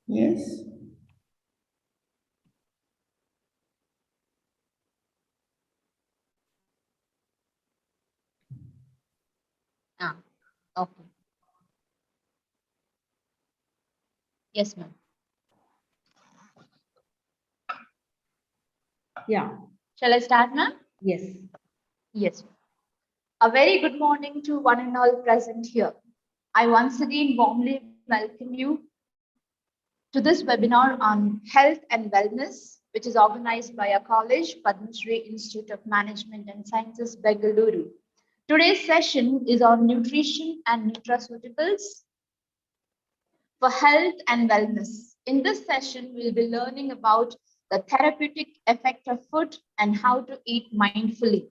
Yes. Ah, okay. Yes, ma'am. Yeah, Shall I start, ma'am? yes. Yes. A very good morning to one and all present here. I once again warmly welcome you to this webinar on health and wellness, which is organized by our college, Padma Shri Institute of Management and Sciences, Bengaluru. Today's session is on nutrition and nutraceuticals for health and wellness. In this session, we'll be learning about the therapeutic effect of food and how to eat mindfully.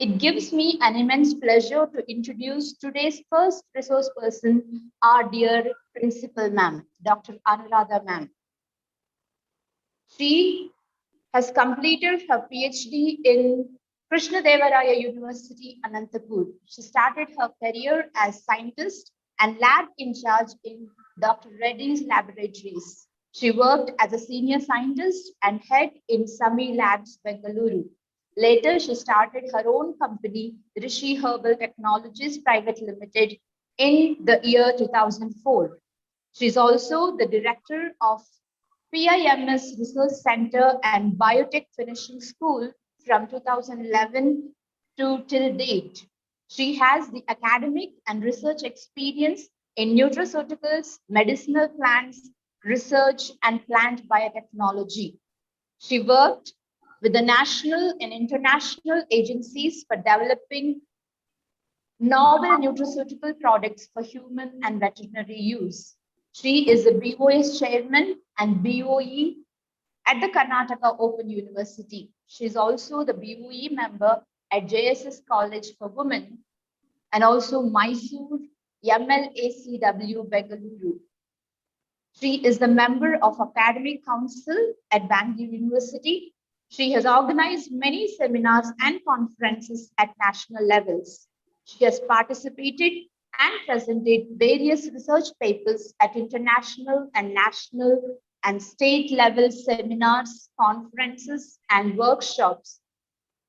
It gives me an immense pleasure to introduce today's first resource person, our dear principal ma'am, Dr. Anuradha ma'am. She has completed her PhD in Krishnadevaraya University, Anantapur. She started her career as scientist and lab in charge in Dr. Reddy's laboratories. She worked as a senior scientist and head in Sami Labs, Bengaluru. Later, she started her own company, Rishi Herbal Technologies Private Limited, in the year 2004. She's also the director of PIMS Research Center and Biotech Finishing School from 2011 to till date. She has the academic and research experience in nutraceuticals, medicinal plants, research, and plant biotechnology. She worked with the national and international agencies for developing novel nutraceutical products for human and veterinary use. She is the BOS chairman and BOE at the Karnataka Open University. She is also the BOE member at JSS College for Women and also Mysore MLACW Bengaluru. She is the member of Academic Council at Bangalore University. She has organized many seminars and conferences at national levels. She has participated and presented various research papers at international and national and state level seminars, conferences, and workshops.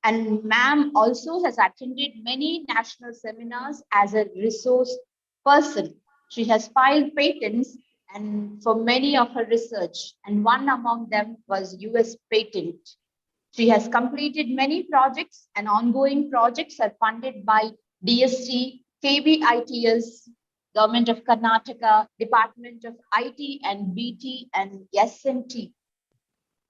And ma'am also has attended many national seminars as a resource person. She has filed patents and for many of her research, and one among them was US patent. She has completed many projects and ongoing projects are funded by DST, KVITS, Government of Karnataka, Department of IT and BT and SMT.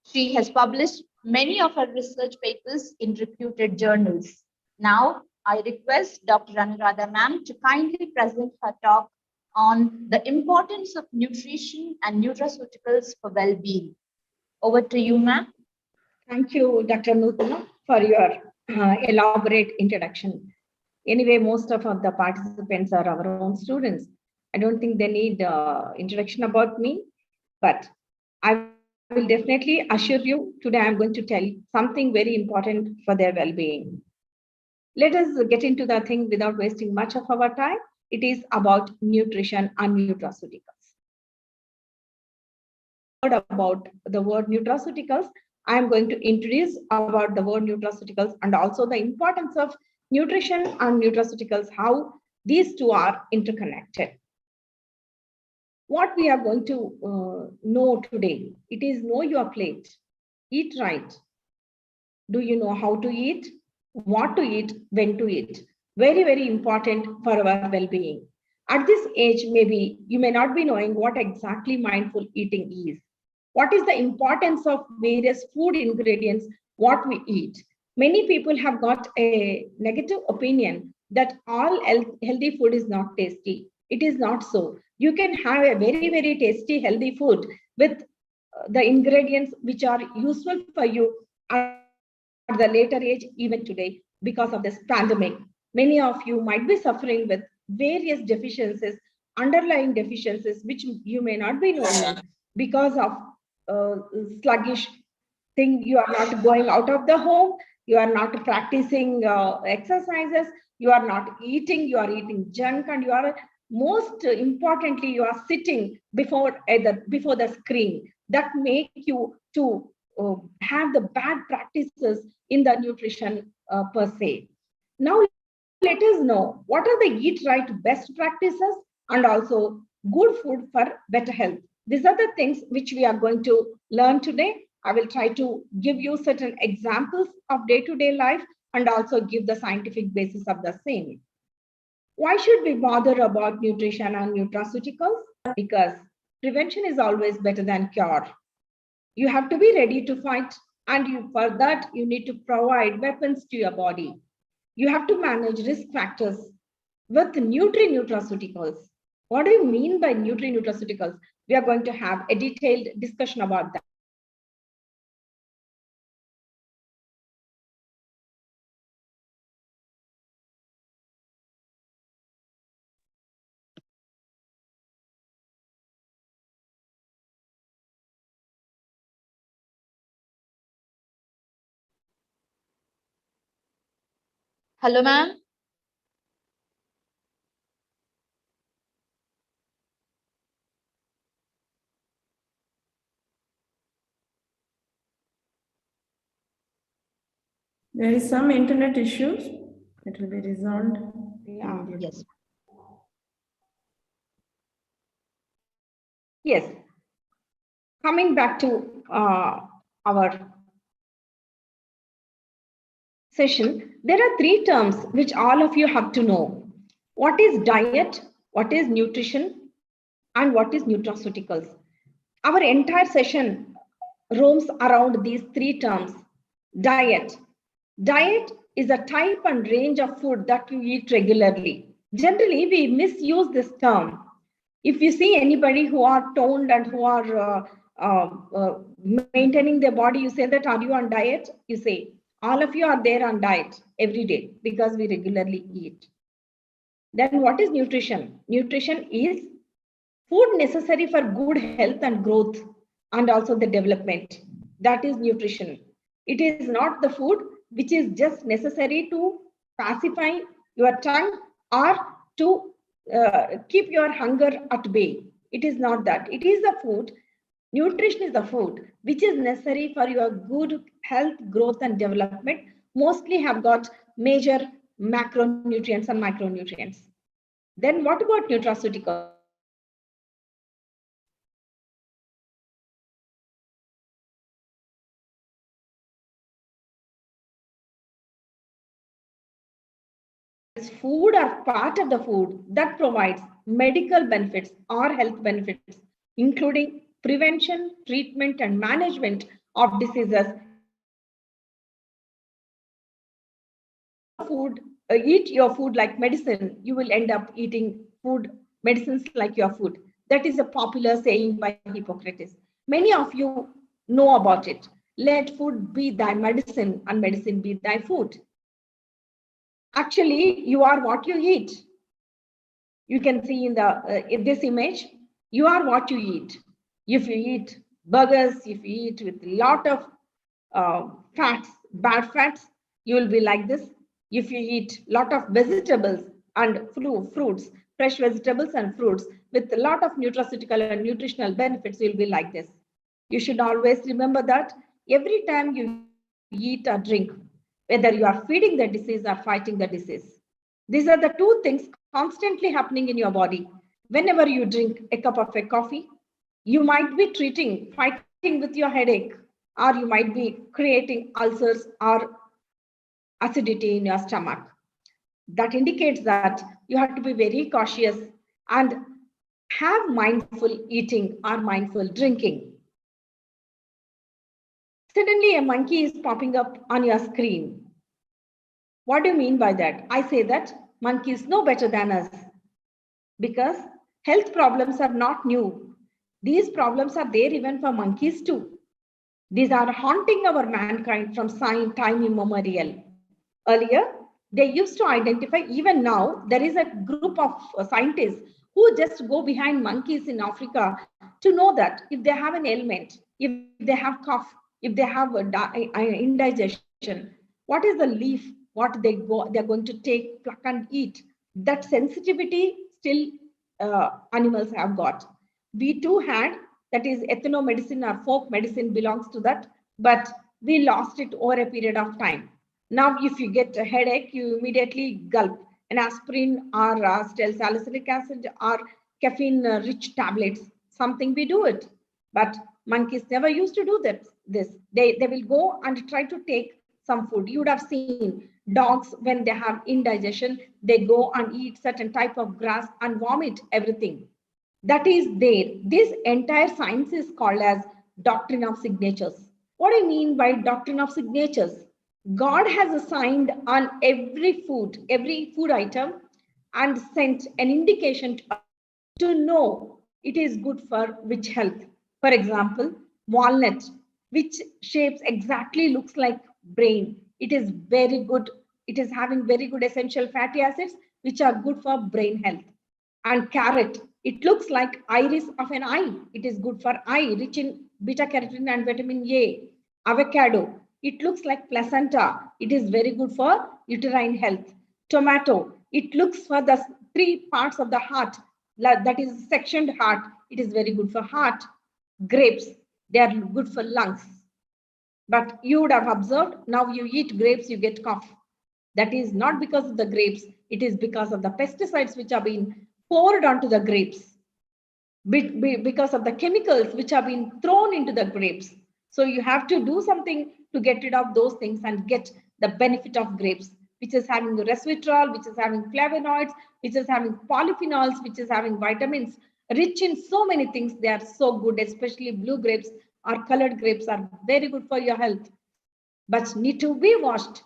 She has published many of her research papers in reputed journals. Now, I request Dr. Anuradha ma'am to kindly present her talk on the importance of nutrition and nutraceuticals for well-being. Over to you, ma'am. Thank you, Dr. Nutana, for your elaborate introduction. Anyway, most of the participants are our own students. I don't think they need introduction about me, but I will definitely assure you today I'm going to tell something very important for their well-being. Let us get into the thing without wasting much of our time. It is about nutrition and nutraceuticals. Heard about the word nutraceuticals, I am going to introduce about the word nutraceuticals and also the importance of nutrition and nutraceuticals, how these two are interconnected. What we are going to know today, it is know your plate, eat right. Do you know how to eat, what to eat, when to eat? Very, very important for our well-being. At this age, maybe you may not be knowing what exactly mindful eating is. What is the importance of various food ingredients, what we eat? Many people have got a negative opinion that all healthy food is not tasty. It is not so. You can have a very, very tasty, healthy food with the ingredients which are useful for you at the later age, even today, because of this pandemic. Many of you might be suffering with various deficiencies, underlying deficiencies, which you may not be knowing because of sluggish thing. You are not going out of the home, you are not practicing exercises, you are not eating, you are eating junk, and you are most importantly, you are sitting before the screen that make you to have the bad practices in the nutrition per se. Now let us know what are the eat right best practices and also good food for better health. These are the things which we are going to learn today. I will try to give you certain examples of day-to-day life and also give the scientific basis of the same. Why should we bother about nutrition and nutraceuticals? Because prevention is always better than cure. You have to be ready to fight, and for that, you need to provide weapons to your body. You have to manage risk factors with nutraceuticals. What do you mean by nutraceuticals? We are going to have a detailed discussion about that. Hello, ma'am. There is some internet issues. It will be resolved immediately. Yes. Yes. Coming back to our session, there are three terms which all of you have to know. What is diet? What is nutrition? And what is nutraceuticals? Our entire session roams around these three terms. Diet. Diet is a type and range of food that you eat regularly. Generally, we misuse this term. If you see anybody who are toned and who are maintaining their body, you say that, are you on diet? You say, all of you are there on diet every day because we regularly eat. Then what is nutrition? Nutrition is food necessary for good health and growth and also the development. That is nutrition. It is not the food which is just necessary to pacify your tongue or to keep your hunger at bay. It is not that. It is the food. Nutrition is the food which is necessary for your good health, growth, and development. Mostly have got major macronutrients and micronutrients. Then what about nutraceuticals? Food are part of the food that provides medical benefits or health benefits, including prevention, treatment, and management of diseases. Food, eat your food like medicine, you will end up eating food, medicines like your food. That is a popular saying by Hippocrates. Many of you know about it. Let food be thy medicine and medicine be thy food. Actually, you are what you eat. You can see in this image, you are what you eat. If you eat burgers, if you eat with a lot of fats, bad fats, you will be like this. If you eat a lot of vegetables and fruits, fresh vegetables and fruits with a lot of nutraceutical and nutritional benefits, you'll be like this. You should always remember that every time you eat or drink, whether you are feeding the disease or fighting the disease. These are the two things constantly happening in your body. Whenever you drink a cup of a coffee, you might be fighting with your headache, or you might be creating ulcers or acidity in your stomach. That indicates that you have to be very cautious and have mindful eating or mindful drinking. Suddenly, a monkey is popping up on your screen. What do you mean by that? I say that monkeys know better than us because health problems are not new. These problems are there even for monkeys too. These are haunting our mankind from time immemorial. Earlier, they used to identify, even now, there is a group of scientists who just go behind monkeys in Africa to know that if they have an ailment, if they have cough, if they have indigestion, what is the leaf, what they're going to take, pluck and eat. That sensitivity still animals have got. We too had, that is ethnomedicine or folk medicine belongs to that, but we lost it over a period of time. Now, if you get a headache, you immediately gulp an aspirin or salicylic acid or caffeine-rich tablets. Something we do it, but monkeys never used to do that. They will go and try to take some food. You would have seen dogs when they have indigestion, they go and eat certain type of grass and vomit everything. That is there. This entire science is called as doctrine of signatures. What do you mean by doctrine of signatures? God has assigned on every food item and sent an indication to us to know it is good for which health. For example, walnut, which shapes exactly looks like brain. It is very good. It is having very good essential fatty acids, which are good for brain health. And carrot, it looks like iris of an eye. It is good for eye, rich in beta carotene and vitamin A. Avocado, it looks like placenta. It is very good for uterine health. Tomato, it looks for the 3 parts of the heart, that is sectioned heart. It is very good for heart. Grapes, they are good for lungs. But you would have observed, now you eat grapes, you get cough. That is not because of the grapes, it is because of the pesticides which are being poured onto the grapes, because of the chemicals which have been thrown into the grapes. So you have to do something to get rid of those things and get the benefit of grapes, which is having resveratrol, which is having flavonoids, which is having polyphenols, which is having vitamins, rich in so many things. They are so good, especially blue grapes or colored grapes are very good for your health, but need to be washed.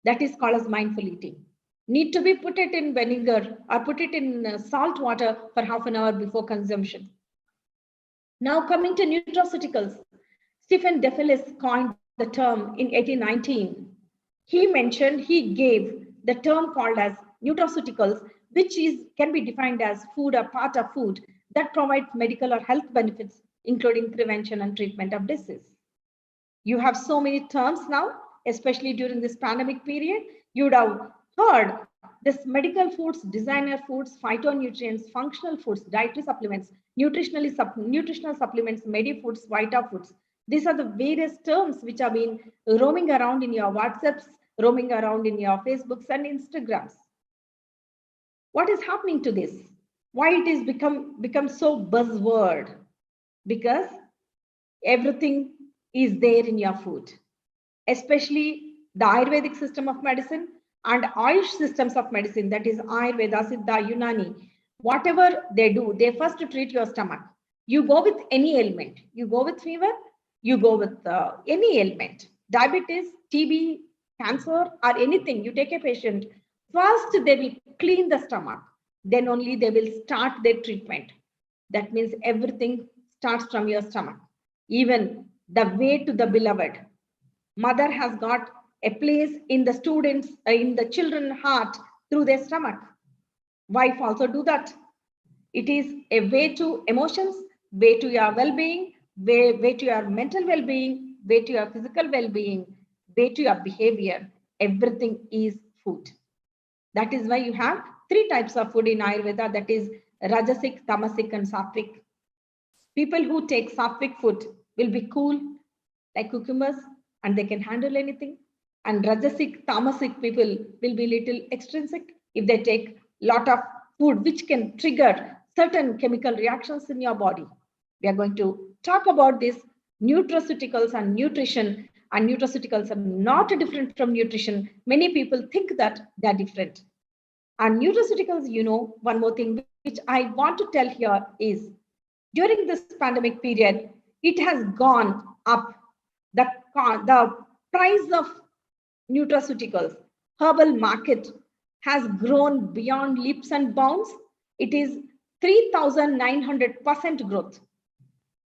That is called as mindful eating. Need to be put it in vinegar or put it in salt water for half an hour before consumption. Now coming to nutraceuticals, Stephen DeFelice coined the term in 1819. He gave the term called as nutraceuticals, which can be defined as food or part of food that provides medical or health benefits, including prevention and treatment of disease. You have so many terms now, especially during this pandemic period. You would have heard this medical foods, designer foods, phytonutrients, functional foods, dietary supplements, nutritional supplements, medi foods, vita foods. These are the various terms which have been roaming around in your WhatsApps, roaming around in your Facebooks and Instagrams. What is happening to this? Why it is become so buzzword? Because everything is there in your food, especially the Ayurvedic system of medicine and Ayush systems of medicine, that is Ayurveda, Siddha, Unani. Whatever they do, they first treat your stomach. You go with any ailment. You go with fever, you go with any ailment. Diabetes, TB, cancer, or anything. You take a patient, first they will clean the stomach. Then only they will start their treatment. That means everything starts from your stomach. Even the way to the beloved. Mother has got a place in the students, in the children's heart through their stomach. Wife also do that. It is a way to emotions, way to your well-being, way to your mental well-being, way to your physical well-being, way to your behavior. Everything is food. That is why you have 3 types of food in Ayurveda, that is Rajasic, Tamasic, and Sattvic. People who take Sattvic food will be cool, like cucumbers, and they can handle anything. And Rajasic, Tamasic people will be little extrinsic if they take lot of food, which can trigger certain chemical reactions in your body. We are going to talk about this nutraceuticals and nutrition, and nutraceuticals are not different from nutrition. Many people think that they're different. And nutraceuticals, you know, one more thing which I want to tell here is, during this pandemic period, it has gone up. The price of nutraceuticals, herbal market has grown beyond leaps and bounds. It is 3,900% growth.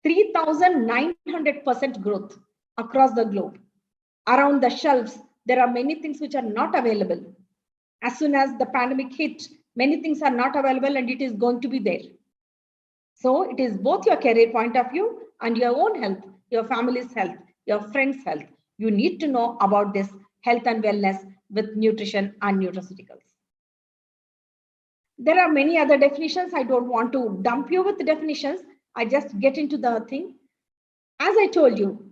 3,900% growth across the globe. Around the shelves, there are many things which are not available. As soon as the pandemic hit, many things are not available and it is going to be there. So it is both your career point of view and your own health, your family's health, your friend's health. You need to know about this health and wellness with nutrition and nutraceuticals. There are many other definitions. I don't want to dump you with the definitions. I just get into the thing. As I told you,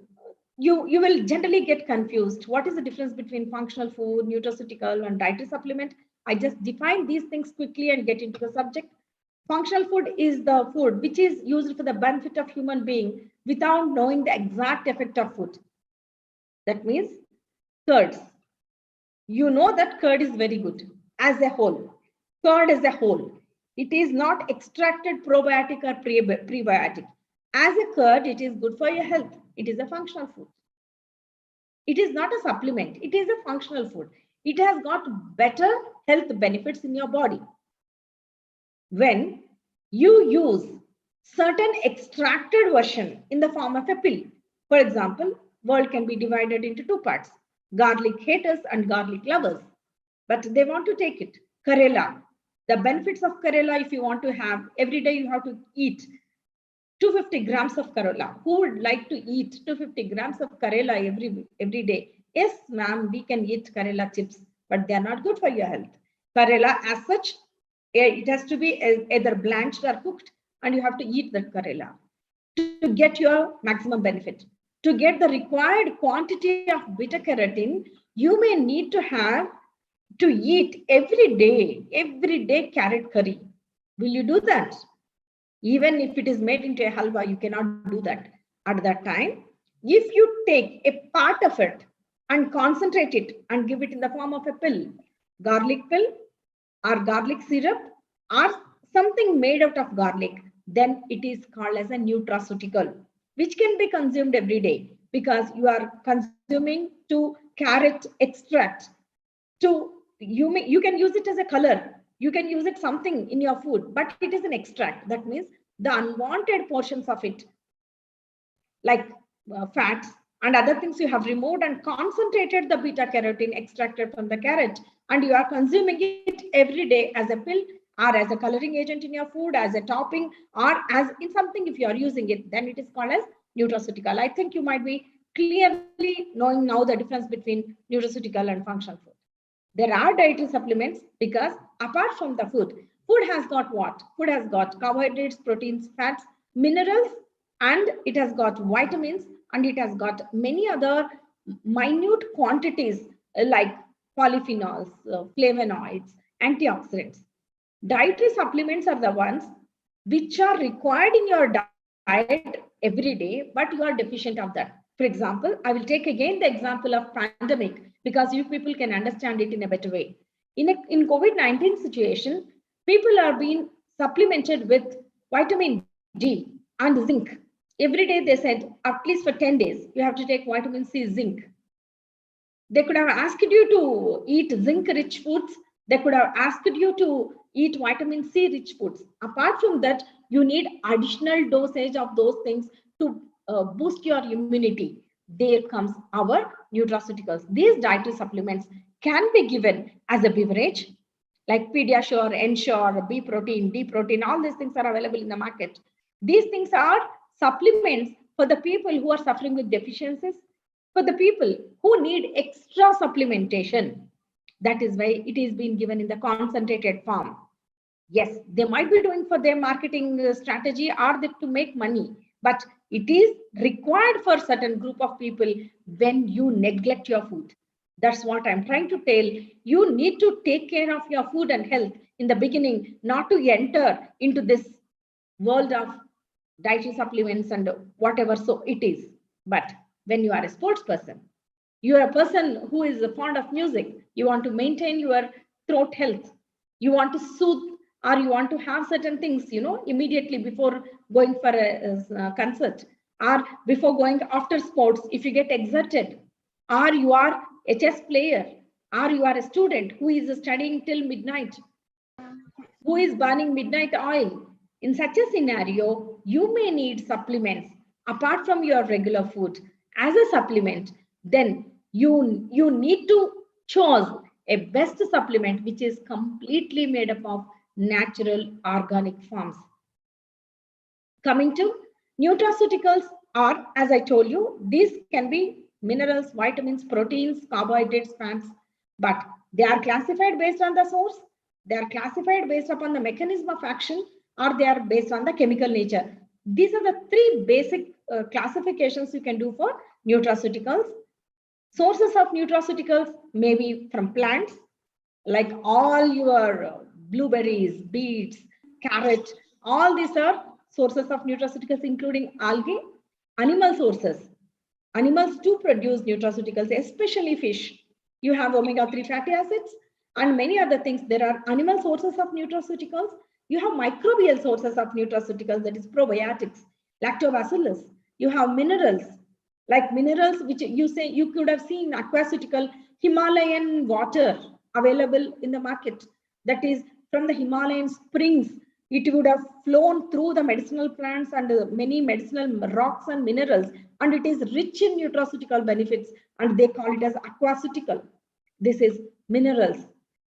you will generally get confused. What is the difference between functional food, nutraceutical, and dietary supplement? I just define these things quickly and get into the subject. Functional food is the food which is used for the benefit of human being without knowing the exact effect of food. That means curds. You know that curd is very good as a whole. Curd as a whole. It is not extracted probiotic or prebiotic. As a curd, it is good for your health. It is a functional food. It is not a supplement. It is a functional food. It has got better health benefits in your body. When you use certain extracted version in the form of a pill, for example, world can be divided into two parts, garlic haters and garlic lovers, but they want to take it. Karela, the benefits of Karela, if you want to have, every day you have to eat 250 grams of Karela. Who would like to eat 250 grams of Karela every day? Yes, ma'am, we can eat Karela chips, but they are not good for your health. Karela as such, it has to be either blanched or cooked, and you have to eat that Karela to get your maximum benefit. To get the required quantity of beta carotene, you may need to eat every day carrot curry. Will you do that? Even if it is made into a halwa, you cannot do that at that time. If you take a part of it and concentrate it and give it in the form of a pill, garlic pill or garlic syrup or something made out of garlic, then it is called as a nutraceutical, which can be consumed every day because you are consuming to carrot extract. You can use it as a color. You can use it something in your food, but it is an extract. That means the unwanted portions of it, like fats and other things, you have removed and concentrated the beta carotene extracted from the carrot, and you are consuming it every day as a pill or as a coloring agent in your food, as a topping, or as in something. If you are using it, then it is called as nutraceutical. I think you might be clearly knowing now the difference between nutraceutical and functional food. There are dietary supplements because apart from the food has got what? Food has got carbohydrates, proteins, fats, minerals, and it has got vitamins, and it has got many other minute quantities like polyphenols, flavonoids, antioxidants. Dietary supplements are the ones which are required in your diet every day, but you are deficient of that. For example, I will take again the example of pandemic because you people can understand it in a better way. In COVID-19 situation, people are being supplemented with vitamin D and zinc. Every day they said, at least for 10 days, you have to take vitamin C, zinc. They could have asked you to eat zinc-rich foods. They could have asked you to eat vitamin C-rich foods. Apart from that, you need additional dosage of those things to boost your immunity. There comes our nutraceuticals. These dietary supplements can be given as a beverage, like Pediasure, Ensure, B protein, D protein, all these things are available in the market. These things are supplements for the people who are suffering with deficiencies, for the people who need extra supplementation. That is why it is being given in the concentrated form. Yes, they might be doing for their marketing strategy or to make money, but it is required for certain group of people when you neglect your food. That's what I'm trying to tell. You need to take care of your food and health in the beginning, not to enter into this world of dietary supplements and whatever so it is. But when you are a sports person, you are a person who is fond of music, you want to maintain your throat health, you want to soothe, or you want to have certain things, immediately before going for a concert, or before going after sports, if you get exerted, or you are a chess player, or you are a student who is studying till midnight, who is burning midnight oil. In such a scenario, you may need supplements apart from your regular food as a supplement. Then you need to choose a best supplement which is completely made up of natural organic forms. Coming to nutraceuticals are, as I told you, these can be minerals, vitamins, proteins, carbohydrates, fats, but they are classified based on the source. They are classified based upon the mechanism of action, or they are based on the chemical nature. These are the three basic classifications you can do for nutraceuticals. Sources of nutraceuticals may be from plants, like all your blueberries, beets, carrot, all these are sources of nutraceuticals, including algae. Animal sources. Animals do produce nutraceuticals, especially fish. You have omega-3 fatty acids and many other things. There are animal sources of nutraceuticals. You have microbial sources of nutraceuticals, that is probiotics, lactobacillus. You have minerals, like minerals which you say you could have seen aquaceutical Himalayan water available in the market. That is from the Himalayan springs. It would have flown through the medicinal plants and many medicinal rocks and minerals, and it is rich in nutraceutical benefits, and they call it as aquaceutical. This is minerals,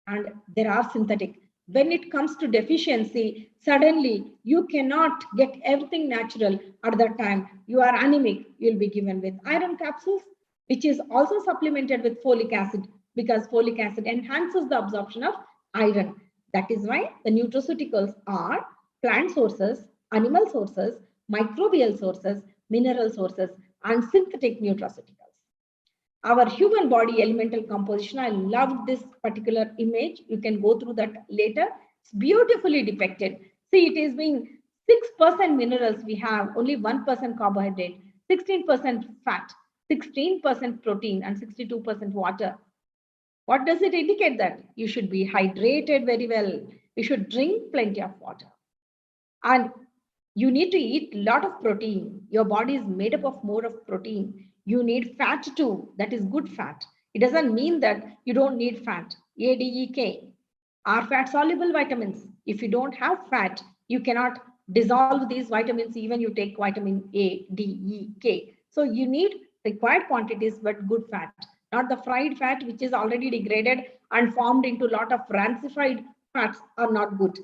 and there are synthetic. When it comes to deficiency, suddenly you cannot get everything natural at that time. You are anemic, you'll be given with iron capsules, which is also supplemented with folic acid, because folic acid enhances the absorption of iron. That is why the nutraceuticals are plant sources, animal sources, microbial sources, mineral sources, and synthetic nutraceuticals. Our human body elemental composition, I loved this particular image. You can go through that later. It's beautifully depicted. See, it is being 6% minerals we have, only 1% carbohydrate, 16% fat, 16% protein, and 62% water. What does it indicate? That you should be hydrated very well. You should drink plenty of water. And you need to eat a lot of protein. Your body is made up of more of protein. You need fat too. That is good fat. It doesn't mean that you don't need fat. A, D, E, K are fat soluble vitamins. If you don't have fat, you cannot dissolve these vitamins, even you take vitamin A, D, E, K. So you need required quantities, but good fat, not the fried fat, which is already degraded and formed into a lot of rancified fats, are not good.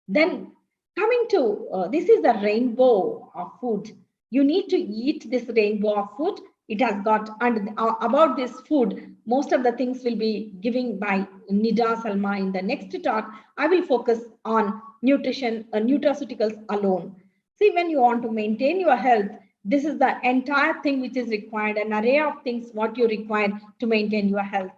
Then coming to, this is the rainbow of food. You need to eat this rainbow of food. It has got, and about this food, most of the things will be given by Nida Salma in the next talk. I will focus on nutrition, nutraceuticals alone. See, when you want to maintain your health, this is the entire thing which is required, an array of things what you require to maintain your health.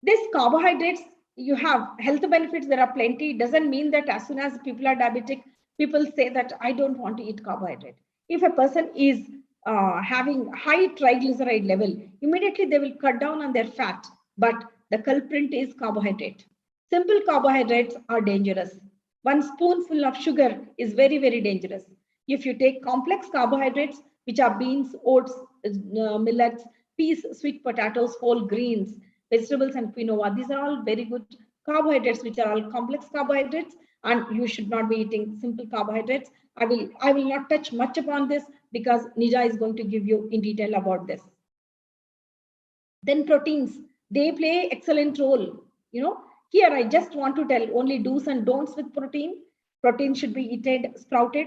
This carbohydrates, you have health benefits, there are plenty. It doesn't mean that as soon as people are diabetic, people say that I don't want to eat carbohydrate. If a person is having high triglyceride level, immediately they will cut down on their fat, but the culprit is carbohydrate. Simple carbohydrates are dangerous. One spoonful of sugar is very, very dangerous. If you take complex carbohydrates, which are beans, oats, millets, peas, sweet potatoes, whole grains, vegetables, and quinoa, these are all very good carbohydrates, which are all complex carbohydrates, and you should not be eating simple carbohydrates. I will not touch much upon this because Nija is going to give you in detail about this. Then proteins, they play excellent role. Here I just want to tell only do's and don'ts with protein. Protein should be eaten sprouted,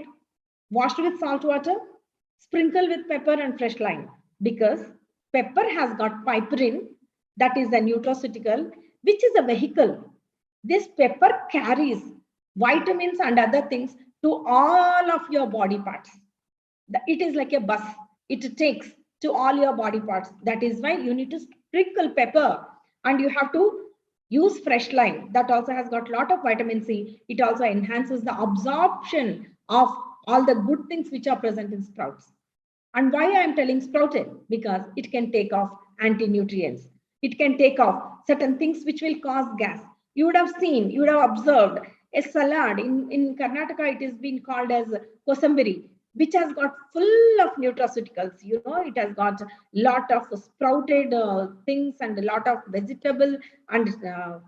washed with salt water, sprinkled with pepper and fresh lime, because pepper has got piperine, that is a nutraceutical, which is a vehicle. This pepper carries vitamins and other things to all of your body parts. It is like a bus. It takes to all your body parts. That is why you need to sprinkle pepper, and you have to use fresh lime. That also has got a lot of vitamin C. It also enhances the absorption of all the good things which are present in sprouts. And why I am telling sprouted? Because it can take off anti-nutrients. It can take off certain things which will cause gas. You would have seen, you would have observed a salad in Karnataka. It is being called as kosambiri, which has got full of nutraceuticals. It has got a lot of sprouted things and a lot of vegetable and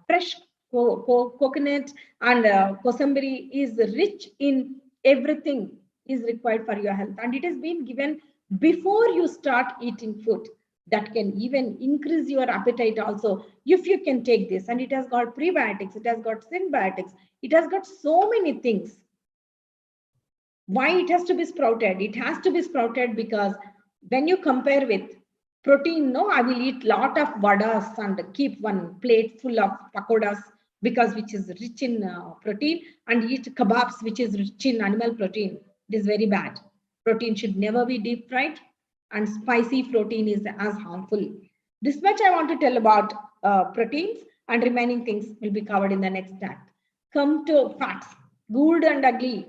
fresh coconut, and kosambiri is rich in everything is required for your health, and it has been given before you start eating food. That can even increase your appetite also if you can take this. And it has got prebiotics, it has got symbiotics, it has got so many things. Why it has to be sprouted? It has to be sprouted because when you compare with Protein, no, I will eat lot of vadas and keep one plate full of pakodas because which is rich in protein, and eat kebabs which is rich in animal protein. It is very bad. Protein should never be deep fried, and spicy protein is as harmful. This much I want to tell about proteins, and remaining things will be covered in the next act. Come to fats, good and ugly.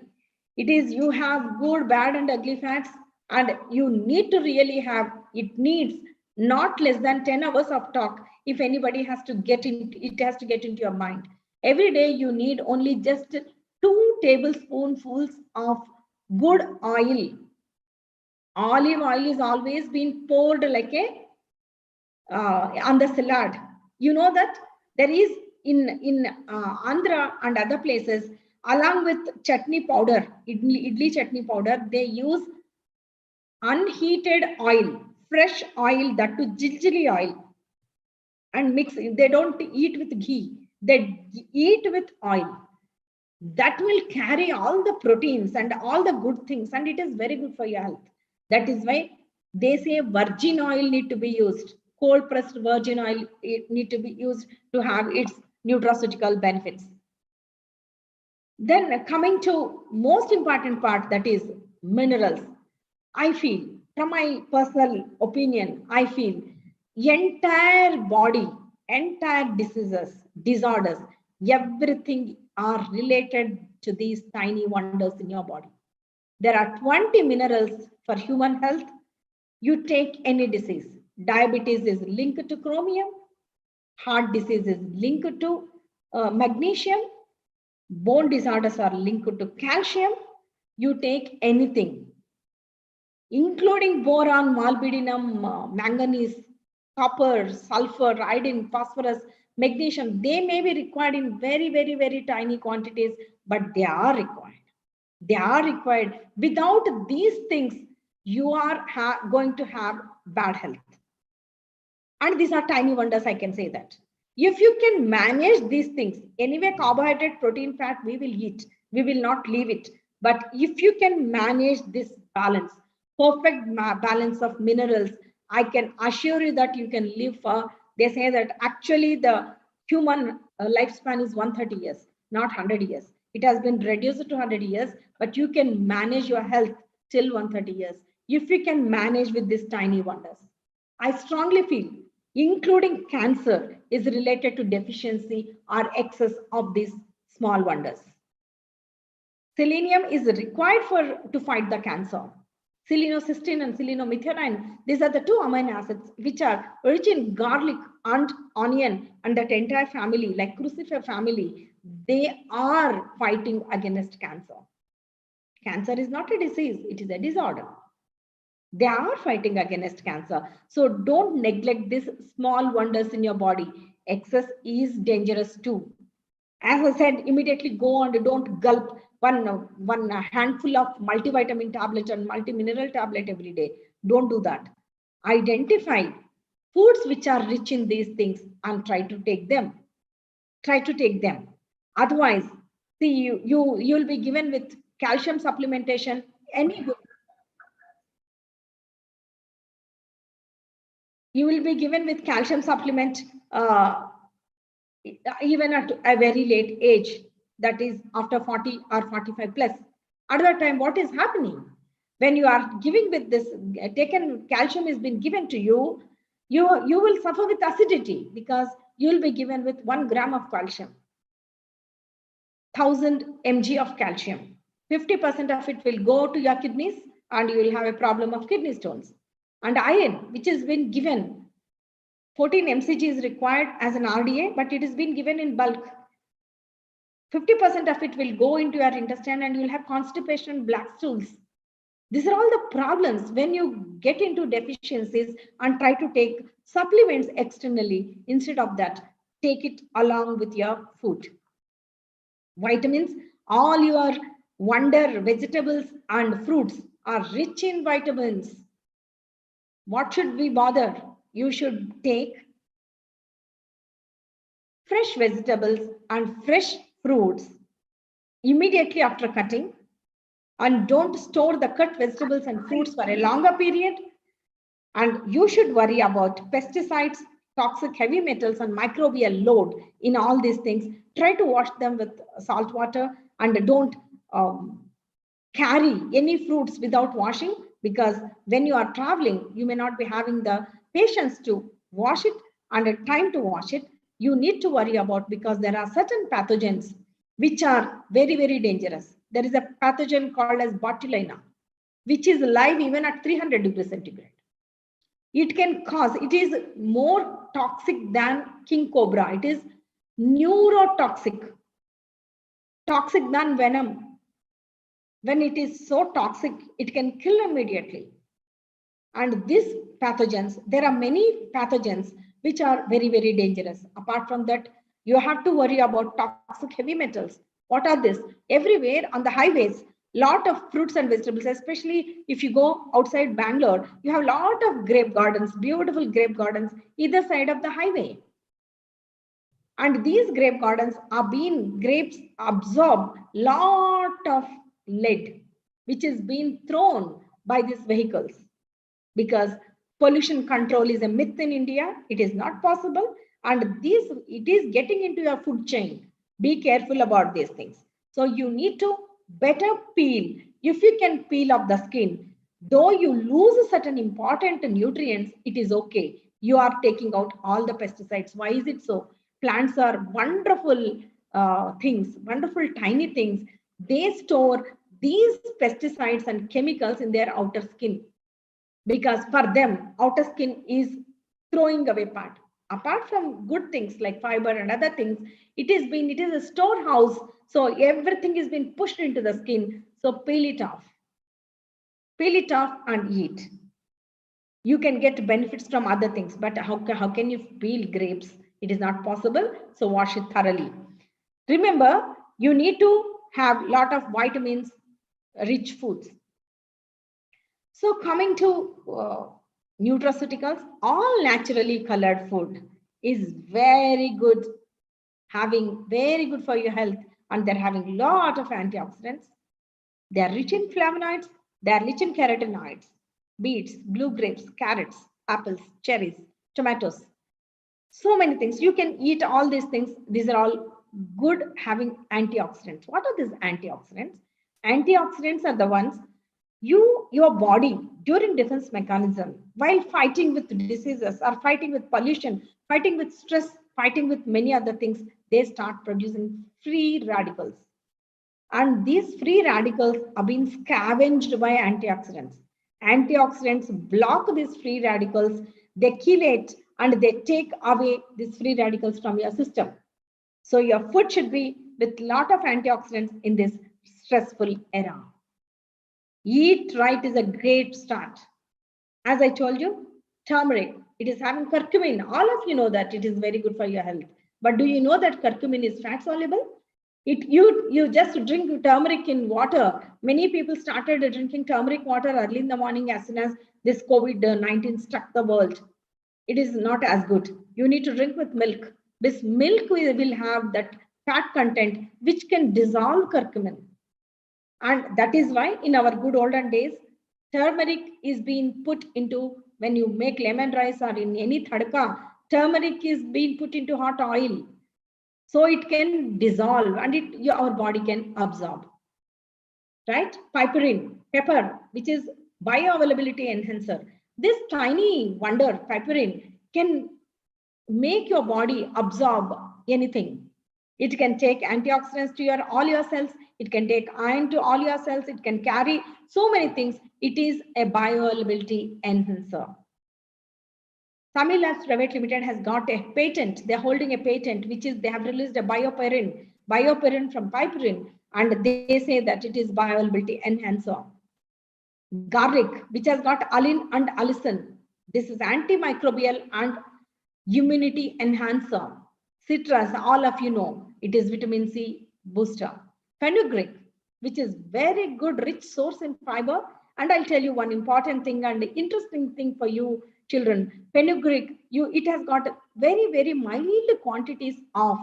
It is you have good, bad, and ugly fats, and you need to really have, it needs not less than 10 hours of talk. If anybody has to get in, it has to get into your mind. Every day you need only just 2 tablespoonfuls of good oil. Olive oil is always been poured like a on the salad. You know that there is in Andhra and other places, along with chutney powder, idli chutney powder, they use unheated oil, fresh oil, that to jiljili oil, and mix. They don't eat with ghee, they eat with oil. That will carry all the proteins and all the good things, and it is very good for your health. That is why they say virgin oil need to be used. Cold pressed virgin oil, it need to be used to have its nutraceutical benefits. Then coming to most important part, that is minerals. I feel, from my personal opinion, I feel entire body, entire diseases, disorders, everything are related to these tiny wonders in your body. There are 20 minerals for human health. You take any disease. Diabetes is linked to chromium. Heart disease is linked to magnesium. Bone disorders are linked to calcium. You take anything, including boron, molybdenum, manganese, copper, sulfur, iodine, phosphorus, magnesium. They may be required in very, very, very tiny quantities, but they are required. They are required. Without these things, you are going to have bad health. And these are tiny wonders, I can say that. If you can manage these things, anyway, carbohydrate, protein, fat, we will eat. We will not leave it. But if you can manage this balance, perfect balance of minerals, I can assure you that you can live for, they say that actually the human lifespan is 130 years, not 100 years. It has been reduced to 100 years, but you can manage your health till 130 years. If you can manage with these tiny wonders. I strongly feel including cancer is related to deficiency or excess of these small wonders. Selenium is required to fight the cancer. Selenocysteine and selenomethionine, these are the 2 amino acids which are rich in garlic and onion, and that entire family, like crucifer family, they are fighting against cancer. Cancer is not a disease, it is a disorder. They are fighting against cancer. So don't neglect these small wonders in your body. Excess is dangerous too. As I said, immediately go and don't gulp one handful of multivitamin tablet and multimineral tablet every day. Don't do that. Identify foods which are rich in these things and try to take them. Try to take them. Otherwise, see, you'll be given with calcium supplementation, any good. You will be given with calcium supplement even at a very late age, that is after 40 or 45 plus. At that time, what is happening? When you are giving with this, taken calcium is been given to you, you will suffer with acidity because you will be given with 1 gram of calcium, 1000 mg of calcium. 50% of it will go to your kidneys and you will have a problem of kidney stones. And iron, which has been given, 14 mcg is required as an RDA, but it has been given in bulk. 50% of it will go into your intestine and you will have constipation and black stools. These are all the problems when you get into deficiencies and try to take supplements externally. Instead of that, take it along with your food. Vitamins, all your wonder vegetables and fruits are rich in vitamins. What should we bother? You should take fresh vegetables and fresh fruits immediately after cutting, and don't store the cut vegetables and fruits for a longer period. And you should worry about pesticides, toxic heavy metals, and microbial load in all these things. Try to wash them with salt water, and don't carry any fruits without washing, because when you are traveling, you may not be having the patience to wash it and the time to wash it. You need to worry about, because there are certain pathogens which are very, very dangerous. There is a pathogen called as Botulina, which is live even at 300 degrees centigrade. It can cause, it is more toxic than king cobra. It is neurotoxic, toxic than venom. When it is so toxic, it can kill immediately. And these pathogens, there are many pathogens which are very, very dangerous. Apart from that, you have to worry about toxic heavy metals. What are these? Everywhere on the highways, lot of fruits and vegetables, especially if you go outside Bangalore, you have a lot of grape gardens, beautiful grape gardens, either side of the highway. And these grape gardens grapes absorb lot of lead, which is being thrown by these vehicles. Because pollution control is a myth in India, it is not possible. And it is getting into your food chain. Be careful about these things. So you need to better peel. If you can peel off the skin, though you lose certain important nutrients, it is okay. You are taking out all the pesticides. Why is it so? Plants are wonderful things, wonderful tiny things. They store these pesticides and chemicals in their outer skin, because for them, outer skin is throwing away part. Apart from good things like fiber and other things, it is a storehouse. So everything is being pushed into the skin. So peel it off. Peel it off and eat. You can get benefits from other things, but how can you peel grapes? It is not possible. So wash it thoroughly. Remember, you need to have a lot of vitamins, rich foods. So coming to nutraceuticals, all naturally colored food is very good, very good for your health, and they're having a lot of antioxidants. They are rich in flavonoids, they are rich in carotenoids, beets, blue grapes, carrots, apples, cherries, tomatoes. So many things. You can eat all these things. These are all good having antioxidants. What are these antioxidants? Antioxidants are the ones your body during defense mechanism, while fighting with diseases or fighting with pollution, fighting with stress, fighting with many other things, they start producing free radicals. And these free radicals are being scavenged by antioxidants. Antioxidants block these free radicals, they chelate, and they take away these free radicals from your system. So your food should be with a lot of antioxidants in this stressful era. Eat right is a great start. As I told you, turmeric, it is having curcumin. All of you know that it is very good for your health. But do you know that curcumin is fat soluble? You just drink turmeric in water. Many people started drinking turmeric water early in the morning as soon as this COVID-19 struck the world. It is not as good. You need to drink with milk. This milk will have that fat content which can dissolve curcumin. And that is why in our good olden days, turmeric is being put into, when you make lemon rice or in any tadka, turmeric is being put into hot oil. So it can dissolve and our body can absorb. Right? Piperine, pepper, which is bioavailability enhancer. This tiny wonder, piperine, can make your body absorb anything. It can take antioxidants to all your cells. It can take iron to all your cells. It can carry so many things. It is a bioavailability enhancer. Tamil Labs Private Limited has got a patent. They're holding a patent, which is they have released a bioperine from piperine, and they say that it is bioavailability enhancer. Garlic, which has got allicin and allicin. This is antimicrobial and immunity enhancer. Citrus, all of you know, it is vitamin C booster. Fenugreek, which is very good, rich source in fiber. And I'll tell you one important thing and interesting thing for you children. Fenugreek, it has got very, very mild quantities of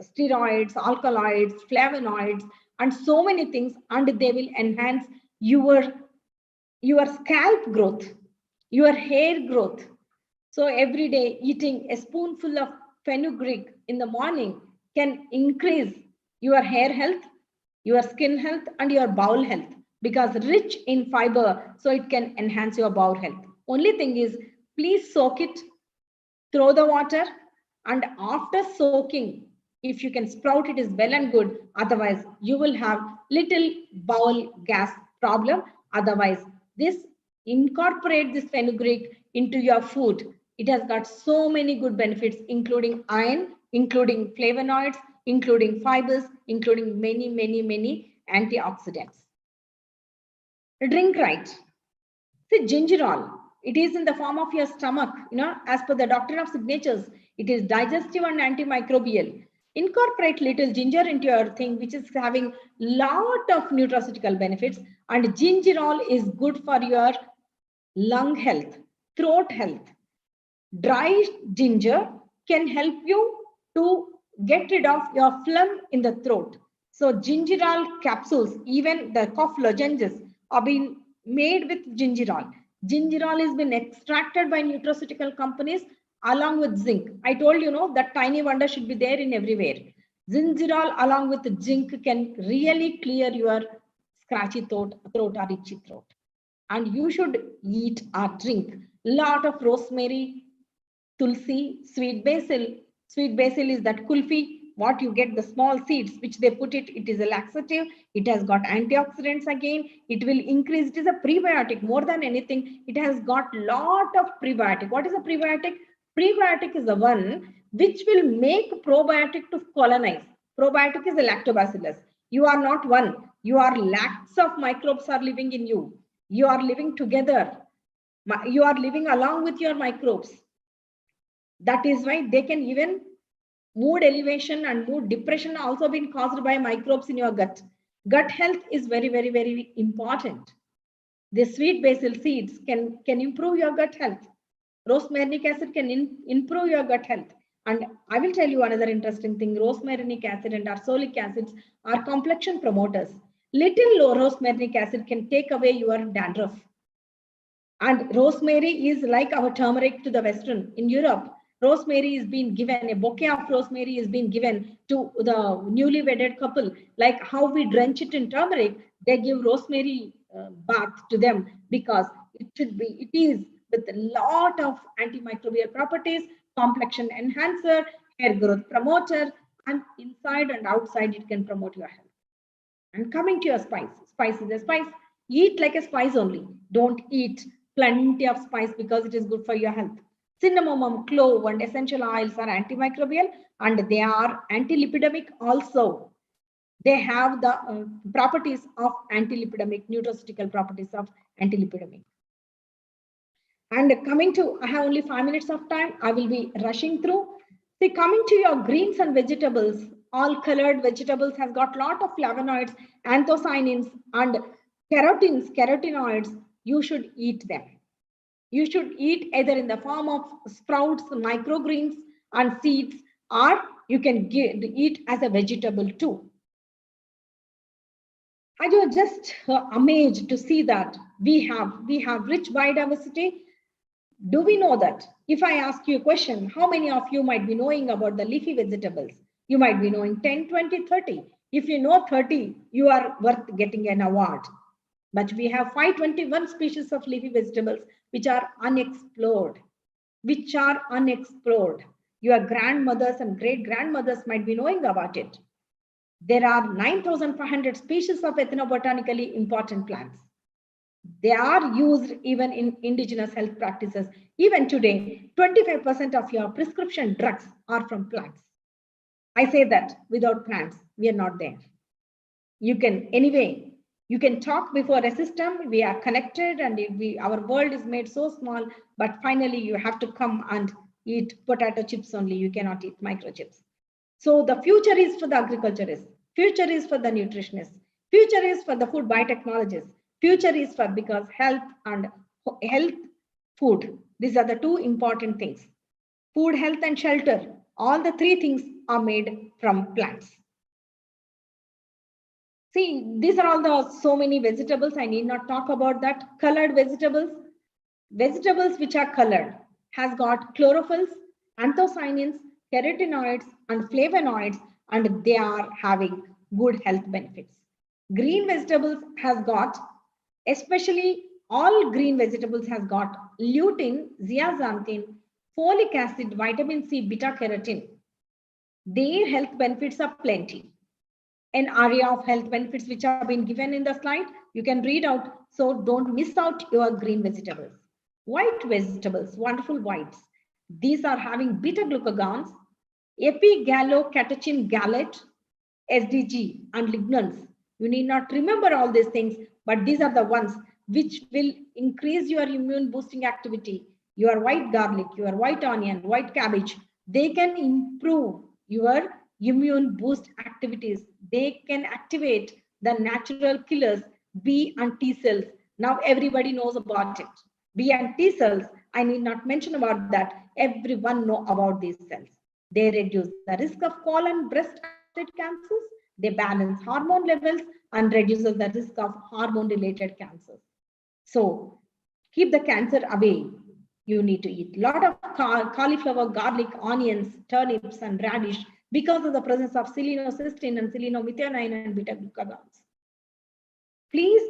steroids, alkaloids, flavonoids, and so many things, and they will enhance your scalp growth. your hair growth. So every day eating a spoonful of fenugreek in the morning can increase your hair health, your skin health, and your bowel health, because rich in fiber, so it can enhance your bowel health. Only thing is, please soak it, throw the water, and after soaking, if you can sprout it is well and good. Otherwise, you will have little bowel gas problem. Otherwise, this incorporate this fenugreek into your food. It has got so many good benefits, including iron, including flavonoids, including fibers, including many antioxidants. Drink right. See, gingerol, it is in the form of your stomach, as per the doctrine of signatures, it is digestive and antimicrobial. Incorporate little ginger into your thing, which is having lot of nutraceutical benefits. And gingerol is good for your lung health, throat health. Dry ginger can help you to get rid of your phlegm in the throat. So gingerol capsules, even the cough lozenges, are being made with gingerol. Gingerol has been extracted by nutraceutical companies along with zinc. I told you, that tiny wonder should be there in everywhere. Gingerol along with zinc can really clear your scratchy throat or itchy throat. And you should eat or drink lot of rosemary, tulsi, sweet basil. Sweet basil is that kulfi, what you get, the small seeds which they put it. It is a laxative. It has got antioxidants again. It will increase. It is a prebiotic more than anything. It has got lot of prebiotic. What is a prebiotic? Prebiotic is the one which will make probiotic to colonize. Probiotic is a lactobacillus. You are not one. You are lakhs of microbes are living in you. You are living together. You are living along with your microbes. That is why they can even mood elevation and mood depression also been caused by microbes in your gut. Gut health is very important. The sweet basil seeds can improve your gut health. Rosmarinic acid can improve your gut health. And I will tell you another interesting thing. Rosmarinic acid and arsolic acids are complexion promoters. Little low rosmarinic acid can take away your dandruff. And rosemary is like our turmeric to the Western. In Europe, rosemary is being given, a bouquet of rosemary is being given to the newly wedded couple. Like how we drench it in turmeric, they give rosemary bath to them, because it is with a lot of antimicrobial properties, complexion enhancer, hair growth promoter, and inside and outside it can promote your health. And coming to your spice, spice is a spice. Eat like a spice only. Don't eat plenty of spice because it is good for your health. Cinnamon, clove, and essential oils are antimicrobial, and they are antilipidemic also. They have the properties of antilipidemic, nutraceutical properties of antilipidemic. And coming to, I have only 5 minutes of time. I will be rushing through. See, coming to your greens and vegetables, all colored vegetables has got a lot of flavonoids, anthocyanins, and carotenoids. You should eat them. You should eat either in the form of sprouts, microgreens, and seeds, or you can eat as a vegetable too. I was just amazed to see that we have rich biodiversity. Do we know that? If I ask you a question, how many of you might be knowing about the leafy vegetables? You might be knowing 10, 20, 30. If you know 30, you are worth getting an award. But we have 521 species of leafy vegetables which are unexplored. Your grandmothers and great-grandmothers might be knowing about it. There are 9,500 species of ethnobotanically important plants. They are used even in indigenous health practices. Even today, 25% of your prescription drugs are from plants. I say that without plants, we are not there. You can talk before a system. We are connected, and our world is made so small, but finally you have to come and eat potato chips only. You cannot eat microchips. So the future is for the agriculturists. Future is for the nutritionists. Future is for the food biotechnologists. Future is for, because health and food. These are the two important things. Food, health, and shelter. All the three things are made from plants. See, these are all the so many vegetables. I need not talk about that. Colored vegetables. Vegetables which are colored has got chlorophylls, anthocyanins, carotenoids, and flavonoids, and they are having good health benefits. Green vegetables has got, especially all green vegetables has got lutein, zeaxanthin, folic acid, vitamin C, beta carotene. Their health benefits are plenty. An area of health benefits which have been given in the slide, you can read out. So don't miss out your green vegetables. White vegetables, wonderful whites. These are having beta glucagons, epigallocatechin gallate, SDG, and lignans. You need not remember all these things, but these are the ones which will increase your immune boosting activity. Your white garlic, your white onion, white cabbage, they can improve your immune boost activities. They can activate the natural killers, B and T cells. Now everybody knows about it. B and T cells, I need not mention about that. Everyone know about these cells. They reduce the risk of colon, breast, and prostate cancers. They balance hormone levels and reduces the risk of hormone-related cancers. So keep the cancer away. You need to eat a lot of cauliflower, garlic, onions, turnips, and radish because of the presence of selenocysteine and selenomethionine and beta glucagons. Please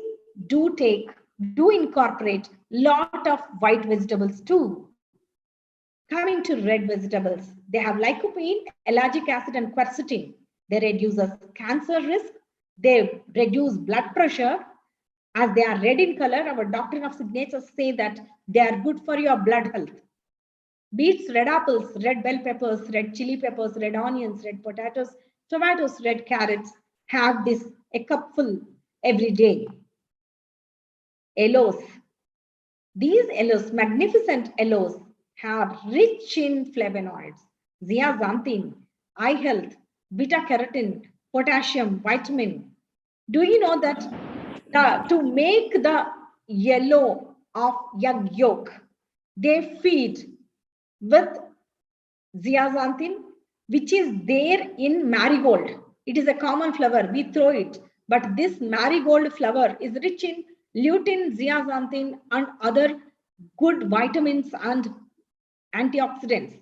do incorporate lot of white vegetables too. Coming to red vegetables, they have lycopene, ellagic acid, and quercetin. They reduce cancer risk. They reduce blood pressure. As they are red in color, our doctrine of signatures say that they are good for your blood health. Beets, red apples, red bell peppers, red chili peppers, red onions, red potatoes, tomatoes, red carrots have this a cupful every day. Aloes. These aloes, magnificent aloes, are rich in flavonoids, zeaxanthin, eye health, beta carotene, potassium, vitamin. Do you know that to make the yellow of egg yolk, they feed with zeaxanthin, which is there in marigold. It is a common flower, we throw it. But this marigold flower is rich in lutein, zeaxanthin, and other good vitamins and antioxidants.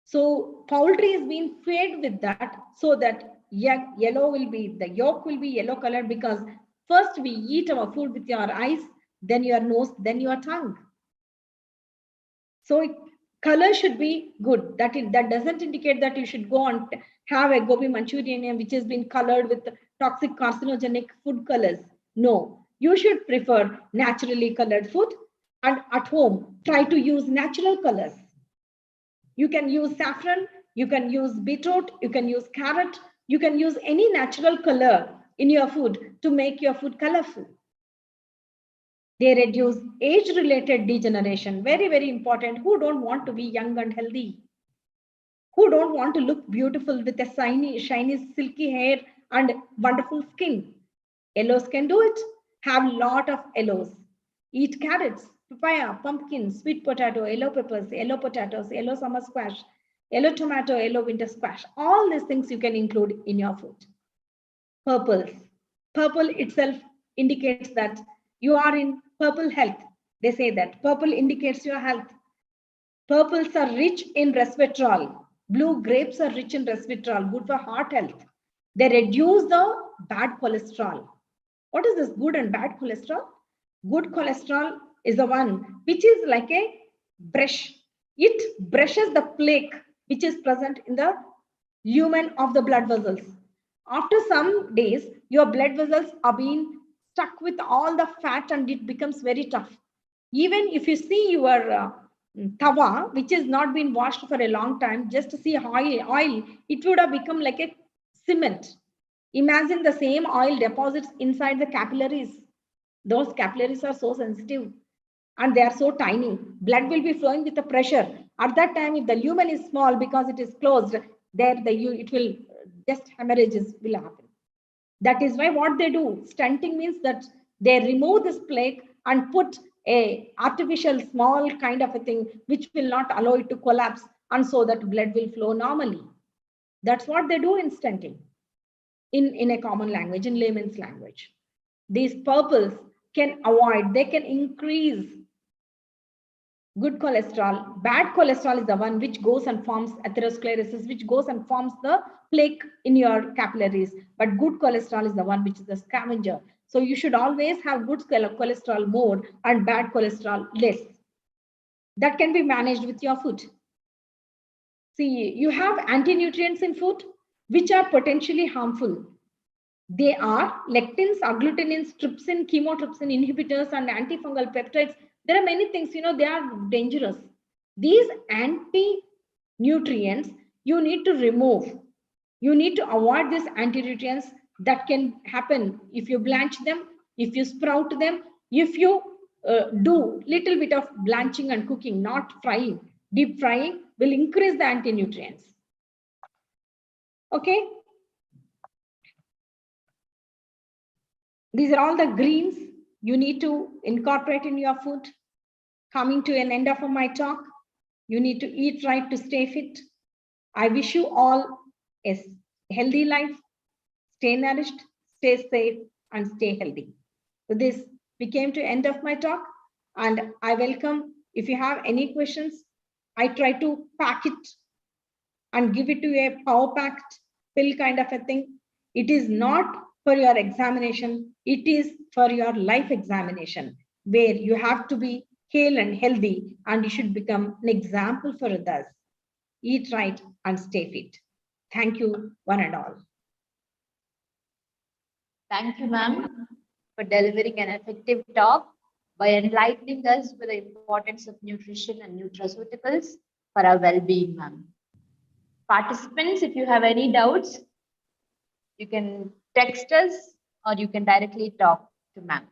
So poultry is being fed with that so that yellow will be, the yolk will be yellow colored because first we eat our food with your eyes, then your nose, then your tongue. So color should be good. That doesn't indicate that you should go and have a gobi Manchurian which has been colored with toxic carcinogenic food colors. No, you should prefer naturally colored food, and at home try to use natural colors. You can use saffron, you can use beetroot, you can use carrot, you can use any natural color in your food to make your food colorful. They reduce age-related degeneration. Very, very important. Who don't want to be young and healthy? Who don't want to look beautiful with a shiny, silky hair and wonderful skin? Aloes can do it. Have a lot of aloes. Eat carrots, papaya, pumpkin, sweet potato, yellow peppers, yellow potatoes, yellow summer squash, yellow tomato, yellow winter squash. All these things you can include in your food. Purples. Purple itself indicates that you are in purple health. They say that purple indicates your health. Purples are rich in resveratrol. Blue grapes are rich in resveratrol, good for heart health. They reduce the bad cholesterol. What is this good and bad cholesterol? Good cholesterol is the one which is like a brush. It brushes the plaque which is present in the lumen of the blood vessels. After some days, your blood vessels are being stuck with all the fat and it becomes very tough. Even if you see your tawa, which has not been washed for a long time, just to see oil, it would have become like a cement. Imagine the same oil deposits inside the capillaries. Those capillaries are so sensitive and they are so tiny. Blood will be flowing with the pressure. At that time, if the lumen is small because it is closed, it will just hemorrhages will happen. That is why what they do, stenting means that they remove this plaque and put a artificial small kind of a thing which will not allow it to collapse, and so that blood will flow normally. That's what they do in stenting in a common language, in layman's language. These purples can avoid, they can increase good cholesterol. Bad cholesterol is the one which goes and forms atherosclerosis, which goes and forms the plaque in your capillaries. But good cholesterol is the one which is the scavenger. So you should always have good cholesterol more and bad cholesterol less. That can be managed with your food. See, you have anti-nutrients in food which are potentially harmful. They are lectins, agglutinins, trypsin, chymotrypsin inhibitors, and antifungal peptides. There are many things, they are dangerous. These anti-nutrients you need to remove. You need to avoid these anti-nutrients. That can happen if you blanch them, if you sprout them, if you do little bit of blanching and cooking, not frying. Deep frying will increase the anti-nutrients. Okay. These are all the greens you need to incorporate in your food. Coming to an end of my talk, you need to eat right to stay fit. I wish you all a healthy life. Stay nourished, stay safe, and stay healthy. With this, we came to end of my talk, and I welcome if you have any questions. I try to pack it and give it to a power packed pill kind of a thing. It is not for your examination, it is for your life examination, where you have to be hale and healthy, and you should become an example for others. Eat right and stay fit. Thank you, one and all. Thank you, ma'am, for delivering an effective talk by enlightening us with the importance of nutrition and nutraceuticals for our well-being, ma'am. Participants, if you have any doubts, you can text us or you can directly talk to ma'am.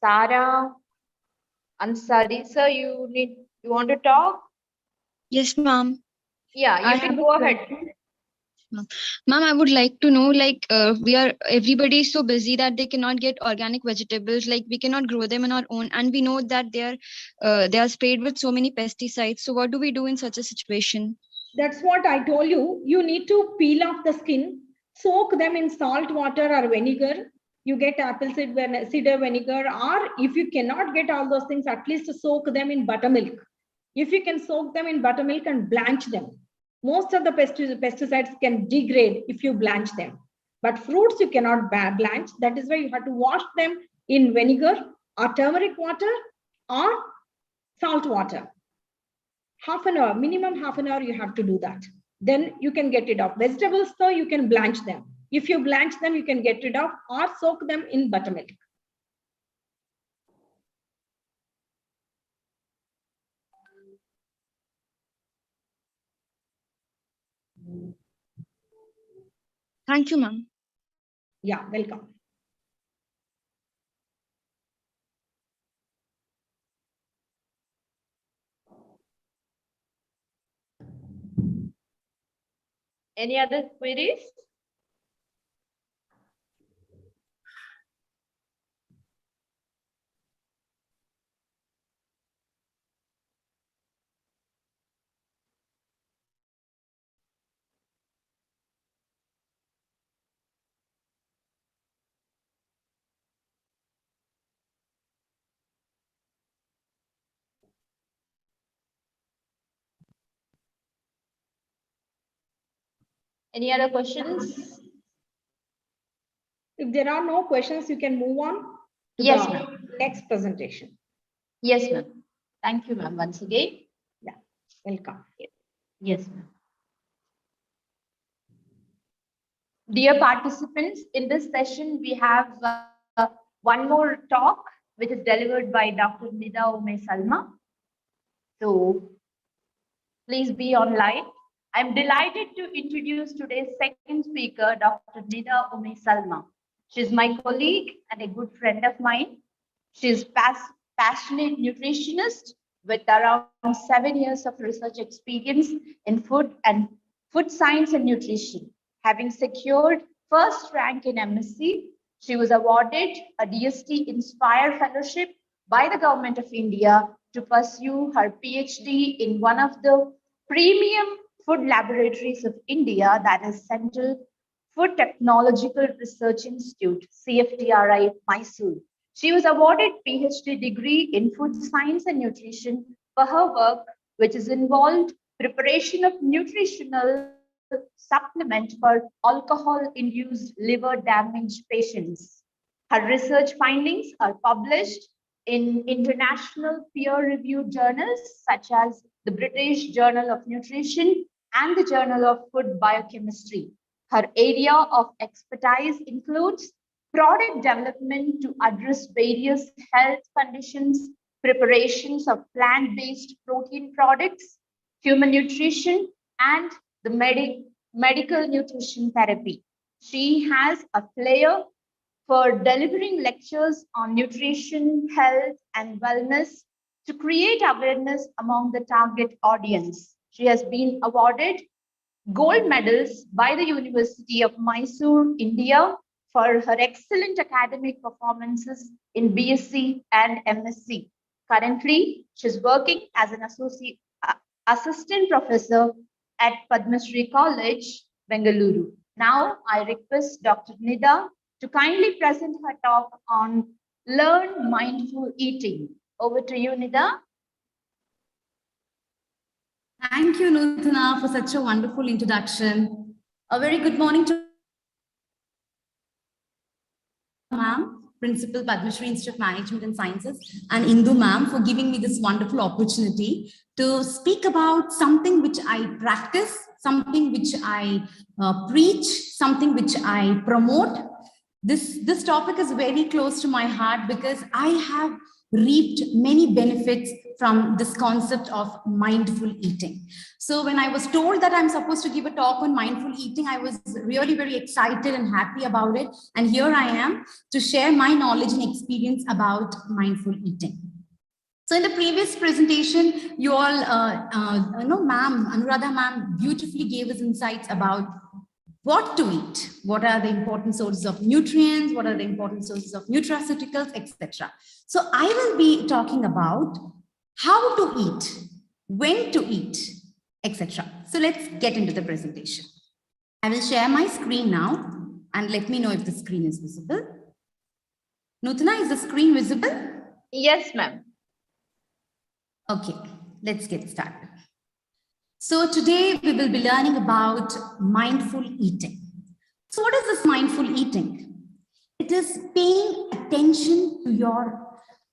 Sarah Ansari, sir, you want to talk? Yes, ma'am. Yeah, you can go ahead. Ma'am, I would like to know, like, everybody is so busy that they cannot get organic vegetables. Like, we cannot grow them on our own, and we know that they are sprayed with so many pesticides. So, what do we do in such a situation? That's what I told you. You need to peel off the skin, soak them in salt water or vinegar. You get apple cider vinegar, or if you cannot get all those things, at least soak them in buttermilk. If you can soak them in buttermilk and blanch them, most of the pesticides can degrade if you blanch them. But fruits you cannot blanch. That is why you have to wash them in vinegar or turmeric water or salt water. Half an hour, minimum half an hour, you have to do that. Then you can get rid of. Vegetables, though, you can blanch them. If you blanch them, you can get rid of or soak them in buttermilk. Thank you, ma'am. Yeah, welcome. Any other queries? Any other questions? If there are no questions, you can move on to Yes, the ma'am. next presentation. Yes, ma'am. Thank you, ma'am, once again. Yeah, welcome. Yes, ma'am. Dear participants, in this session, we have one more talk, which is delivered by Dr. Nida Ume Salma. So please be online. I'm delighted to introduce today's second speaker, Dr. Nida Ume Salma. She's my colleague and a good friend of mine. She's passionate nutritionist with around 7 years of research experience in food science and nutrition. Having secured first rank in MSc, she was awarded a DST Inspire Fellowship by the Government of India to pursue her PhD in one of the premium food laboratories of India, that is Central Food Technological Research Institute, CFTRI, Mysore. She was awarded PhD degree in food science and nutrition for her work, which is involved preparation of nutritional supplement for alcohol-induced liver damage patients. Her research findings are published in international peer-reviewed journals such as the British Journal of Nutrition and the Journal of Food Biochemistry. Her area of expertise includes product development to address various health conditions, preparations of plant-based protein products, human nutrition, and the medical nutrition therapy. She has a flair for delivering lectures on nutrition, health, and wellness to create awareness among the target audience. She has been awarded gold medals by the University of Mysore, India, for her excellent academic performances in BSc and MSc. Currently, she's working as an assistant professor at Padma Shri College, Bengaluru. Now, I request Dr. Nida to kindly present her talk on Learn Mindful Eating. Over to you, Nida. Thank you, Nutana, for such a wonderful introduction. A very good morning to ma'am, Principal, Padma Shri Institute of Management and Sciences, and Indu ma'am for giving me this wonderful opportunity to speak about something which I practice, something which I preach, something which I promote. This topic is very close to my heart because I have reaped many benefits from this concept of mindful eating. So when I was told that I'm supposed to give a talk on mindful eating, I was really very excited and happy about it. And here I am to share my knowledge and experience about mindful eating. So in the previous presentation, you all ma'am, Anuradha ma'am beautifully gave us insights about what to eat, what are the important sources of nutrients, what are the important sources of nutraceuticals, etc. So I will be talking about how to eat, when to eat, etc. So let's get into the presentation. I will share my screen now and let me know if the screen is visible. Nutana, is the screen visible? Yes, ma'am. Okay, let's get started. So today we will be learning about mindful eating. So what is this mindful eating? It is paying attention to your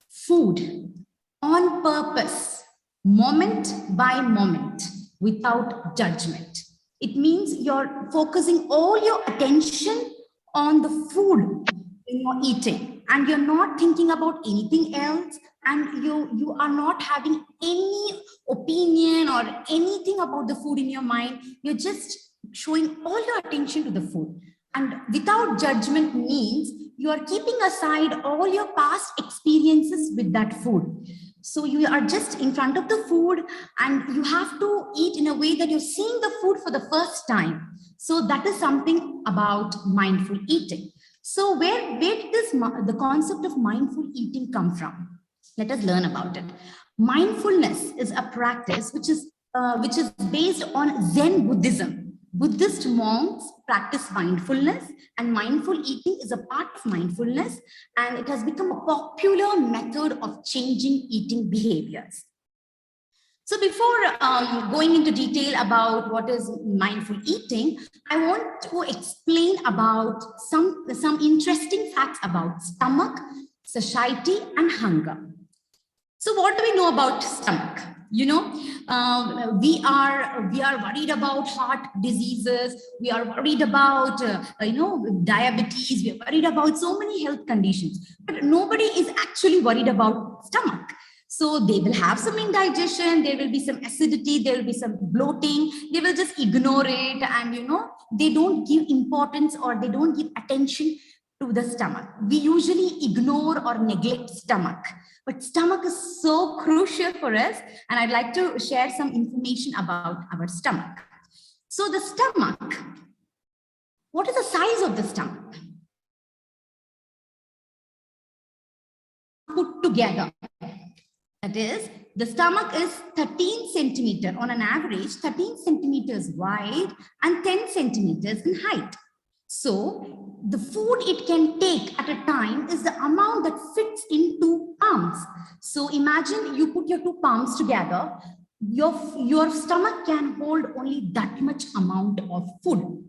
food on purpose, moment by moment, without judgment. It means you're focusing all your attention on the food you're eating and you're not thinking about anything else, and you are not having any opinion or anything about the food in your mind. You're just showing all your attention to the food. And without judgment means you are keeping aside all your past experiences with that food. So you are just in front of the food and you have to eat in a way that you're seeing the food for the first time. So that is something about mindful eating. So where did the concept of mindful eating come from? Let us learn about it. Mindfulness is a practice which is based on Zen Buddhism. Buddhist monks practice mindfulness, and mindful eating is a part of mindfulness, and it has become a popular method of changing eating behaviors. So before going into detail about what is mindful eating, I want to explain about some interesting facts about stomach, satiety, and hunger. So what do we know about stomach? You know, we are worried about heart diseases. We are worried about, diabetes. We are worried about so many health conditions, but nobody is actually worried about stomach. So they will have some indigestion, there will be some acidity, there will be some bloating, they will just ignore it, and they don't give importance or they don't give attention to the stomach. We usually ignore or neglect stomach, but stomach is so crucial for us, and I'd like to share some information about our stomach. So the stomach, what is the size of the stomach? Put together. That is, the stomach is 13 centimeters on an average, 13 centimeters wide and 10 centimeters in height. So the food it can take at a time is the amount that fits in 2 palms. So imagine you put your 2 palms together, your stomach can hold only that much amount of food.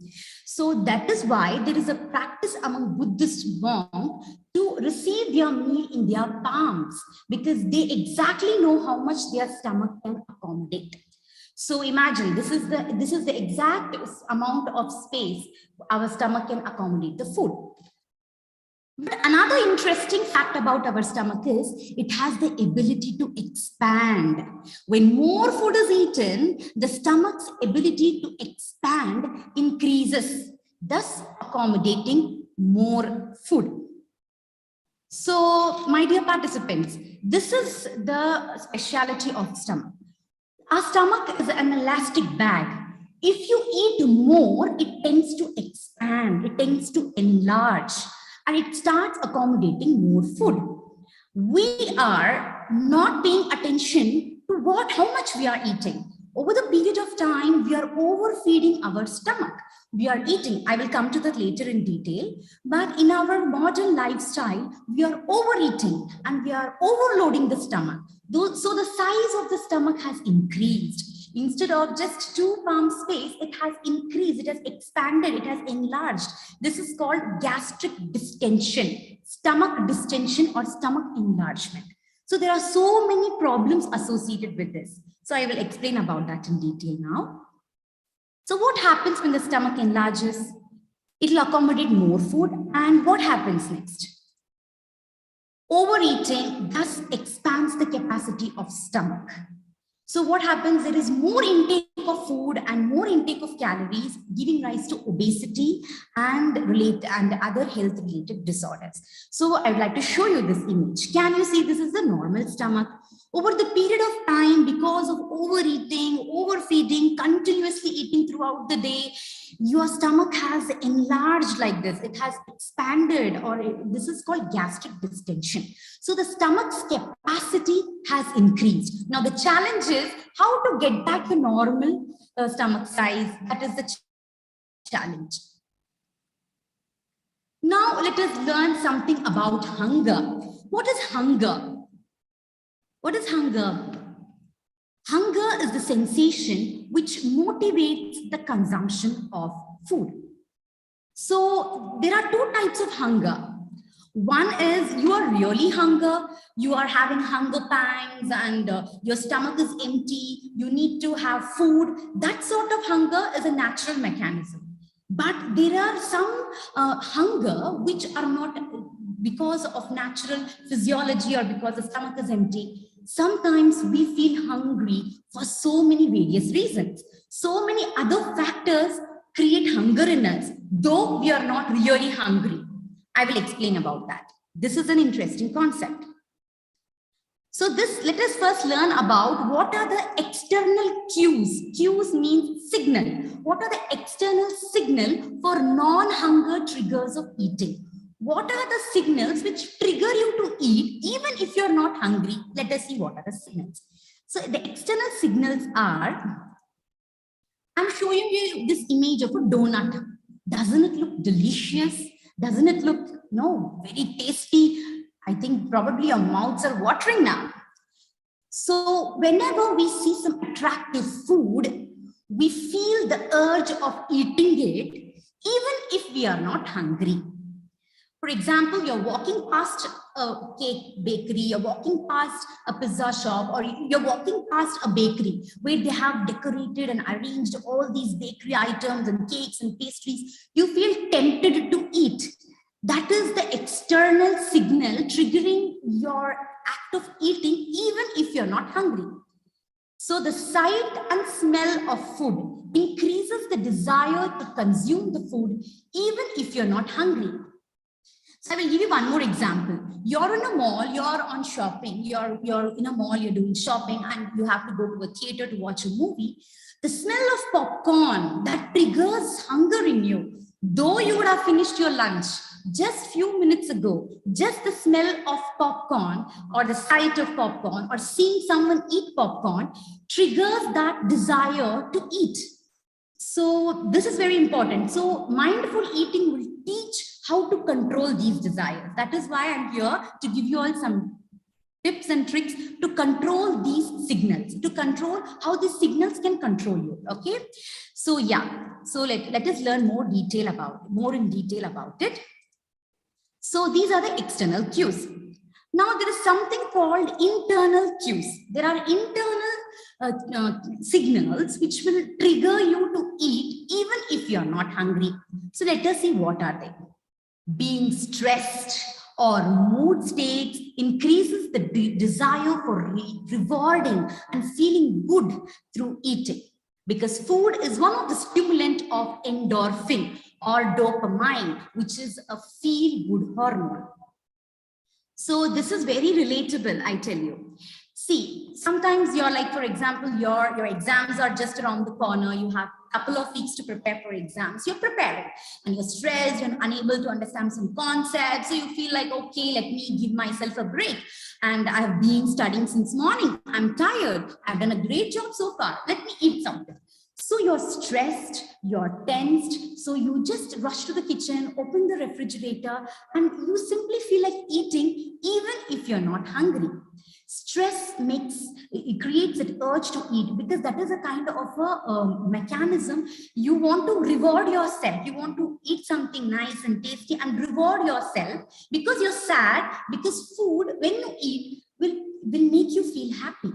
So that is why there is a practice among Buddhist monks to receive their meal in their palms, because they exactly know how much their stomach can accommodate. So imagine this is the exact amount of space our stomach can accommodate the food. But another interesting fact about our stomach is it has the ability to expand. When more food is eaten, the stomach's ability to expand increases, thus accommodating more food. So, my dear participants, this is the specialty of stomach. Our stomach is an elastic bag. If you eat more, it tends to expand, it tends to enlarge, and it starts accommodating more food. We are not paying attention to how much we are eating. Over the period of time, we are overfeeding our stomach. We are eating. I will come to that later in detail. But in our modern lifestyle, we are overeating and we are overloading the stomach. So the size of the stomach has increased. Instead of just 2 palm space, it has increased, it has expanded, it has enlarged. This is called gastric distension, stomach distension or stomach enlargement. So there are so many problems associated with this. So I will explain about that in detail now. So what happens when the stomach enlarges? It will accommodate more food. And what happens next? Overeating thus expands the capacity of stomach. So what happens? There is more intake of food and more intake of calories, giving rise to obesity and other health related disorders. So I would like to show you this image. Can you see this is the normal stomach? Over the period of time, because of overeating, overfeeding, continuously eating throughout the day, your stomach has enlarged like this. It has expanded, this is called gastric distension. So the stomach's capacity has increased. Now the challenge is how to get back to normal stomach size. That is the challenge. Now let us learn something about hunger. What is hunger? What is hunger? Hunger is the sensation which motivates the consumption of food. So there are 2 types of hunger. One is you are really hungry, you are having hunger pangs and your stomach is empty, you need to have food. That sort of hunger is a natural mechanism. But there are some hunger which are not because of natural physiology or because the stomach is empty. Sometimes we feel hungry for so many various reasons. So many other factors create hunger in us, though we are not really hungry. I will explain about that. This is an interesting concept. So let us first learn about what are the external cues. Cues means signal. What are the external signal for non-hunger triggers of eating? What are the signals which trigger you to eat even if you're not hungry? Let us see what are the signals. So the external signals are, I'm showing you this image of a donut. Doesn't it look delicious? Doesn't it look very tasty? I think probably your mouths are watering now. So whenever we see some attractive food, we feel the urge of eating it even if we are not hungry. For example, you're walking past a cake bakery, you're walking past a pizza shop, or you're walking past a bakery where they have decorated and arranged all these bakery items and cakes and pastries. You feel tempted to eat. That is the external signal triggering your act of eating even if you're not hungry. So the sight and smell of food increases the desire to consume the food even if you're not hungry. So I will give you one more example. You're in a mall, you're on shopping, you're in a mall, you're doing shopping and you have to go to a theater to watch a movie. The smell of popcorn, that triggers hunger in you. Though you would have finished your lunch just few minutes ago, just the smell of popcorn or the sight of popcorn or seeing someone eat popcorn triggers that desire to eat. So this is very important. So mindful eating will teach how to control these desires. That is why I'm here to give you all some tips and tricks to control these signals, to control how these signals can control you. Okay. So yeah, so let us learn more in detail about it. So these are the external cues. Now there is something called internal cues. There are internal signals which will trigger you to eat even if you're not hungry. So let us see what are they. Being stressed or mood states increases the desire for rewarding and feeling good through eating, because food is one of the stimulant of endorphin or dopamine, which is a feel-good hormone. So this is very relatable, I tell you. See, sometimes you're like, for example, your exams are just around the corner. You have a couple of weeks to prepare for exams. You're preparing and you're stressed and unable to understand some concepts. So you feel like, okay, let me give myself a break. And I've been studying since morning. I'm tired. I've done a great job so far. Let me eat something. So you're stressed, you're tensed, so you just rush to the kitchen, open the refrigerator, and you simply feel like eating even if you're not hungry. Stress creates that urge to eat, because that is a kind of a mechanism. You want to reward yourself. You want to eat something nice and tasty and reward yourself because you're sad, because food, when you eat, will make you feel happy.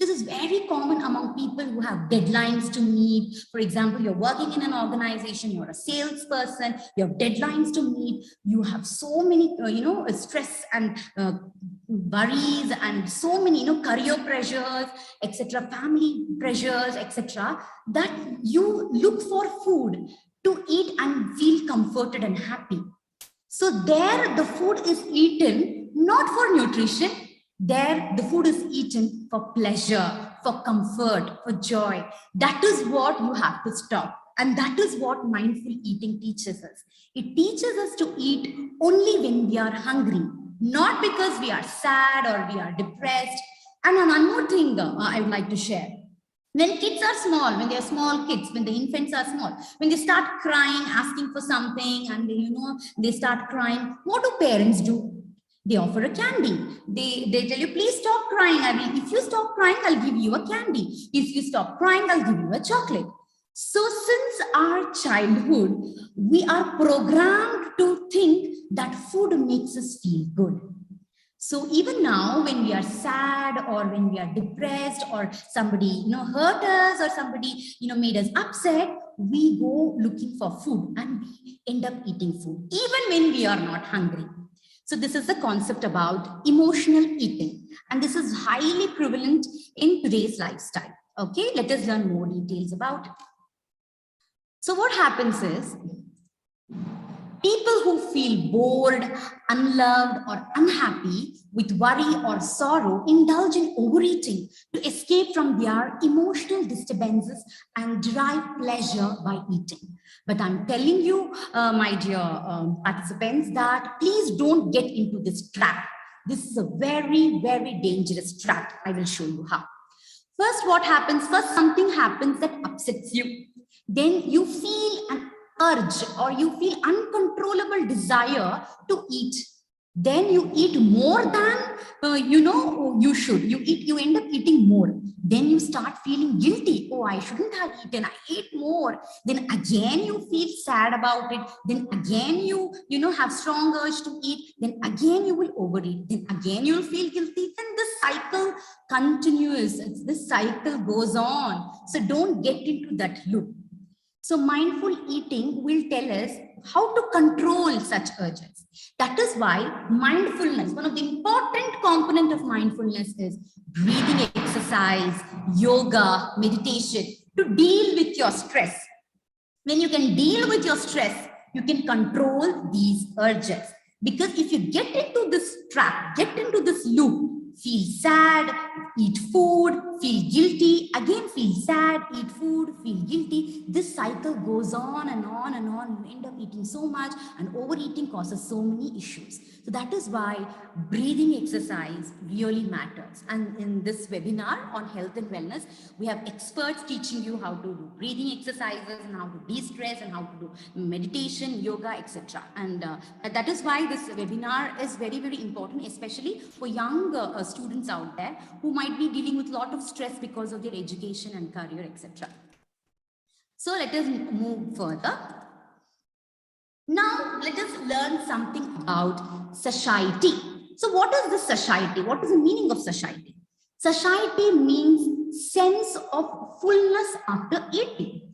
This is very common among people who have deadlines to meet. For example, you're working in an organization, you're a salesperson, you have deadlines to meet, you have so many, stress and worries and so many, career pressures, etc., family pressures, etc., that you look for food to eat and feel comforted and happy. So there, the food is eaten not for nutrition. There, the food is eaten for pleasure, for comfort, for joy. That is what you have to stop. And that is what mindful eating teaches us. It teaches us to eat only when we are hungry, not because we are sad or we are depressed. And one more thing I would like to share. When kids are small, when they are small kids, when the infants are small, when they start crying, asking for something, and they start crying, what do parents do? They offer a candy. They tell you, please stop crying. If you stop crying, I'll give you a candy. If you stop crying, I'll give you a chocolate. So since our childhood, we are programmed to think that food makes us feel good. So even now, when we are sad or when we are depressed or somebody, hurt us or somebody, made us upset, we go looking for food and we end up eating food, even when we are not hungry. So this is the concept about emotional eating, and this is highly prevalent in today's lifestyle. Okay, let us learn more details about it. So what happens is, people who feel bored, unloved, or unhappy with worry or sorrow indulge in overeating to escape from their emotional disturbances and derive pleasure by eating. But I'm telling you, my dear participants, that please don't get into this trap. This is a very, very dangerous trap. I will show you how. First, what happens? First, something happens that upsets you. Then you feel an urge or you feel uncontrollable desire to eat. Then you eat more than you should. You end up eating more. Then you start feeling guilty. Oh, I shouldn't have eaten. I ate more. Then again you feel sad about it. Then again you have strong urge to eat. Then again you will overeat. Then again you will feel guilty. Then this cycle continues. This cycle goes on. So don't get into that loop. So mindful eating will tell us how to control such urges. That is why mindfulness, one of the important components of mindfulness, is breathing exercise, yoga, meditation, to deal with your stress. When you can deal with your stress, you can control these urges. Because if you get into this trap, get into this loop, feel sad, eat food, feel guilty, again feel sad, eat food, feel guilty. This cycle goes on and on and on. You end up eating so much, and overeating causes so many issues. So that is why breathing exercise really matters. And in this webinar on health and wellness, we have experts teaching you how to do breathing exercises and how to de-stress and how to do meditation, yoga, etc. And that is why this webinar is very, very important, especially for young students out there who might be dealing with a lot of stress because of their education and career, etc. So let us move further. Now, let us learn something about satiety. So what is this satiety? What is the meaning of satiety? Satiety means sense of fullness after eating.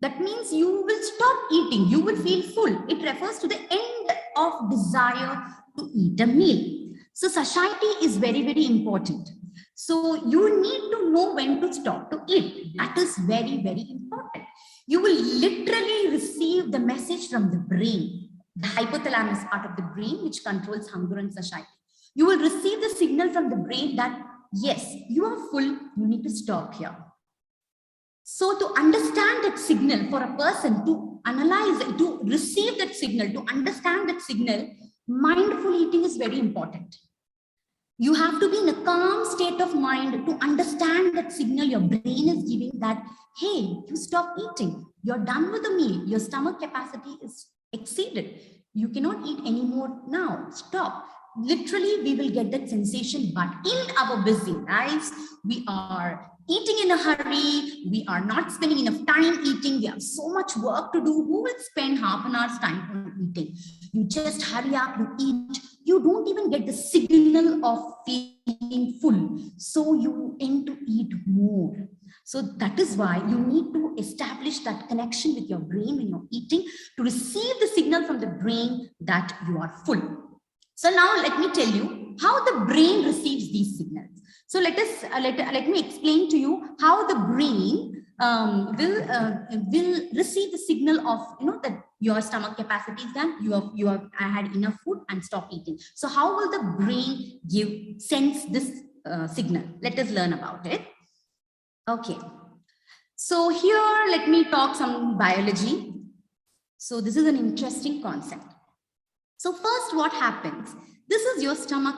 That means you will stop eating, you will feel full. It refers to the end of desire to eat a meal. So satiety is very, very important. So you need to know when to stop to eat. That is very, very important. You will literally receive the message from the brain, the hypothalamus part of the brain, which controls hunger and satiety. You will receive the signal from the brain that, yes, you are full, you need to stop here. So to understand that signal, for a person to analyze it, to receive that signal, to understand that signal, mindful eating is very important. You have to be in a calm state of mind to understand that signal your brain is giving that, hey, you stop eating. You're done with the meal. Your stomach capacity is exceeded. You cannot eat anymore now. Stop. Literally, we will get that sensation. But in our busy lives, we are eating in a hurry. We are not spending enough time eating. We have so much work to do. Who will spend half an hour's time on eating? You just hurry up, you eat. You don't even get the signal of feeling full. So you tend to eat more. So that is why you need to establish that connection with your brain when you're eating to receive the signal from the brain that you are full. So now let me tell you how the brain receives these signals. So let me explain to you how the brain will receive the signal of, that your stomach capacity is done, you have had enough food and stop eating. So how will the brain sense this signal? Let us learn about it. Okay. So here, let me talk some biology. So this is an interesting concept. So first, what happens? This is your stomach.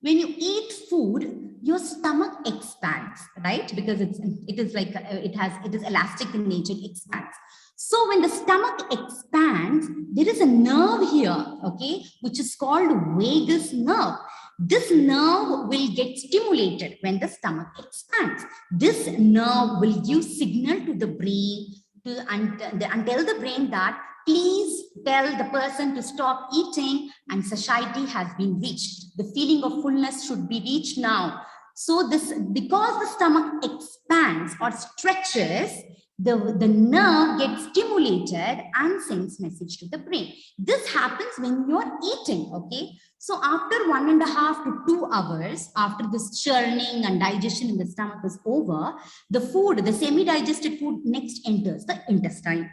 When you eat food, your stomach expands, right? Because it is elastic in nature, it expands. So when the stomach expands, there is a nerve here, okay, which is called vagus nerve. This nerve will get stimulated when the stomach expands. This nerve will give signal to the brain and tell the brain that please tell the person to stop eating and satiety has been reached. The feeling of fullness should be reached now. So because the stomach expands or stretches, the nerve gets stimulated and sends message to the brain. This happens when you're eating, okay? So after 1.5 to 2 hours, after this churning and digestion in the stomach is over, the food, the semi-digested food next enters the intestine.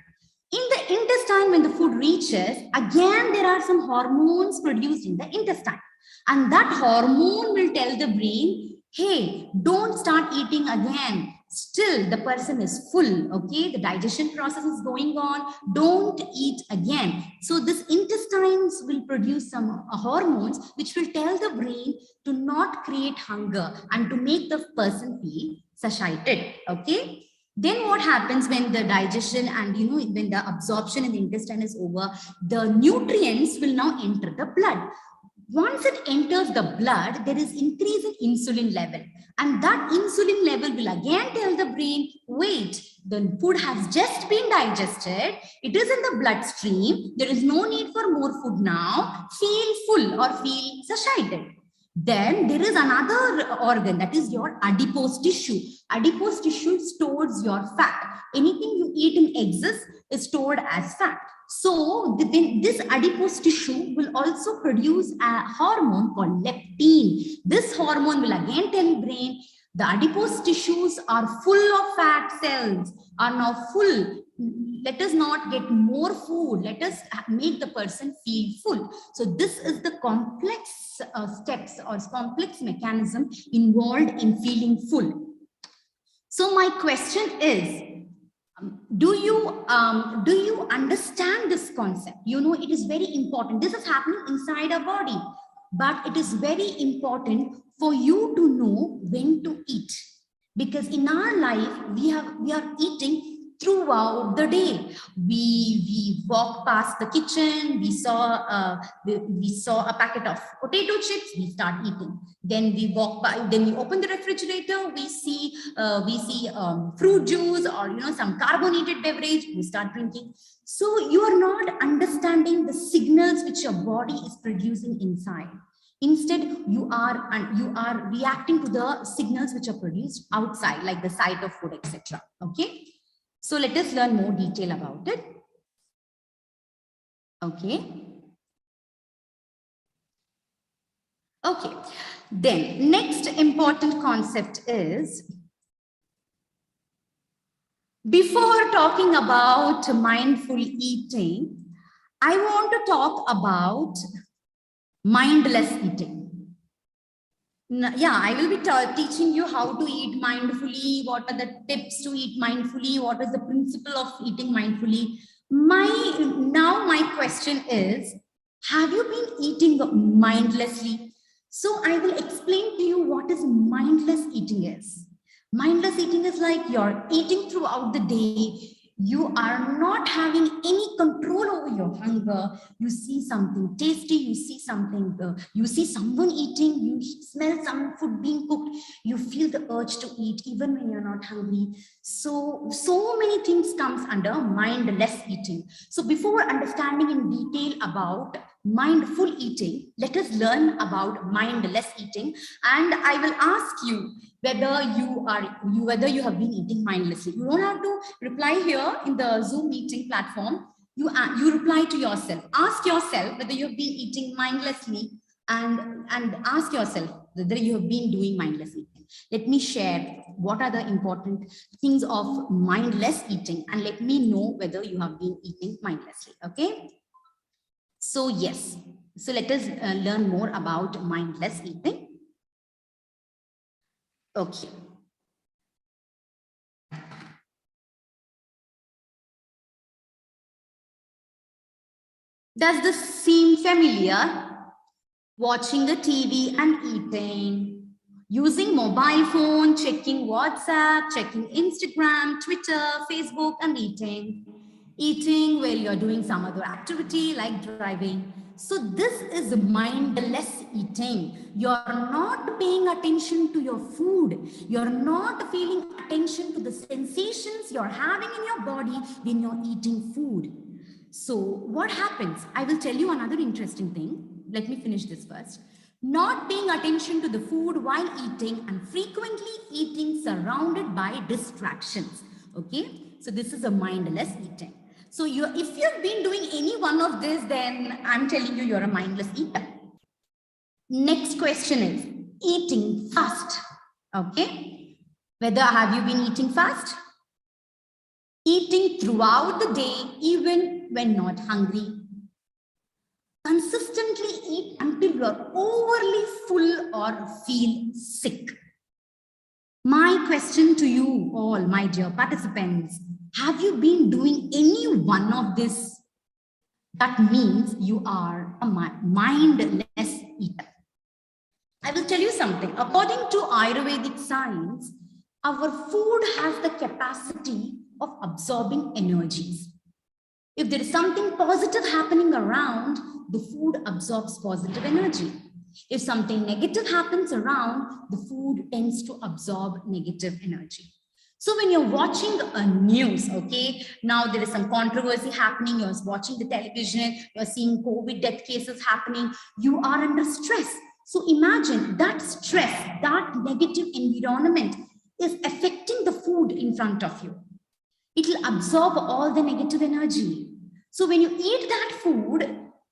In the intestine, when the food reaches, again, there are some hormones produced in the intestine. And that hormone will tell the brain, hey, don't start eating again. Still, the person is full, okay? The digestion process is going on. Don't eat again. So this intestines will produce some hormones which will tell the brain to not create hunger and to make the person feel satiated, okay? Then what happens when the digestion and when the absorption in the intestine is over, the nutrients will now enter the blood. Once it enters the blood, there is increase in insulin level. And that insulin level will again tell the brain, wait, the food has just been digested. It is in the bloodstream. There is no need for more food now. Feel full or feel satiated. Then there is another organ, that is your adipose tissue. Adipose tissue stores your fat. Anything you eat in excess is stored as fat. So this adipose tissue will also produce a hormone called leptin. This hormone will again tell brain the adipose tissues are full of fat cells, are now full. Let us not get more food. Let us make the person feel full. So this is the complex steps or complex mechanism involved in feeling full. So my question is, do you understand this concept? You know, it is very important. This is happening inside our body, but it is very important for you to know when to eat, because in our life we are eating throughout the day. We walk past the kitchen, we saw a packet of potato chips, we start eating. Then we walk by, then we open the refrigerator, we see fruit juice or some carbonated beverage, we start drinking. So you are not understanding the signals which your body is producing inside. Instead, you are reacting to the signals which are produced outside, like the sight of food, etc. Okay. So let us learn more detail about it. Okay. Okay. Then next important concept is, before talking about mindful eating, I want to talk about mindless eating. Yeah, I will be teaching you how to eat mindfully, what are the tips to eat mindfully, what is the principle of eating mindfully. My question is, have you been eating mindlessly? So I will explain to you what is mindless eating is. Mindless eating is like you're eating throughout the day. You are not having any control over your hunger. You see something tasty, you see something, you see someone eating, you smell some food being cooked, you feel the urge to eat even when you're not hungry. So many things comes under mindless eating. So before understanding in detail about mindful eating, let us learn about mindless eating, and I will ask you whether you have been eating mindlessly. You don't have to reply here in the Zoom meeting platform. You reply to yourself. Ask yourself whether you have been eating mindlessly, and ask yourself whether you have been doing mindless eating. Let me share what are the important things of mindless eating, and let me know whether you have been eating mindlessly. Okay. So yes. So let us learn more about mindless eating. Okay. Does this seem familiar? Watching the TV and eating, using mobile phone, checking WhatsApp, checking Instagram, Twitter, Facebook, and eating. Eating while you're doing some other activity like driving. So this is mindless eating. You're not paying attention to your food. You're not feeling attention to the sensations you're having in your body when you're eating food. So what happens? I will tell you another interesting thing. Let me finish this first. Not paying attention to the food while eating and frequently eating surrounded by distractions. Okay, so this is a mindless eating. So if you've been doing any one of this, then I'm telling you, you're a mindless eater. Next question is eating fast. Okay, whether have you been eating fast? Eating throughout the day, even when not hungry. Consistently eat until you are overly full or feel sick. My question to you all, my dear participants, have you been doing any one of this? That means you are a mindless eater. I will tell you something. According to Ayurvedic science, our food has the capacity of absorbing energies. If there is something positive happening around, the food absorbs positive energy. If something negative happens around, the food tends to absorb negative energy. So when you're watching a news, okay, now there is some controversy happening, you're watching the television, you're seeing COVID death cases happening, you are under stress. So imagine that stress, that negative environment is affecting the food in front of you. It will absorb all the negative energy. So when you eat that food,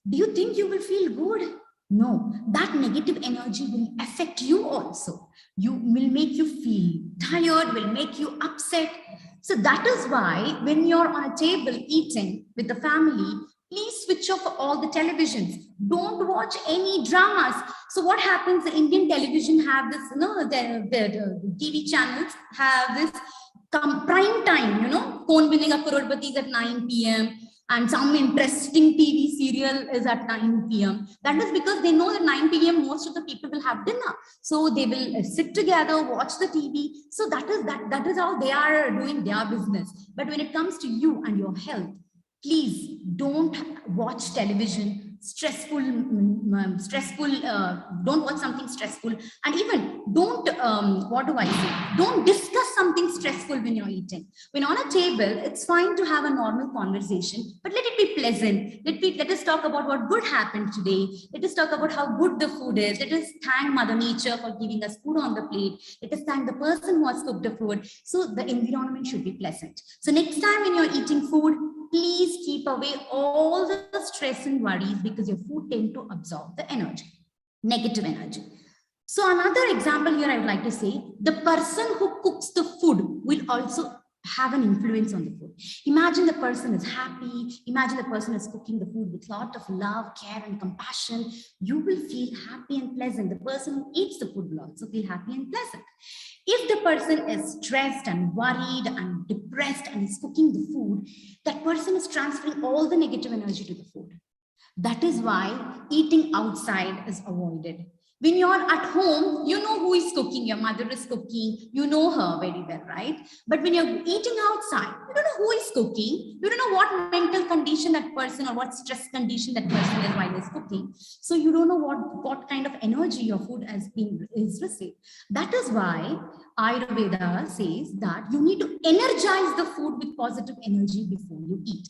do you think you will feel good? No, that negative energy will affect you also. You will make you feel tired, will make you upset. So that is why when you're on a table eating with the family, Please switch off all the televisions. Don't watch any dramas. So what happens? The Indian television have this, the TV channels have this prime time, Kaun Banega Crorepati is at 9 p.m. and some interesting TV serial is at 9 p.m. That is because they know that 9 p.m. most of the people will have dinner. So they will sit together, watch the TV. So that is how they are doing their business. But when it comes to you and your health, please don't watch television, don't watch something stressful, and even don't, don't discuss something stressful when you're eating. When on a table, it's fine to have a normal conversation, but let it be pleasant. Let us talk about what good happened today. Let us talk about how good the food is. Let us thank Mother Nature for giving us food on the plate. Let us thank the person who has cooked the food. So the environment should be pleasant. So next time when you're eating food, please keep away all the stress and worries, because your food tend to absorb the energy, negative energy. So another example here I would like to say, the person who cooks the food will also have an influence on the food. Imagine the person is happy. Imagine the person is cooking the food with a lot of love, care, and compassion. You will feel happy and pleasant. The person who eats the food will also feel happy and pleasant. If the person is stressed and worried and depressed and is cooking the food, that person is transferring all the negative energy to the food. That is why eating outside is avoided. When you're at home, you know who is cooking. Your mother is cooking. You know her very well, right? But when you're eating outside, you don't know who is cooking. You don't know what mental condition that person or what stress condition that person is while is cooking. So you don't know what kind of energy your food is received. That is why Ayurveda says that you need to energize the food with positive energy before you eat.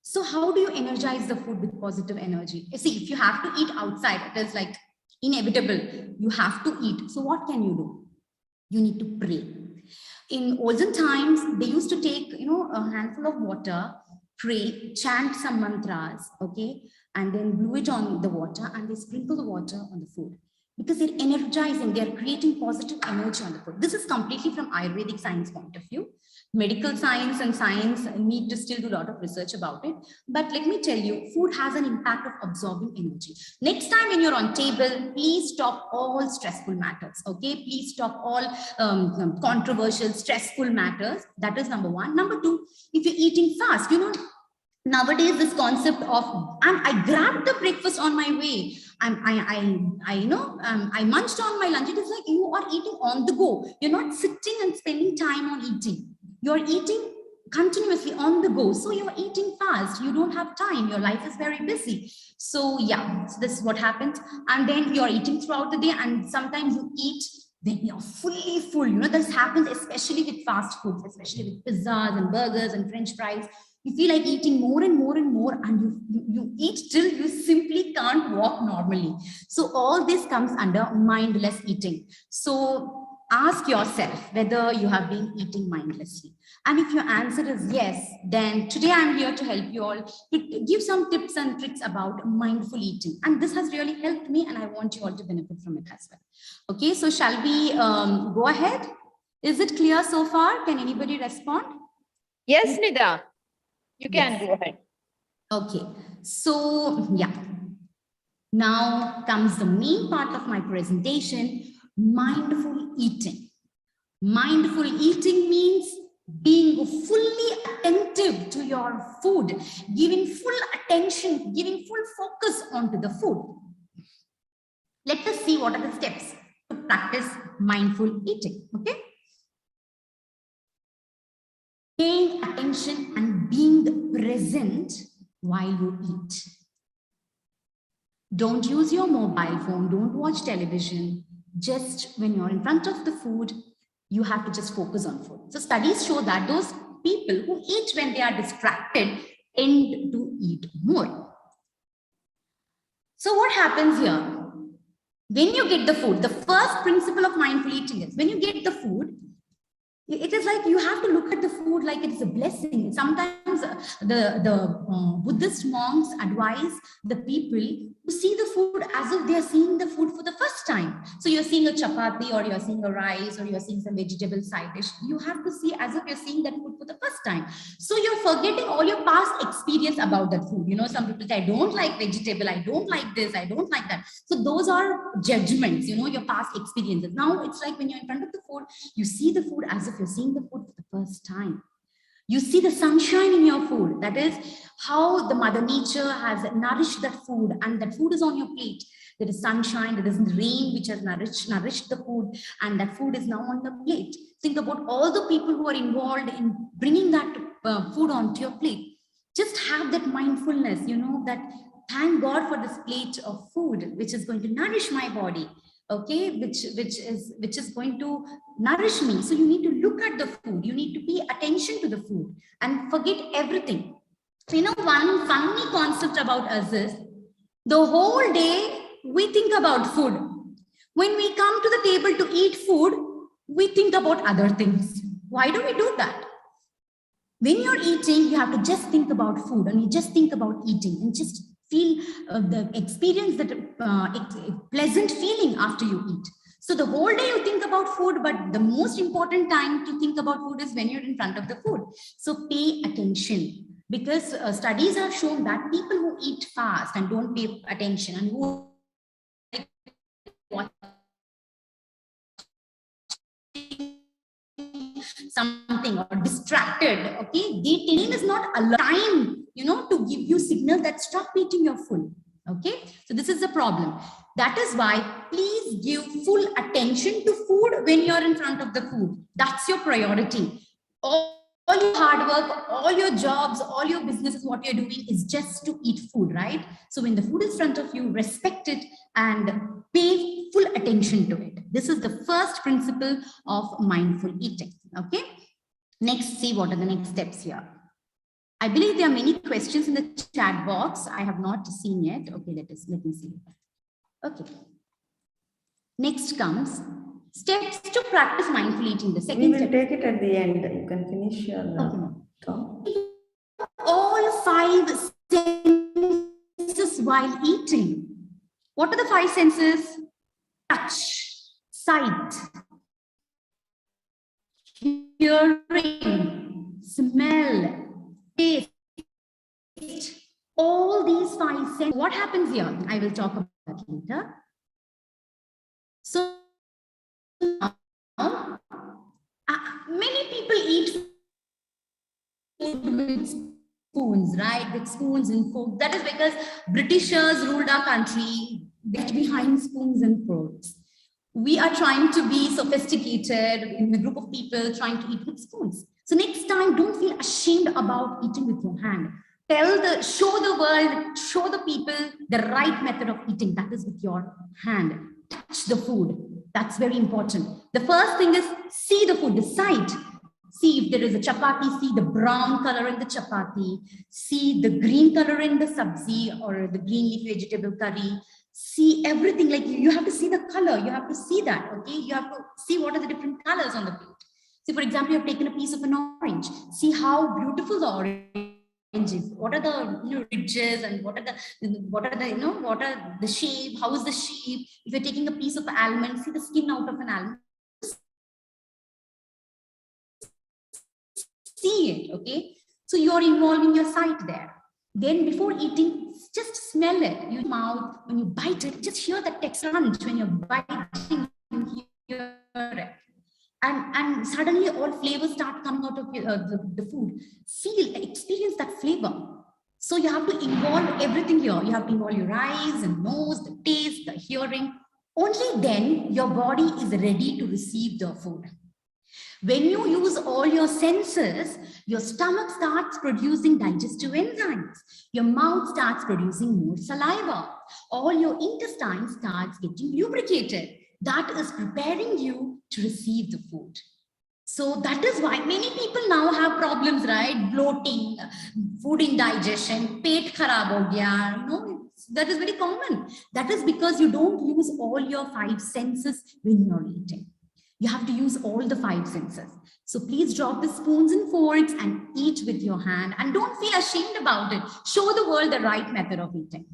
So how do you energize the food with positive energy? You see, if you have to eat outside, it is like inevitable. You have to eat. So what can you do? You need to pray. In olden times, they used to take, a handful of water, pray, chant some mantras, okay, and then blew it on the water, and they sprinkle the water on the food, because they're energizing, they're creating positive energy on the food. This is completely from Ayurvedic science point of view. Medical science and science need to still do a lot of research about it. But let me tell you, food has an impact of absorbing energy. Next time when you're on table, please stop all stressful matters, okay? Please stop all controversial, stressful matters. That is number one. Number two, if you're eating fast, nowadays this concept of, I grabbed the breakfast on my way, I munched on my lunch. It is like you are eating on the go. You're not sitting and spending time on eating. You're eating continuously on the go. So you're eating fast. You don't have time. Your life is very busy. So yeah, so this is what happens. And then you're eating throughout the day, and sometimes you eat, then you're fully full. This happens especially with fast foods, especially with pizzas and burgers and French fries. You feel like eating more and more and more, and you eat till you simply can't walk normally. So all this comes under mindless eating. So ask yourself whether you have been eating mindlessly. And if your answer is yes, then today I'm here to help you all, to give some tips and tricks about mindful eating. And this has really helped me, and I want you all to benefit from it as well. Okay, so shall we go ahead? Is it clear so far? Can anybody respond? Yes, Nida. You can go ahead. Okay, so yeah. Now comes the main part of my presentation, mindful eating. Mindful eating means being fully attentive to your food, giving full attention, giving full focus onto the food. Let us see what are the steps to practice mindful eating, okay? Paying attention and being present while you eat. Don't use your mobile phone, don't watch television. Just when you're in front of the food, you have to just focus on food. So studies show that those people who eat when they are distracted tend to eat more. So what happens here? When you get the food, the first principle of mindful eating is when you get the food, It is like you have to look at the food like it's a blessing. Sometimes the Buddhist monks advise the people to see the food as if they're seeing the food for the first time. So you're seeing a chapati, or you're seeing a rice, or you're seeing some vegetable side dish. You have to see as if you're seeing that food for the first time. So you're forgetting all your past experience about that food. You know, some people say, I don't like vegetable, I don't like this, I don't like that. So those are judgments, you know, your past experiences. Now it's like when you're in front of the food, you see the food as if you're seeing the food for the first time. You see the sunshine in your food. That is how the Mother Nature has nourished that food, and that food is on your plate. There is sunshine, there is rain which has nourished the food, and that food is now on the plate. Think about all the people who are involved in bringing that food onto your plate. Just have that mindfulness, you know, that thank God for this plate of food, which is going to nourish my body. Okay, which is going to nourish me. So you need to look at the food, you need to pay attention to the food and forget everything. You know, one funny concept about us is the whole day we think about food. When we come to the table to eat food, we think about other things. Why do we do that? When you're eating, you have to just think about food, and you just think about eating, and just feel the experience, that pleasant feeling after you eat. So the whole day you think about food, but the most important time to think about food is when you're in front of the food. So pay attention, because studies have shown that people who eat fast and don't pay attention, and who watch something or distracted, okay, the time is not a time, you know, to give you signal that stop eating your food. Okay, so this is the problem. That is why please give full attention to food when you're in front of the food. That's your priority. All your hard work, all your jobs, all your businesses, what you're doing is just to eat food, right? So when the food is in front of you, respect it and pay full attention to it. This is the first principle of mindful eating. Okay, next, see what are the next steps here. I believe there are many questions in the chat box. I have not seen yet. Okay, let me see. Okay. Next comes steps to practice mindful eating. The second We will step. take it at the end. You can finish your talk. All 5 senses while eating. What are the 5 senses? Touch, sight, hearing, smell, taste. All these 5 senses. What happens here? I will talk about that later. So many people eat food with spoons, right? With spoons and forks. That is because Britishers ruled our country, left behind spoons and forks. We are trying to be sophisticated in a group of people trying to eat with spoons. So next time, don't feel ashamed about eating with your hand. Show the world, show the people the right method of eating. That is with your hand. Touch the food. That's very important. The first thing is see the food, the sight. See if there is a chapati, see the brown color in the chapati, see the green color in the sabzi or the green leafy vegetable curry. See everything, like you have to see the color, you have to see that, okay? You have to see what are the different colors on the plate. See, for example, you have taken a piece of an orange. See how beautiful the orange is. What are the ridges, and what are the shape? How is the shape? If you're taking a piece of almond, see the skin out of an almond. See it, okay? So you're involving your sight there. Then before eating, just smell it. Your mouth, when you bite it, just hear the texture crunch when you're biting, you hear it. And suddenly all flavors start coming out of the food. Experience that flavor. So you have to involve everything here. You have to involve your eyes and nose, the taste, the hearing. Only then your body is ready to receive the food. When you use all your senses, your stomach starts producing digestive enzymes. Your mouth starts producing more saliva. All your intestines starts getting lubricated. That is preparing you to receive the food. So that is why many people now have problems, right? Bloating, food indigestion, pet kharab ho gaya, that is very common. That is because you don't use all your 5 senses when you're eating. You have to use all the 5 senses. So please drop the spoons and forks and eat with your hand, and don't feel ashamed about it. Show the world the right method of eating.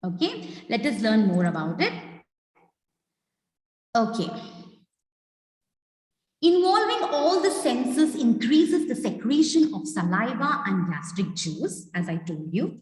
Okay, let us learn more about it. Okay. Involving all the senses increases the secretion of saliva and gastric juice, as I told you,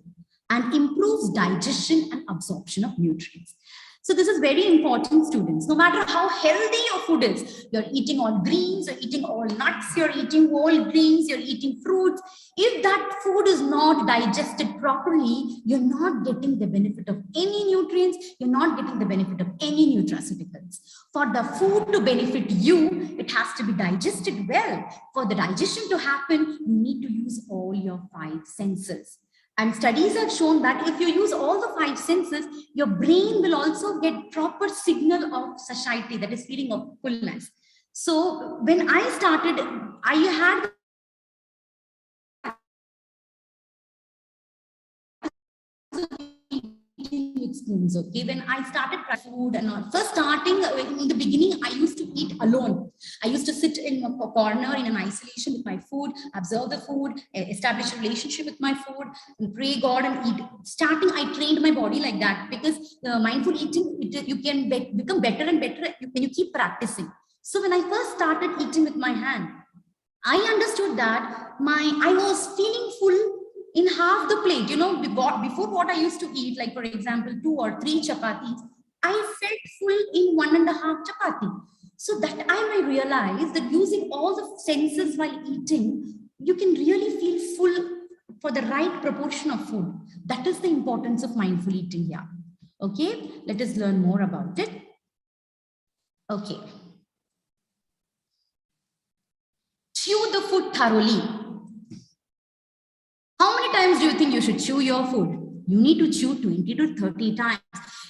and improves digestion and absorption of nutrients. So this is very important, students. No matter how healthy your food is, you're eating all greens, you're eating all nuts, you're eating whole grains, you're eating fruits. If that food is not digested properly, you're not getting the benefit of any nutrients, you're not getting the benefit of any nutraceuticals. For the food to benefit you, it has to be digested well. For the digestion to happen, you need to use all your 5 senses. And studies have shown that if you use all the 5 senses, your brain will also get proper signal of satiety, that is feeling of fullness. So when I started, I had with spoons. Okay, when I started trying food and all, first starting in the beginning, I used to eat alone. I used to sit in a corner in an isolation with my food, observe the food, establish a relationship with my food, and pray God and eat. Starting, I trained my body like that, because mindful eating, you can become better and better when you keep practicing. So when I first started eating with my hand, I understood that I was feeling full in half the plate. You know, before what I used to eat, like for example, 2 or 3 chapatis, I felt full in 1.5 chapati. So that time I realized that using all the senses while eating, you can really feel full for the right proportion of food. That is the importance of mindful eating here. Okay, let us learn more about it. Okay. Chew the food thoroughly. How many times do you think you should chew your food? You need to chew 20 to 30 times.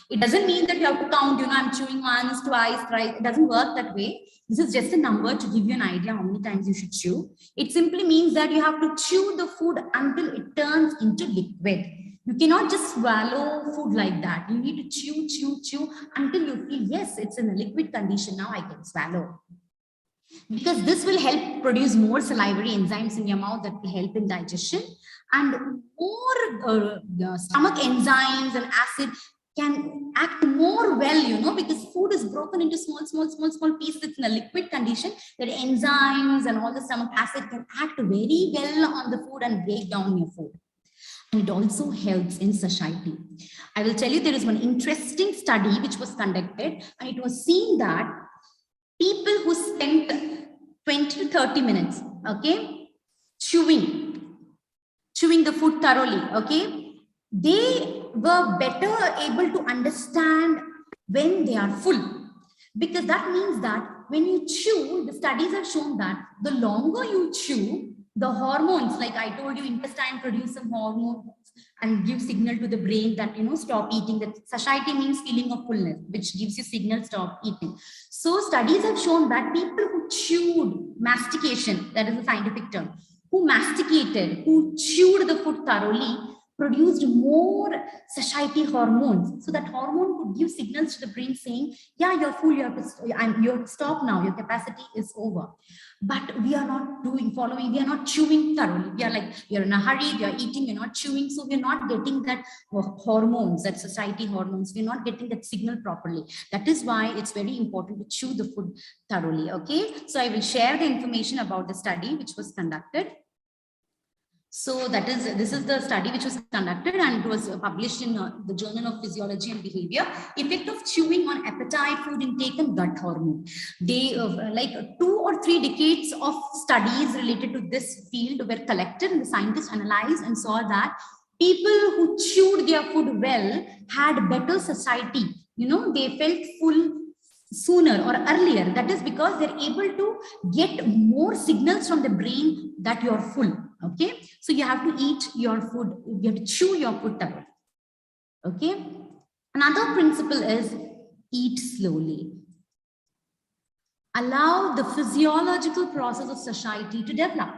It doesn't mean that you have to count, you know, I'm chewing once, twice, thrice. It doesn't work that way. This is just a number to give you an idea how many times you should chew. It simply means that you have to chew the food until it turns into liquid. You cannot just swallow food like that. You need to chew until you feel, yes, it's in a liquid condition. Now I can swallow. Because this will help produce more salivary enzymes in your mouth that will help in digestion, and more stomach enzymes and acid can act more well, you know, because food is broken into small pieces in a liquid condition. That enzymes and all the stomach acid can act very well on the food and break down your food. And it also helps in satiety. I will tell you, there is one interesting study which was conducted, and it was seen that people who spent 20 to 30 minutes, okay, chewing the food thoroughly, okay, they were better able to understand when they are full. Because that means that when you chew, the studies have shown that the longer you chew, the hormones, like I told you, intestine produce some hormones and give signal to the brain that, you know, stop eating. That satiety means feeling of fullness, which gives you signal stop eating. So studies have shown that people who chewed, mastication, that is a scientific term, who masticated, who chewed the food thoroughly, produced more satiety hormones. So that hormone could give signals to the brain saying, yeah, you're full, you have to stop now, your capacity is over. But we are not following, we are not chewing thoroughly. We are like, you're in a hurry, we are eating, you're not chewing. So we're not getting that hormones, that satiety hormones, we're not getting that signal properly. That is why it's very important to chew the food thoroughly, okay? So I will share the information about the study which was conducted. So this is the study which was conducted, and it was published in the Journal of Physiology and Behavior. Effect of chewing on appetite, food intake, and gut hormone. They like 2 or 3 decades of studies related to this field were collected, and the scientists analyzed and saw that people who chewed their food well had better satiety. You know, they felt full sooner or earlier. That is because they're able to get more signals from the brain that you're full. Okay, so you have to eat your food, you have to chew your food thoroughly. Okay, another principle is eat slowly. Allow the physiological process of satiety to develop.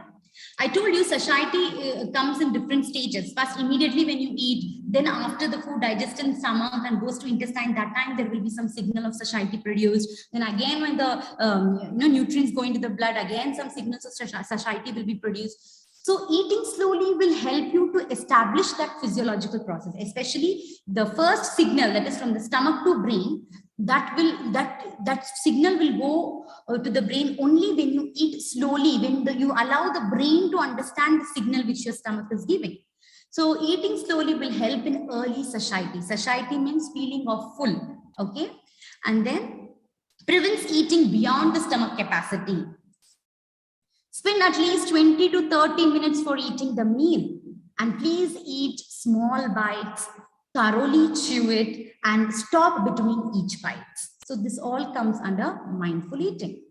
I told you satiety comes in different stages. First, immediately when you eat, then after the food digests in stomach and goes to intestine, that time there will be some signal of satiety produced. Then again, when the nutrients go into the blood, again some signals of satiety will be produced. So eating slowly will help you to establish that physiological process, especially the first signal that is from the stomach to brain. That signal will go to the brain only when you eat slowly, when you allow the brain to understand the signal which your stomach is giving. So eating slowly will help in early satiety. Satiety means feeling of full, okay? And then prevents eating beyond the stomach capacity. Spend at least 20 to 30 minutes for eating the meal, and please eat small bites, thoroughly chew it, and stop between each bite. So this all comes under mindful eating.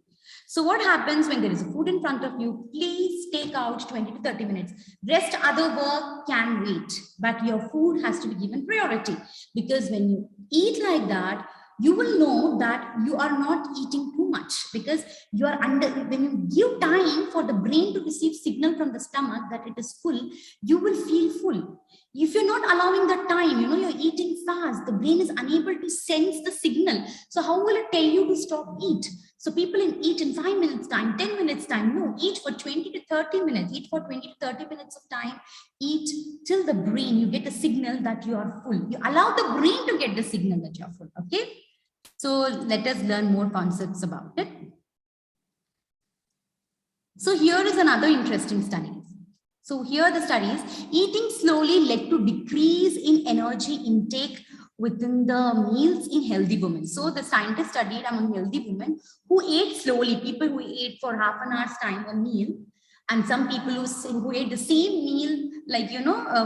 So what happens when there is a food in front of you? Please take out 20 to 30 minutes. Rest other work can wait, but your food has to be given priority, because when you eat like that, you will know that you are not eating too much, because you are when you give time for the brain to receive signal from the stomach that it is full, you will feel full. If you're not allowing that time, you're eating fast, the brain is unable to sense the signal. So how will it tell you to stop eat? So people eat in 5 minutes time, 10 minutes time. No, eat for 20 to 30 minutes. Eat for 20 to 30 minutes of time. Eat till the brain, you get a signal that you are full. You allow the brain to get the signal that you are full, okay? So let us learn more concepts about it. So here is another interesting study. So here the studies, eating slowly led to decrease in energy intake within the meals in healthy women. So the scientists studied among healthy women who ate slowly, people who ate for half an hour's time a meal, and some people who ate the same meal, like,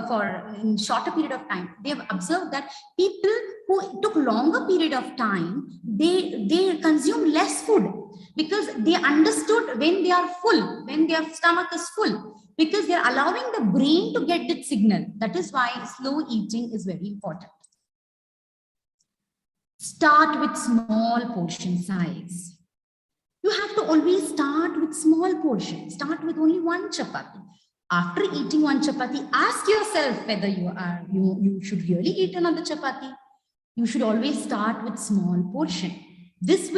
for a shorter period of time. They have observed that people who took longer period of time, they consume less food, because they understood when they are full, when their stomach is full, because they are allowing the brain to get that signal. That is why slow eating is very important. Start with small portion size. You have to always start with small portions. Start with only one chapati. After eating one chapati, ask yourself whether you should really eat another chapati. You should always start with small portion. This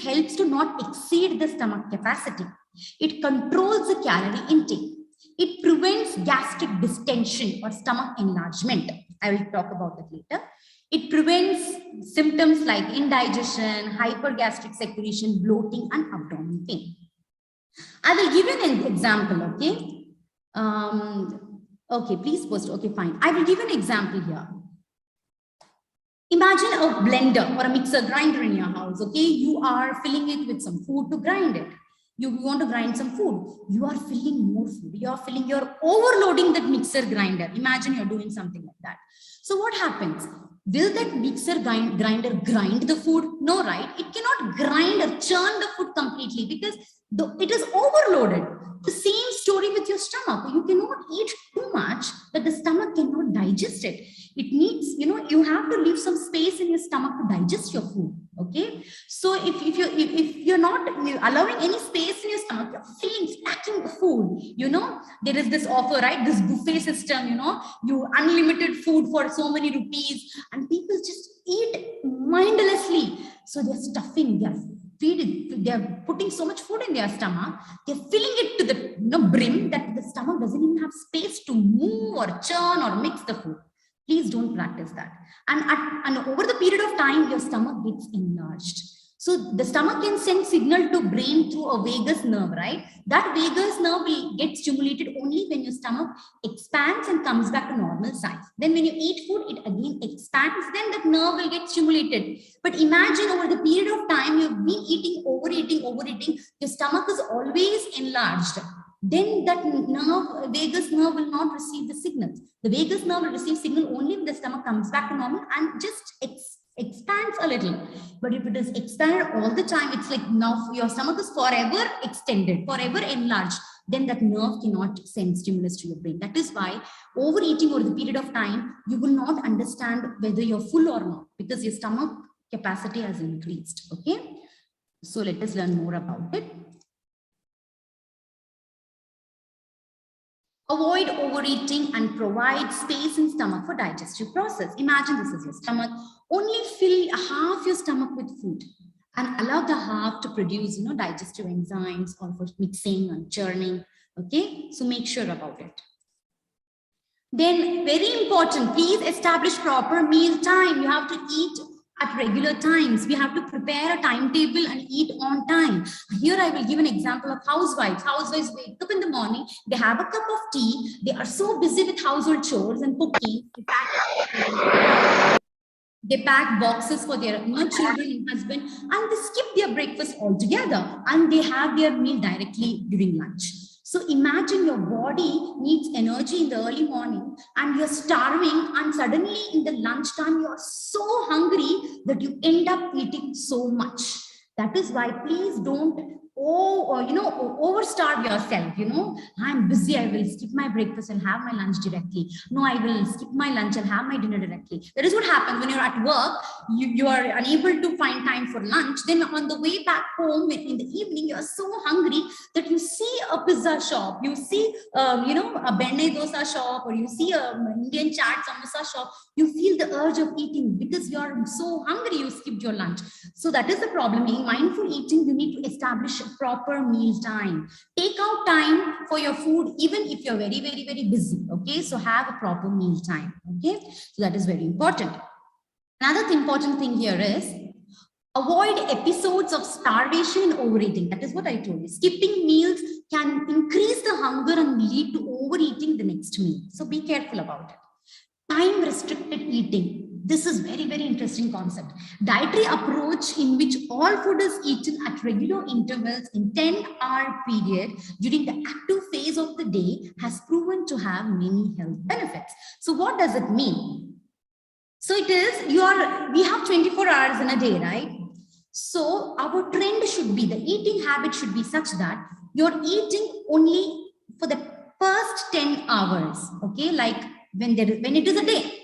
helps to not exceed the stomach capacity. It controls the calorie intake. It prevents gastric distension or stomach enlargement. I will talk about that later. It prevents symptoms like indigestion, hypergastric secretion, bloating, and abdominal pain. I will give you an example, okay? Okay, please post. Okay, fine. I will give an example here. Imagine a blender or a mixer grinder in your house, okay? You are filling it with some food to grind it. You want to grind some food. You are filling more food. You're overloading that mixer grinder. Imagine you're doing something like that. So what happens? Will that mixer grinder grind the food? No, right? It cannot grind or churn the food completely, because it is overloaded. The same story with your stomach. You cannot eat too much that the stomach cannot digest it. It needs, you have to leave some space in your stomach to digest your food. Okay. So if you're not allowing any space in your stomach, you're stacking the food. There is this offer, right? This buffet system, you unlimited food for so many rupees, and people just eat mindlessly. So they're stuffing, they're putting so much food in their stomach, they're filling it to the brim, that the stomach doesn't even have space to move or churn or mix the food. Please don't practice that. And over the period of time, your stomach gets enlarged. So the stomach can send signal to brain through a vagus nerve, right? That vagus nerve will get stimulated only when your stomach expands and comes back to normal size. Then when you eat food, it again expands, then that nerve will get stimulated. But imagine over the period of time, you've been eating, overeating, your stomach is always enlarged. Then that vagus nerve will not receive the signals. The vagus nerve will receive signal only when the stomach comes back to normal and just expands a little. But if it is expanded all the time, it's like now your stomach is forever extended, forever enlarged. Then that nerve cannot send stimulus to your brain. That is why overeating over the period of time, you will not understand whether you're full or not, because your stomach capacity has increased. Okay. So let us learn more about it. Avoid overeating and provide space in stomach for digestive process. Imagine this is your stomach. Only fill half your stomach with food and allow the half to produce, digestive enzymes or for mixing and churning. Okay, so make sure about it. Then very important, please establish proper meal time. You have to eat at regular times. We have to prepare a timetable and eat on time. Here I will give an example of housewives. Housewives wake up in the morning, they have a cup of tea, they are so busy with household chores and cooking, they pack boxes for their children and husband, and they skip their breakfast altogether, and they have their meal directly during lunch. So imagine your body needs energy in the early morning and you're starving, and suddenly in the lunchtime, you're so hungry that you end up eating so much. That is why please don't overstarve yourself. I'm busy, I will skip my breakfast and have my lunch directly. No, I will skip my lunch and have my dinner directly. That is what happens when you're at work. You are unable to find time for lunch. Then on the way back home in the evening, you're so hungry that you see a pizza shop, you see a benne dosa shop, or you see a Indian chaat samosa shop. You feel the urge of eating because you're so hungry, you skipped your lunch. So that is the problem. In mindful eating, you need to establish a proper meal time. Take out time for your food, even if you're very, very, very busy. Okay, so have a proper meal time. Okay, so that is very important. Another important thing here is avoid episodes of starvation and overeating. That is what I told you. Skipping meals can increase the hunger and lead to overeating the next meal. So be careful about it. Time restricted eating. This is very, very interesting concept. Dietary approach in which all food is eaten at regular intervals in 10-hour period during the active phase of the day has proven to have many health benefits. So what does it mean? So it is, we have 24 hours in a day, right? So our trend should be, the eating habit should be such that you're eating only for the first 10 hours, okay? Like when it is a day.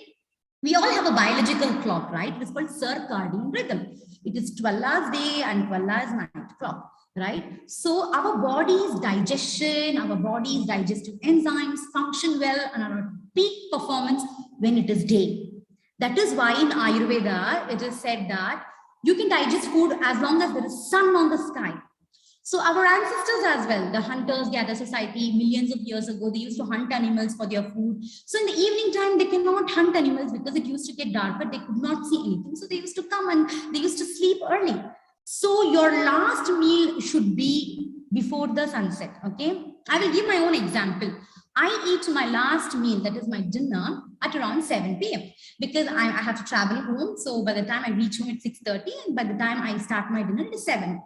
We all have a biological clock, right? It is called circadian rhythm. It is 12 hours day and 12 hours night clock, right? So our body's digestion, our body's digestive enzymes function well and are at peak performance when it is day. That is why in Ayurveda, it is said that you can digest food as long as there is sun on the sky. So our ancestors as well, the hunters-gatherer society, millions of years ago, they used to hunt animals for their food. So in the evening time, they cannot hunt animals because it used to get dark, but they could not see anything. So they used to come and they used to sleep early. So your last meal should be before the sunset, okay? I will give my own example. I eat my last meal, that is my dinner, at around 7 p.m. because I have to travel home. So by the time I reach home at 6:30, and by the time I start my dinner, it is 7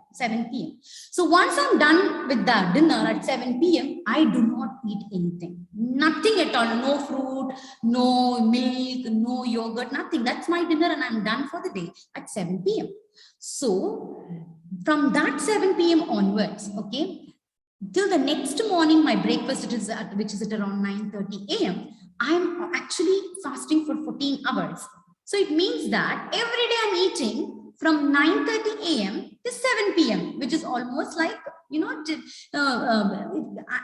p.m. So once I'm done with the dinner at 7 p.m., I do not eat anything. Nothing at all. No fruit, no milk, no yogurt, nothing. That's my dinner and I'm done for the day at 7 p.m. So from that 7 p.m. onwards, okay, till the next morning, my breakfast, which is at around 9:30 a.m., I'm actually fasting for 14 hours. So it means that every day I'm eating from 9:30 a.m. to 7 p.m., which is almost like,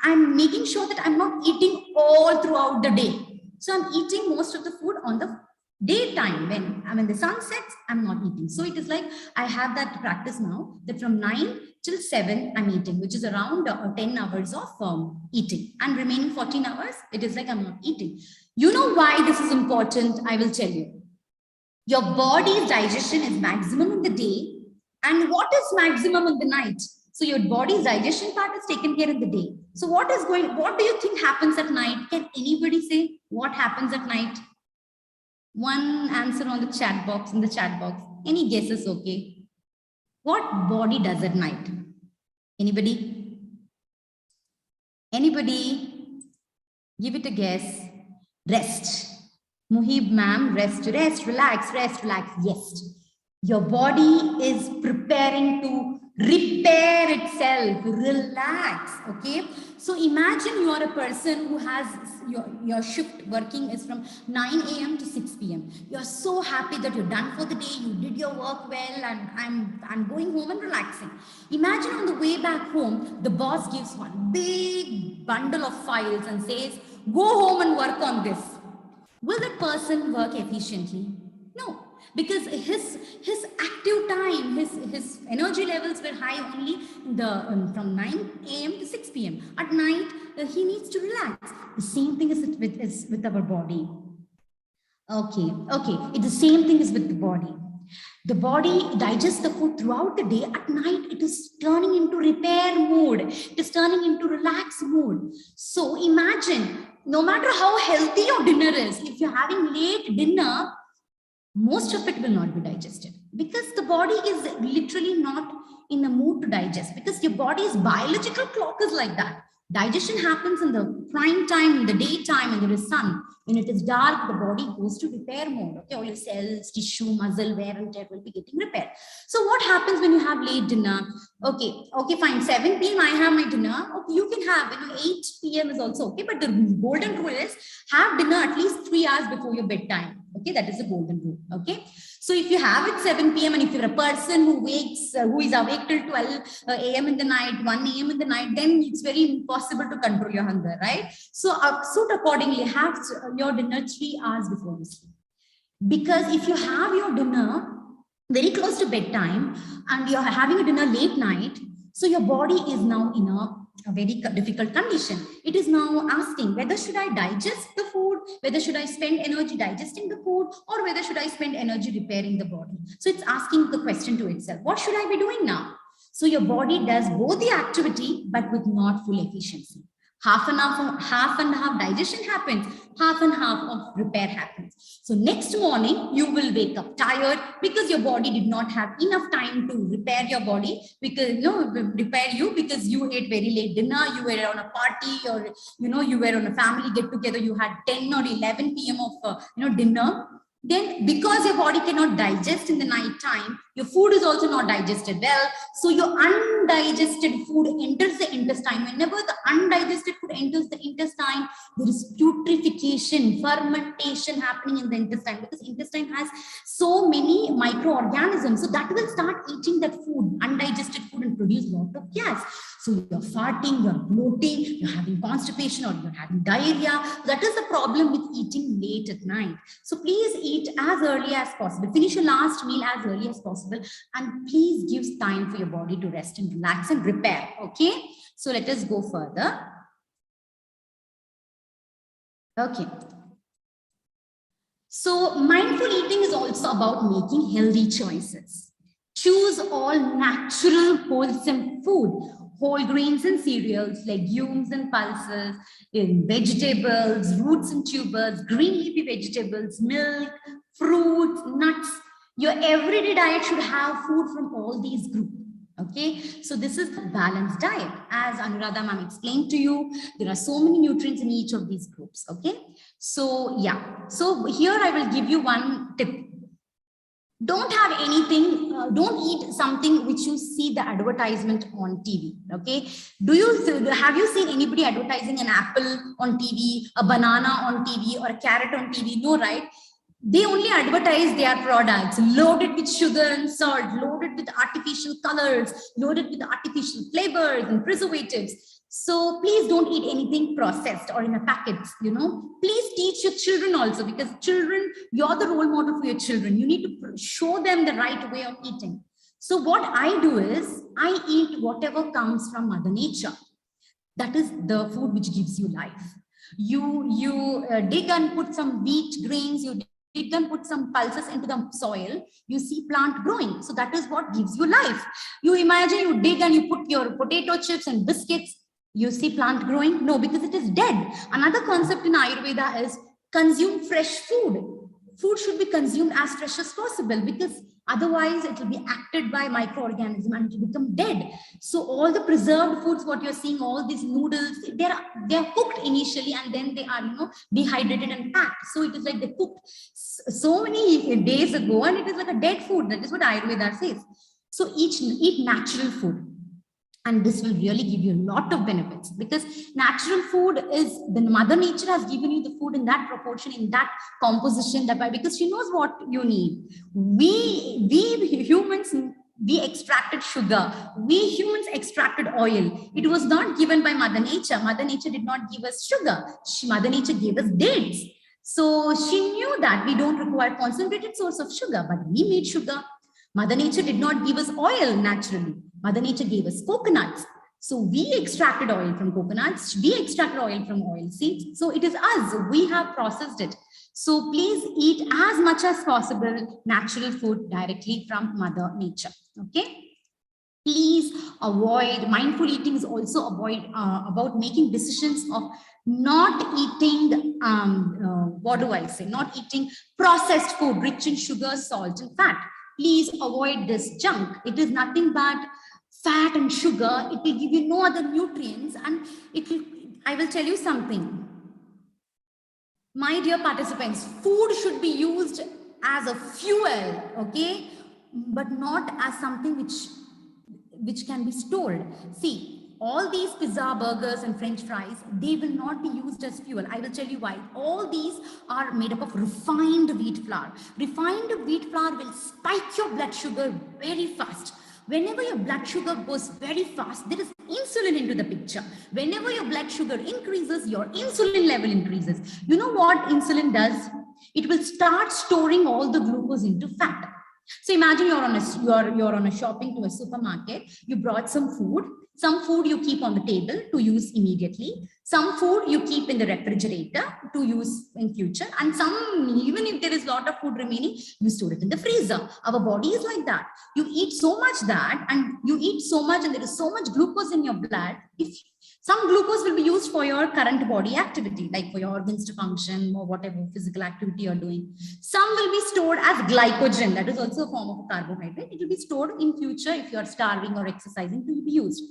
I'm making sure that I'm not eating all throughout the day. So I'm eating most of the food on the daytime. When the sun sets, I'm not eating. So it is like I have that practice now that from 9 till 7 I'm eating, which is around 10 hours of eating, and remaining 14 hours it is like I'm not eating. You know why this is important? I will tell you. Your body's digestion is maximum in the day, and what is maximum in the night? So your body's digestion part is taken care in the day. So what do you think happens at night? Can anybody say what happens at night? One answer on the chat box, in the chat box. Any guesses? Okay. What body does at night? Anybody? Anybody? Give it a guess. Rest. Muhib ma'am, rest, relax. Yes. Your body is preparing to repair itself. Relax. Okay. So imagine you are a person who has your shift working is from 9 a.m. to 6 p.m. You're so happy that you're done for the day, you did your work well, and I'm going home and relaxing. Imagine on the way back home, the boss gives one big bundle of files and says, go home and work on this. Will that person work efficiently? No, because his active time, his energy levels were high only from 9 a.m. to 6 p.m. At night, he needs to relax. The same thing is with our body. Okay. It's the same thing is with the body. The body digests the food throughout the day. At night, it is turning into repair mode. It is turning into relaxed mode. So imagine, no matter how healthy your dinner is, if you're having late dinner, most of it will not be digested because the body is literally not in the mood to digest, because your body's biological clock is like that. Digestion happens in the prime time, in the daytime, and there is sun. When it is dark, the body goes to repair mode. Okay, all your cells, tissue, muscle, wear and tear will be getting repaired. So what happens when you have late dinner? Okay, fine. 7 p.m. I have my dinner. Okay, you can have, 8 p.m. is also okay. But the golden rule is have dinner at least 3 hours before your bedtime. Okay, that is the golden rule. Okay, so if you have it 7 p.m. and if you're a person who is awake till 12 a.m. in the night, 1 a.m. in the night, then it's very impossible to control your hunger, right? So suit accordingly, have your dinner 3 hours before you sleep. Because if you have your dinner very close to bedtime and you're having a dinner late night, so your body is now in a very difficult condition. It is now asking whether should I digest the food, whether should I spend energy digesting the food, or whether should I spend energy repairing the body. So it's asking the question to itself, what should I be doing now? So your body does both the activity, but with not full efficiency. Half and half digestion happens, half and half of repair happens. So next morning, you will wake up tired because your body did not have enough time to repair your body, because repair you because you ate very late dinner, you were on a party, or you were on a family get together, you had 10 or 11 p.m. of dinner. Then because your body cannot digest in the night time, your food is also not digested well. So your undigested food enters the intestine. Whenever the undigested food enters the intestine, there is putrefaction, fermentation happening in the intestine, because intestine has so many microorganisms. So that will start eating that food, undigested food, and produce a lot of gas. So you're farting, you're bloating, you're having constipation, or you're having diarrhea. That is the problem with eating late at night. So please eat as early as possible. Finish your last meal as early as possible. And please give time for your body to rest and relax and repair. Okay. So let us go further. Okay. So mindful eating is also about making healthy choices. Choose all natural, wholesome food. Whole grains and cereals, legumes and pulses, in vegetables, roots and tubers, green leafy vegetables, milk, fruits, nuts. Your everyday diet should have food from all these groups. Okay, so this is the balanced diet. As Anuradha ma'am explained to you, there are so many nutrients in each of these groups. Okay, so yeah, so here I will give you one tip. Don't have anything, don't eat something which you see the advertisement on TV. Okay, have you seen anybody advertising an apple on TV, a banana on TV, or a carrot on TV? No, right? They only advertise their products loaded with sugar and salt, loaded with artificial colors, loaded with artificial flavors and preservatives. So please don't eat anything processed or in a packet, Please teach your children also, because children, you're the role model for your children. You need to show them the right way of eating. So what I do is I eat whatever comes from Mother Nature. That is the food which gives you life. You dig and put some wheat grains, you dig and put some pulses into the soil, you see plant growing. So that is what gives you life. You imagine you dig and you put your potato chips and biscuits, you see plant growing? No, because it is dead. Another concept in Ayurveda is consume fresh food. Food should be consumed as fresh as possible, because otherwise it will be acted by microorganisms and it will become dead. So all the preserved foods, what you're seeing, all these noodles, they're cooked initially and then they are, dehydrated and packed. So it is like they cooked so many days ago and it is like a dead food. That is what Ayurveda says. So eat natural food. And this will really give you a lot of benefits, because natural food is, the mother nature has given you the food in that proportion, in that composition, that because she knows what you need. We humans, we extracted sugar. We humans extracted oil. It was not given by Mother Nature. Mother Nature did not give us sugar. Mother Nature gave us dates. So she knew that we don't require concentrated source of sugar, but we made sugar. Mother Nature did not give us oil naturally. Mother Nature gave us coconuts. So we extracted oil from coconuts. We extracted oil from oil seeds. So it is us. We have processed it. So please eat as much as possible natural food directly from Mother Nature. Okay. Please avoid, mindful eating is also about making decisions of not eating, not eating processed food rich in sugar, salt, and fat. Please avoid this junk. It is nothing but fat and sugar. It will give you no other nutrients, and I will tell you something. My dear participants, food should be used as a fuel, okay, but not as something which can be stored. See, all these pizza, burgers, and French fries, they will not be used as fuel. I will tell you why. All these are made up of refined wheat flour. Refined wheat flour will spike your blood sugar very fast. Whenever your blood sugar goes very fast, there is insulin into the picture. Whenever your blood sugar increases, your insulin level increases. You know what insulin does? It will start storing all the glucose into fat. So imagine you're on a shopping to a supermarket. You brought some food. Some food you keep on the table to use immediately. Some food you keep in the refrigerator to use in future. And some, even if there is a lot of food remaining, you store it in the freezer. Our body is like that. You eat so much that, and you eat so much, and there is so much glucose in your blood. If some glucose will be used for your current body activity, like for your organs to function or whatever physical activity you're doing. Some will be stored as glycogen. That is also a form of a carbohydrate. It will be stored in future if you are starving or exercising to be used.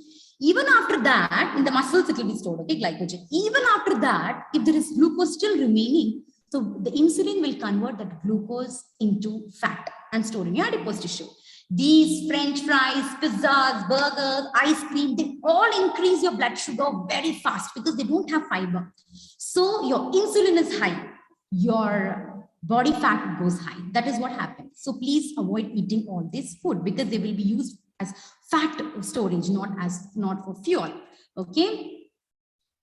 Even after that, in the muscles, it will be stored, okay, glycogen. Even after that, if there is glucose still remaining, so the insulin will convert that glucose into fat and store in your adipose tissue. These French fries, pizzas, burgers, ice cream, they all increase your blood sugar very fast because they don't have fiber. So your insulin is high, your body fat goes high. That is what happens. So please avoid eating all this food because they will be used as fat storage, not for fuel. Okay.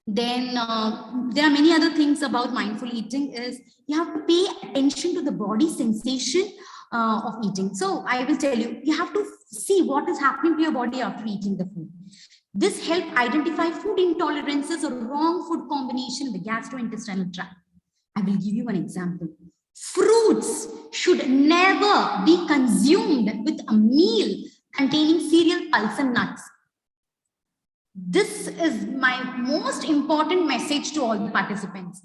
Then there are many other things about mindful eating. Is you have to pay attention to the body sensation of eating. So I will tell you, you have to see what is happening to your body after eating the food. This helps identify food intolerances or wrong food combination in the gastrointestinal tract. I will give you an example. Fruits should never be consumed with a meal containing cereal, pulse, and nuts. This is my most important message to all the participants.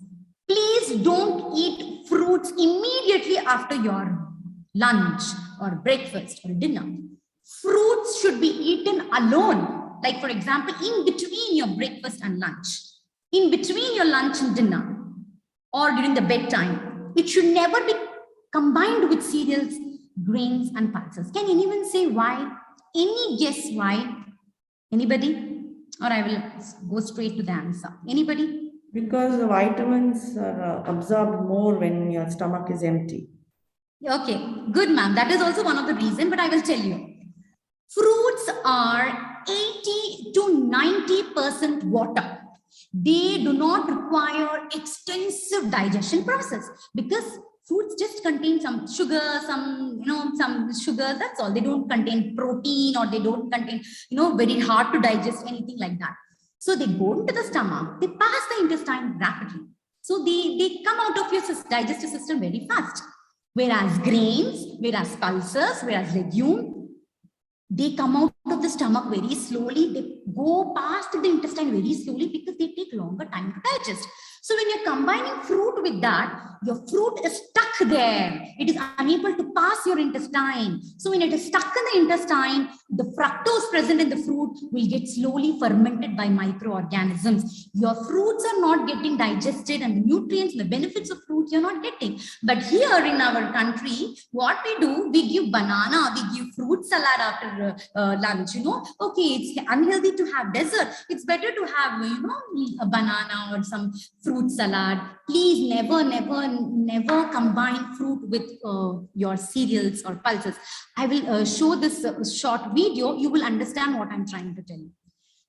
Please don't eat fruits immediately after your lunch or breakfast or dinner. Fruits should be eaten alone. Like for example, in between your breakfast and lunch, in between your lunch and dinner, or during the bedtime. It should never be combined with cereals, grains, and pulses. Can anyone say why? Any guess why? Anybody? Or I will go straight to the answer. Anybody? Because the vitamins are absorbed more when your stomach is empty. Okay, good ma'am. That is also one of the reasons, but I will tell you. Fruits are 80 to 90% water. They do not require extensive digestion process because fruits just contain some sugar, some sugars, that's all. They don't contain protein, or they don't contain, very hard to digest, anything like that. So they go into the stomach, they pass the intestine rapidly. So they come out of your digestive system very fast. Whereas grains, whereas pulses, whereas legume, they come out of the stomach very slowly. They go past the intestine very slowly because they take longer time to digest. So when you're combining fruit with that, your fruit is stuck there. It is unable to pass your intestine. So when it is stuck in the intestine, the fructose present in the fruit will get slowly fermented by microorganisms. Your fruits are not getting digested, and the nutrients and the benefits of fruits you're not getting. But here in our country, what we do, we give banana, we give fruit salad after balance. You know, okay, it's unhealthy to have dessert. It's better to have, you know, a banana or some fruit salad. Please never combine fruit with your cereals or pulses. I will show this short video. You will understand what I'm trying to tell you.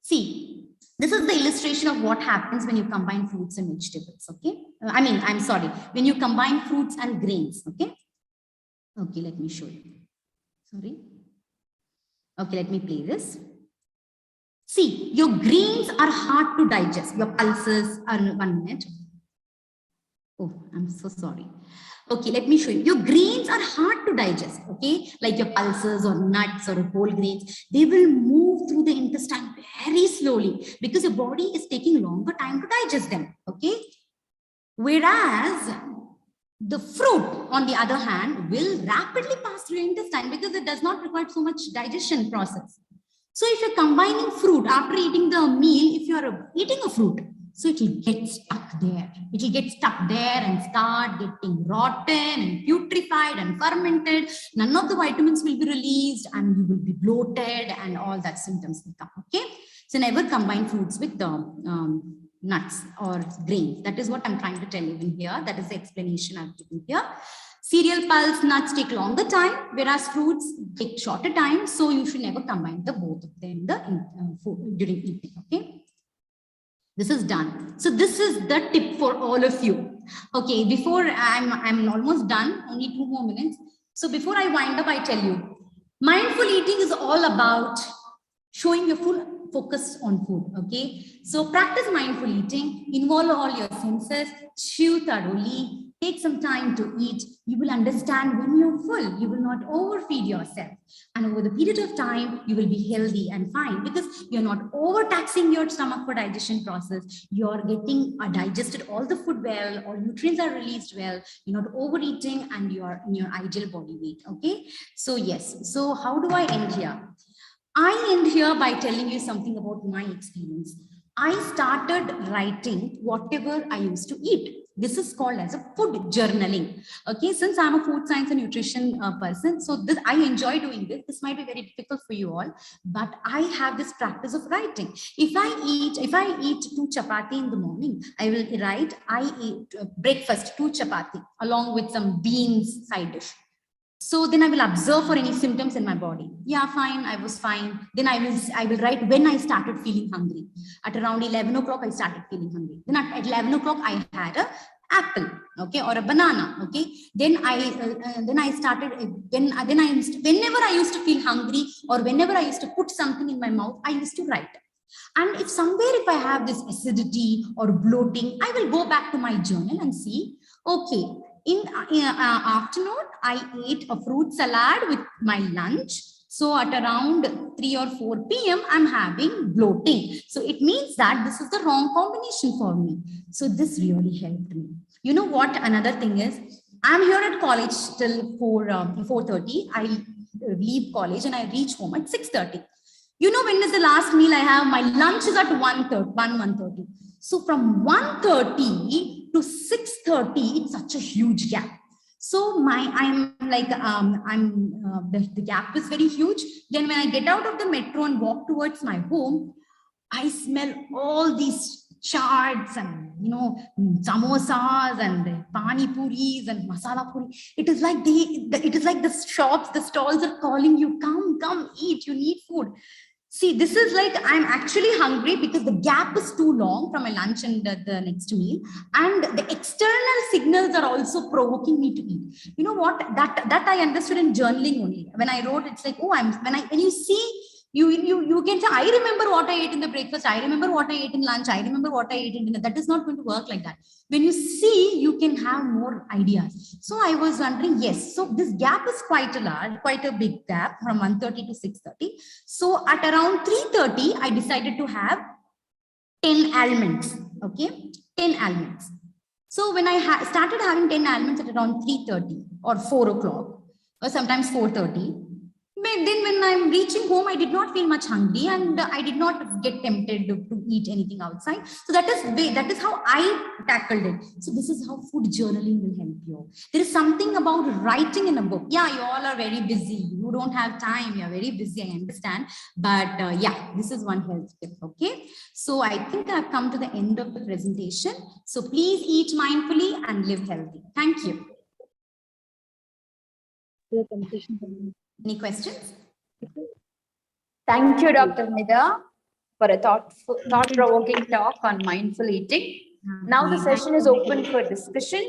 See, this is the illustration of what happens when you combine fruits and vegetables. Okay, I'm sorry, when you combine fruits and grains. Okay, let me show you. Sorry. Okay, let me play this. See, your grains are hard to digest. Your pulses are 1 minute. Oh, I'm so sorry. Okay, let me show you. Your grains are hard to digest, okay? Like your pulses or nuts or whole grains, they will move through the intestine very slowly because your body is taking longer time to digest them, okay? Whereas the fruit, on the other hand, will rapidly pass through your intestine because it does not require so much digestion process. So if you're combining fruit after eating the meal, if you're eating a fruit, so it will get stuck there. It will get stuck there and start getting rotten and putrefied and fermented. None of the vitamins will be released and you will be bloated and all that symptoms will come. Okay. So never combine fruits with nuts or grains. That is what I'm trying to tell you in here. That is the explanation I've given here. Cereal, pulse, nuts take longer time, whereas fruits take shorter time. So you should never combine the both of them during eating. Okay. This is done. So this is the tip for all of you. Okay, before I'm almost done, only 2 more minutes. So before I wind up, I tell you, mindful eating is all about showing your full focus on food. Okay, so practice mindful eating, involve all your senses, chew thoroughly, take some time to eat. You will understand when you're full. You will not overfeed yourself. And over the period of time, you will be healthy and fine because you're not overtaxing your stomach for digestion process. You're getting digested all the food well, or nutrients are released well. You're not overeating and you're in your ideal body weight. Okay. So yes. So how do I end here? I end here by telling you something about my experience. I started writing whatever I used to eat. This is called as a food journaling. Okay, since I'm a food science and nutrition person, so I enjoy doing this. This might be very difficult for you all, but I have this practice of writing. If I eat 2 chapati in the morning, I will write, I eat breakfast 2 chapati along with some beans side dish. So then I will observe for any symptoms in my body. Yeah, fine, I was fine. Then I will write when I started feeling hungry. At around 11 o'clock, I started feeling hungry. Then at 11 o'clock, I had an apple, okay, or a banana, okay. Then I started, whenever I used to feel hungry or whenever I used to put something in my mouth, I used to write. And if I have this acidity or bloating, I will go back to my journal and see, okay, in afternoon, I ate a fruit salad with my lunch. So at around 3 or 4 p.m., I'm having bloating. So it means that this is the wrong combination for me. So this really helped me. You know what? Another thing is, I'm here at college till 4:30. I leave college and I reach home at 6:30. You know, when is the last meal I have? My lunch is at 1:30. So from 1:30 to 6:30, it's such a huge gap. So the gap is very huge. Then when I get out of the metro and walk towards my home, I smell all these chaats and, you know, samosas and pani puris and masala puri. It is like the shops, the stalls are calling you, come eat, you need food. See, this is like, I'm actually hungry because the gap is too long from my lunch and the next meal. And the external signals are also provoking me to eat. You know what? That I understood in journaling only. When I wrote, it's like, oh, when you see, you can say, I remember what I ate in the breakfast. I remember what I ate in lunch. I remember what I ate in dinner. That is not going to work like that. When you see, you can have more ideas. So I was wondering, yes. So this gap is quite a big gap from 1:30 to 6:30. So at around 3:30, I decided to have 10 almonds. Okay, 10 almonds. So when I started having 10 almonds at around 3:30 or 4 o'clock, or sometimes 4:30. Then when I'm reaching home, I did not feel much hungry and I did not get tempted to eat anything outside. So that is how I tackled it. So this is how food journaling will help you. There is something about writing in a book. Yeah, you all are very busy. You don't have time, you're very busy, I understand. But yeah, this is one health tip, okay? So I think I've come to the end of the presentation. So please eat mindfully and live healthy. Thank you. Any questions? Thank you, Dr. Nida, for a thought-provoking talk on mindful eating. Now the session is open for discussion.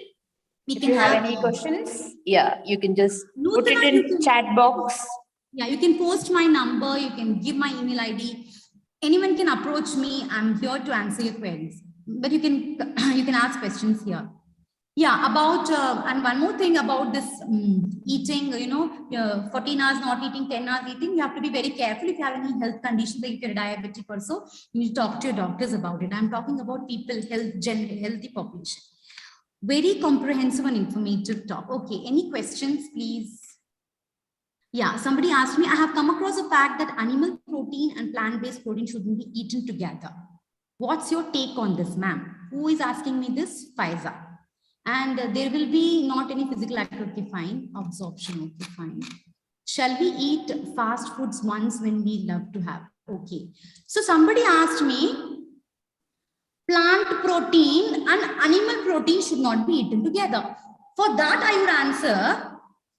We If can you have have any questions, yeah, you can just put it Nutana, you in can- chat box. Yeah, you can post my number, you can give my email ID. Anyone can approach me. I'm here to answer your queries. But you can you can ask questions here. Yeah, about and one more thing about this eating, 14 hours not eating, 10 hours eating, you have to be very careful. If you have any health conditions, like if you're diabetic or so, you need to talk to your doctors about it. I'm talking about people, healthy population. Very comprehensive and informative talk. Okay, any questions, please? Yeah, somebody asked me, I have come across the fact that animal protein and plant-based protein shouldn't be eaten together. What's your take on this, ma'am? Who is asking me this? Faiza. And there will be not any physical activity, fine. Absorption, okay, fine. Shall we eat fast foods once when we love to have? Okay. So somebody asked me, plant protein and animal protein should not be eaten together. For that, I would answer,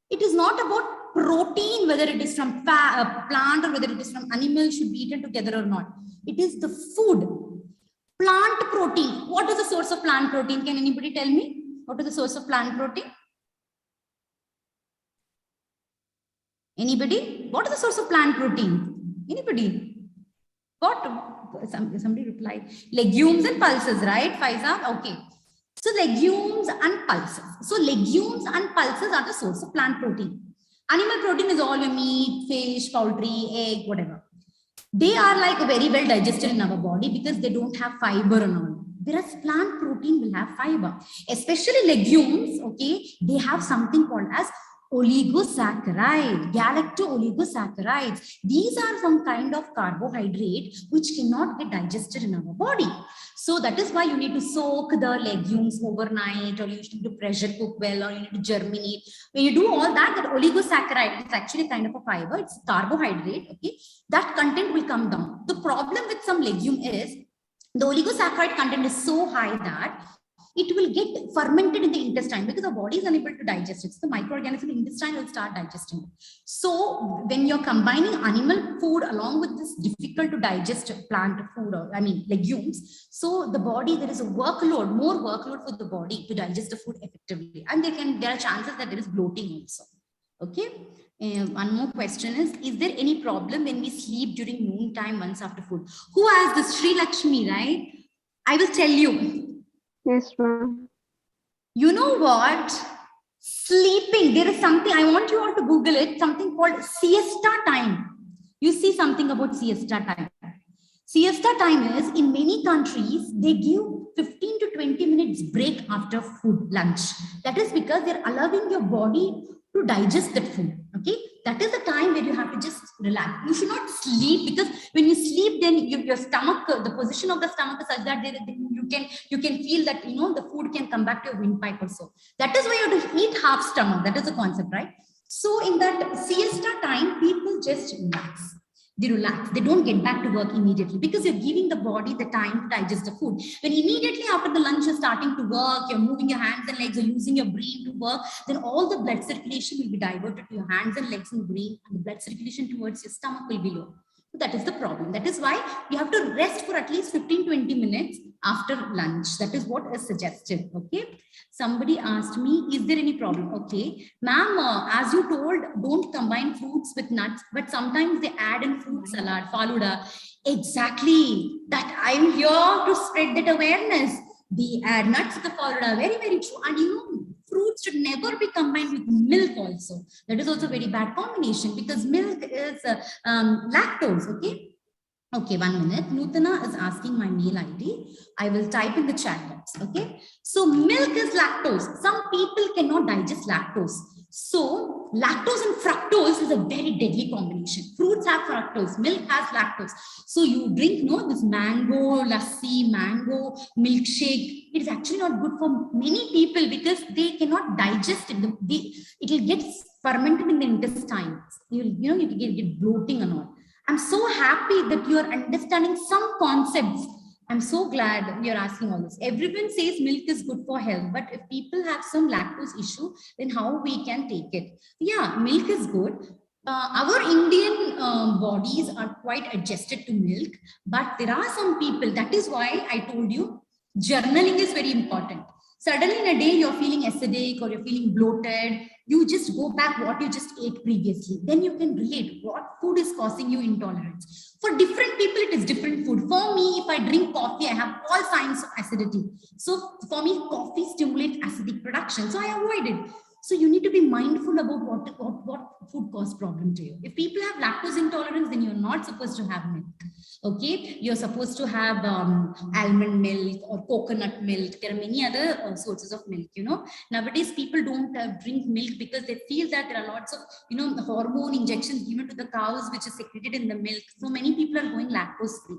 it is not about protein, whether it is from plant or whether it is from animal should be eaten together or not. It is the food. Plant protein. What is the source of plant protein? Can anybody tell me? What is the source of plant protein? Anybody? What is the source of plant protein? Anybody? What? Somebody replied. Legumes and pulses, right, Faiza? Okay. So legumes and pulses. So legumes and pulses are the source of plant protein. Animal protein is all your meat, fish, poultry, egg, whatever. They are like very well digested in our body because they don't have fiber and all. Whereas plant protein will have fiber, especially legumes. Okay, they have something called as oligosaccharide, galacto-oligosaccharides. These are some kind of carbohydrate which cannot get digested in our body. So that is why you need to soak the legumes overnight, or you need to pressure cook well, or you need to germinate. When you do all that, that oligosaccharide is actually kind of a fiber. It's carbohydrate. Okay, that content will come down. The problem with some legume is the oligosaccharide content is so high that it will get fermented in the intestine because the body is unable to digest it. So the microorganism in the intestine will start digesting it. So when you're combining animal food along with this difficult to digest plant food, or legumes, so the body, there is a workload, more workload for the body to digest the food effectively. And there are chances that there is bloating also. Okay. One more question is there any problem when we sleep during noon time once after food? Who has this? Sri Lakshmi, right? I will tell you. Yes, ma'am. You know what? Sleeping, there is something, I want you all to Google it, something called siesta time. You see something about siesta time. Siesta time is, in many countries, they give 15 to 20 minutes break after food, lunch. That is because they're allowing your body to digest that food. Okay, that is the time where you have to just relax. You should not sleep, because when you sleep, then your stomach, the position of the stomach is such that you can feel that the food can come back to your windpipe or so. That is why you have to eat half stomach. That is the concept, right? So in that siesta time, people just relax. They relax. They don't get back to work immediately because you're giving the body the time to digest the food. When immediately after the lunch you're starting to work, you're moving your hands and legs, you're using your brain to work, then all the blood circulation will be diverted to your hands and legs and brain, and the blood circulation towards your stomach will be low. So that is the problem. That is why you have to rest for at least 15-20 minutes after lunch. That is what is suggested. Okay. Somebody asked me, is there any problem? Okay, ma'am, as you told, don't combine fruits with nuts, but sometimes they add in fruit salad, faluda. Exactly. That I'm here to spread that awareness. They add nuts to the faluda. Very, very true. And fruits should never be combined with milk also. That is also a very bad combination, because milk is lactose. Okay. Okay, 1 minute. Nutana is asking my mail ID. I will type in the chat box. Okay. So milk is lactose. Some people cannot digest lactose. So lactose and fructose is a very deadly combination. Fruits have fructose, milk has lactose. So you drink this mango lassi, mango milkshake. It is actually not good for many people because they cannot digest it. It will get fermented in the intestines. You get bloating and all. I'm so happy that you're understanding some concepts. I'm so glad you're asking all this. Everyone says milk is good for health, but if people have some lactose issue, then how we can take it? Yeah, milk is good. Our Indian bodies are quite adjusted to milk, but there are some people, that is why I told you, journaling is very important. Suddenly in a day, you're feeling acidic or you're feeling bloated, you just go back what you just ate previously. Then you can relate what food is causing you intolerance. For different people, it is different food. For me, if I drink coffee, I have all signs of acidity. So for me, coffee stimulates acidic production. So I avoid it. So you need to be mindful about what food cause problem to you. If people have lactose intolerance, then you're not supposed to have milk. Okay, you're supposed to have almond milk or coconut milk. There are many other sources of milk. Nowadays people don't drink milk because they feel that there are lots of hormone injections given to the cows which is secreted in the milk. So many people are going lactose free.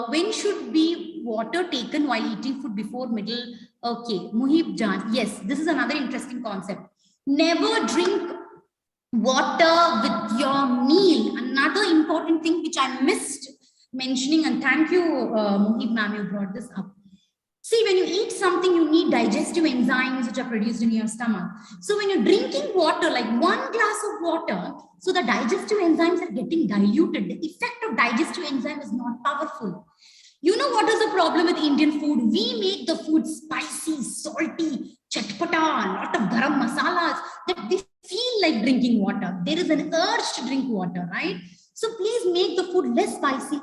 When should be water taken while eating food before middle? Okay, Muhib Jan, yes, this is another interesting concept. Never drink water with your meal. Another important thing which I missed mentioning, and thank you, Muhib ma'am, you brought this up. See, when you eat something, you need digestive enzymes which are produced in your stomach. So when you're drinking water, like 1 glass of water, so the digestive enzymes are getting diluted. The effect of digestive enzyme is not powerful. You know what is the problem with Indian food? We make the food spicy, salty, chatpata, a lot of garam masalas that we feel like drinking water. There is an urge to drink water, right? So please make the food less spicy.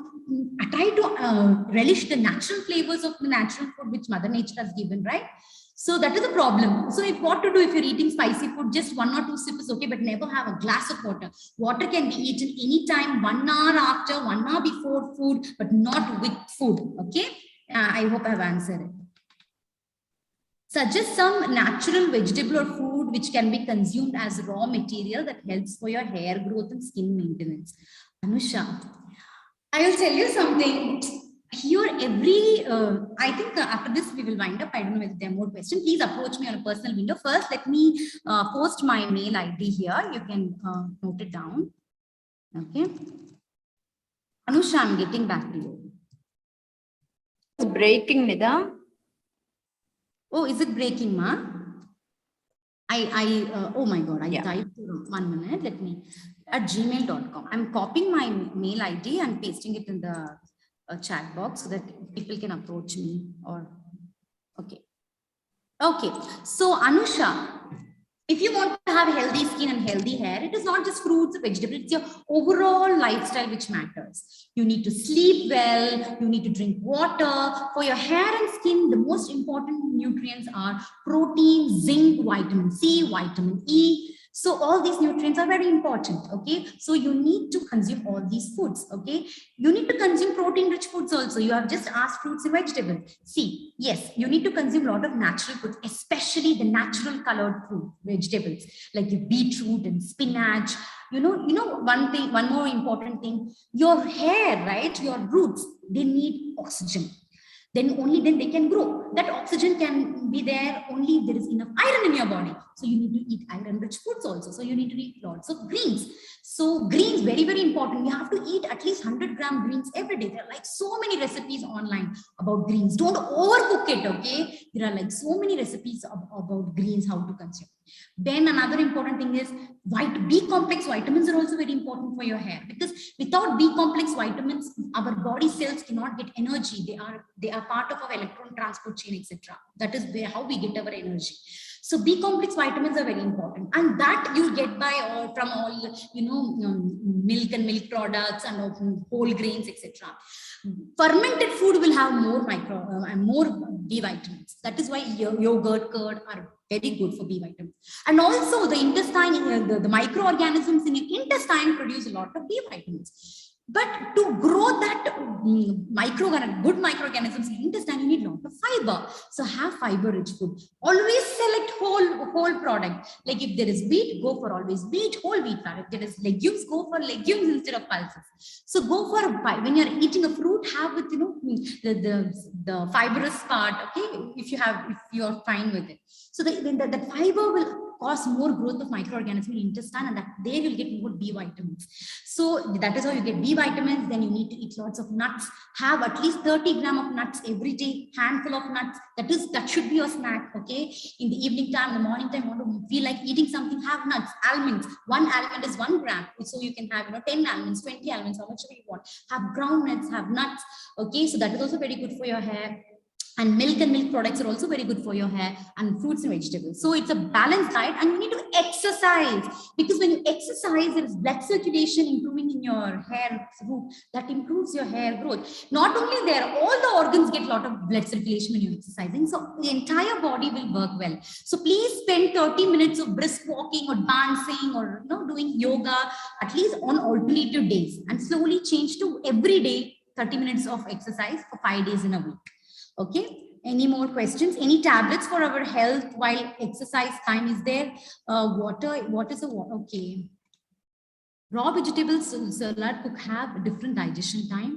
Try to relish the natural flavors of the natural food which Mother Nature has given, right? So that is the problem. So if what to do if you're eating spicy food, just 1 or 2 sips is okay, but never have a glass of water. Water can be eaten anytime, 1 hour after, 1 hour before food, but not with food. Okay. I hope I have answered it. Suggest some natural vegetable or food which can be consumed as raw material that helps for your hair growth and skin maintenance. Anusha, I will tell you something. Here, I think after this we will wind up. I don't know if there are more questions. Please approach me on a personal window. First, let me post my mail ID here. You can note it down. Okay. Anusha, I'm getting back to you. It's breaking, Nida. Oh, is it breaking, ma? Oh my God, I typed 1 minute. Let me, at gmail.com. I'm copying my mail ID and pasting it in the chat box so that people can approach me or, okay. Okay, so Anusha, if you want to have healthy skin and healthy hair, it is not just fruits or vegetables, it's your overall lifestyle which matters. You need to sleep well, you need to drink water. For your hair and skin, the most important nutrients are protein, zinc, vitamin C, vitamin E. So all these nutrients are very important, okay? So you need to consume all these foods, okay? You need to consume protein-rich foods also. You have just asked fruits and vegetables. See, yes, you need to consume a lot of natural foods, especially the natural colored fruit, vegetables, like your beetroot and spinach. You know, one more important thing, your hair, right? Your roots, they need oxygen. Only then they can grow. That oxygen can be there only if there is enough iron in your body. So you need to eat iron-rich foods also. So you need to eat lots of greens. So greens, very, very important. You have to eat at least 100-gram greens every day. There are like so many recipes online about greens. Don't overcook it, okay? There are like so many recipes about greens, how to consume. Then another important thing is B complex vitamins are also very important for your hair, because without B complex vitamins, our body cells cannot get energy. They are part of our electron transport chain, etc. That is how we get our energy. So B complex vitamins are very important, and that you get by from all milk and milk products and whole grains, etc. Fermented food will have more B vitamins. That is why yogurt, curd are very good for B vitamins. And also the intestine, the microorganisms in your intestine produce a lot of B vitamins. But to grow that good microorganisms in intestine, you need a lot of fiber. So have fiber-rich food. Always select whole product. Like if there is wheat, go for always wheat, whole wheat flour. If there is legumes, go for legumes instead of pulses. So go for, when you're eating a fruit, have with the fibrous part. Okay, if you're fine with it. So that fiber will cause more growth of microorganisms in intestine, and that there you'll get more B vitamins. So that is how you get B vitamins. Then you need to eat lots of nuts. Have at least 30 grams of nuts every day, handful of nuts. That should be your snack, okay? In the evening time, in the morning time, you want to feel like eating something, have nuts, almonds. One almond is 1 gram. So you can have, 10 almonds, 20 almonds, how much you want. Have groundnuts, have nuts, okay? So that is also very good for your hair. And milk products are also very good for your hair, and fruits and vegetables. So it's a balanced diet, and you need to exercise, because when you exercise, there is blood circulation improving in your hair root. That improves your hair growth. Not only there, all the organs get a lot of blood circulation when you're exercising. So the entire body will work well. So please spend 30 minutes of brisk walking or dancing or doing yoga, at least on alternative days, and slowly change to every day 30 minutes of exercise for 5 days in a week. Okay, any more questions? Any tablets for our health while exercise time is there? Water, what is the water? Okay. Raw vegetables salad cook have a different digestion time.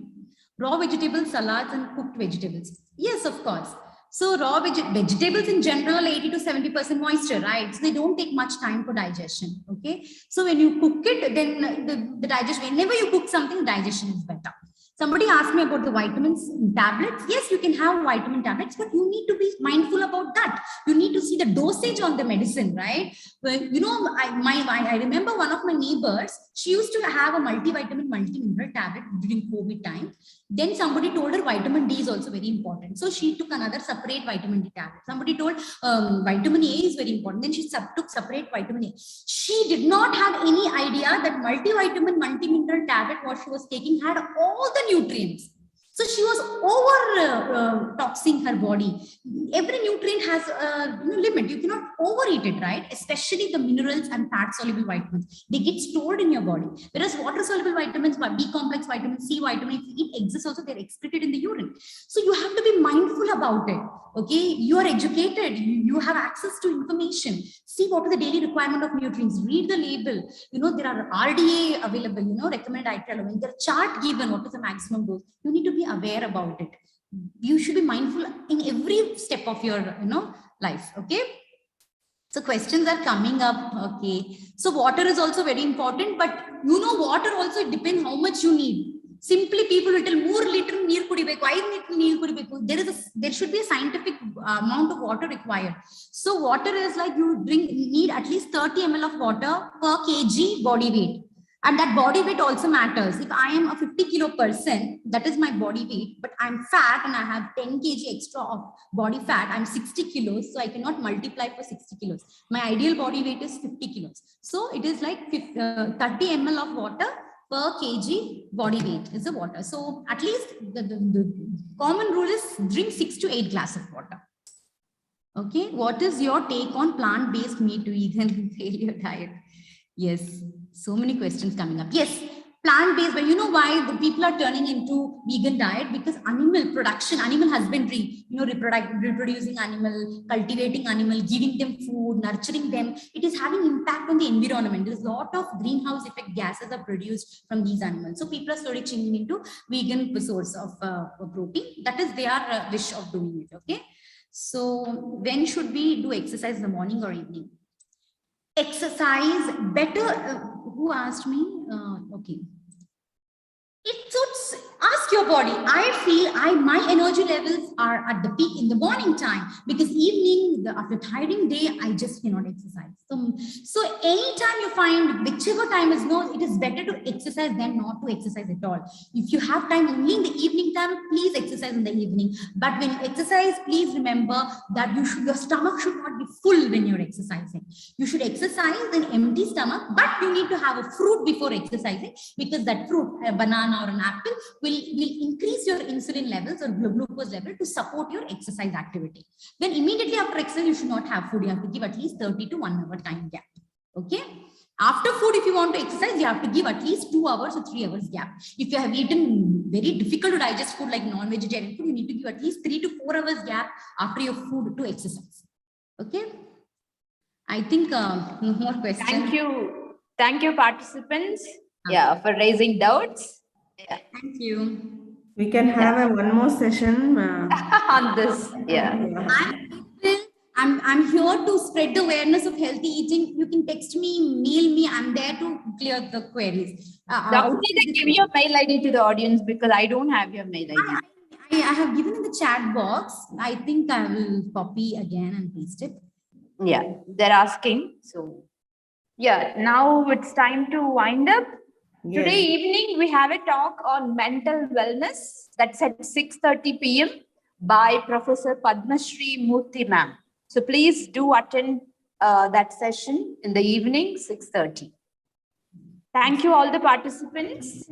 Raw vegetable salads and cooked vegetables. Yes, of course. So raw vegetables in general, 80 to 70% moisture, right? So they don't take much time for digestion. Okay. So when you cook it, then the digestion, whenever you cook something, digestion is better. Somebody asked me about the vitamins tablets. Yes, you can have vitamin tablets, but you need to be mindful about that. You need to see the dosage on the medicine, right? Well, I remember one of my neighbors, she used to have a multivitamin, multi-mineral tablet during COVID time. Then somebody told her vitamin D is also very important. So she took another separate vitamin D tablet. Somebody told vitamin A is very important. Then she took separate vitamin A. She did not have any idea that multivitamin, multi-mineral tablet, what she was taking, had all the nutrients. So she was over toxing her body. Every nutrient has a limit. You cannot overeat it, right? Especially the minerals and fat-soluble vitamins. They get stored in your body. Whereas water-soluble vitamins, B complex vitamin, C vitamin, if you eat eggs also, they're excreted in the urine. So you have to be mindful about it. Okay, you are educated. You have access to information. See what is the daily requirement of nutrients. Read the label. There are RDA available. Recommended dietary allowance. There are chart given. What is the maximum dose? You need to be aware about it. You should be mindful in every step of your life. Okay, so questions are coming up. Okay, so water is also very important, but water also, it depends how much you need. Simply people will tell 3 liter neer kudibeku, 5 liter neer kudibeku. There should be a scientific amount of water required. So water is like you need at least 30 ml of water per kg body weight. And that body weight also matters. If I am a 50 kilo person, that is my body weight, but I'm fat and I have 10 kg extra of body fat, I'm 60 kilos, so I cannot multiply for 60 kilos. My ideal body weight is 50 kilos. So it is like 30 ml of water per kg body weight is the water. So at least the common rule is drink 6 to 8 glasses of water. Okay, what is your take on plant-based meat to vegan paleo diet? Yes, so many questions coming up. Yes, plant-based, but you know why the people are turning into vegan diet? Because animal production, animal husbandry, reproducing animal, cultivating animal, giving them food, nurturing them, it is having impact on the environment. There's a lot of greenhouse effect gases are produced from these animals. So people are slowly changing into vegan source of protein. That is their wish of doing it. Okay. So when should we do exercise in the morning or evening? Exercise better. Who asked me? Okay. It suits, ask your body. I feel my energy levels are at the peak in the morning time, because evening, after tiring day, I just cannot exercise. So anytime you find whichever time is no, it is better to exercise than not to exercise at all. If you have time only in the evening time, please exercise in the evening. But when you exercise, please remember that your stomach should not be full when you're exercising. You should exercise in empty stomach, but you need to have a fruit before exercising, because that fruit, a banana or an apple, will increase your insulin levels or glucose level to support your exercise activity. Then immediately after exercise, you should not have food. You have to give at least 30 to 1 hour time gap. Okay. After food, if you want to exercise, you have to give at least 2 hours or 3 hours gap. If you have eaten very difficult to digest food like non-vegetarian food, you need to give at least 3 to 4 hours gap after your food to exercise. Okay. I think more questions. Thank you. Thank you, participants. Yeah, for raising doubts. Yeah. Thank you. We can have one more session On this. Yeah. I'm here to spread the awareness of healthy eating. You can text me, mail me. I'm there to clear the queries. Dr. Nida, give your mail ID to the audience because I don't have your mail ID. I have given in the chat box. I think I will copy again and paste it. Yeah, they're asking. So, yeah, now it's time to wind up. Yes. Today evening, we have a talk on mental wellness. That's at 6:30 p.m. by Professor Padmashri Murthy ma'am. So please do attend that session in the evening, 6:30. Thank you all the participants.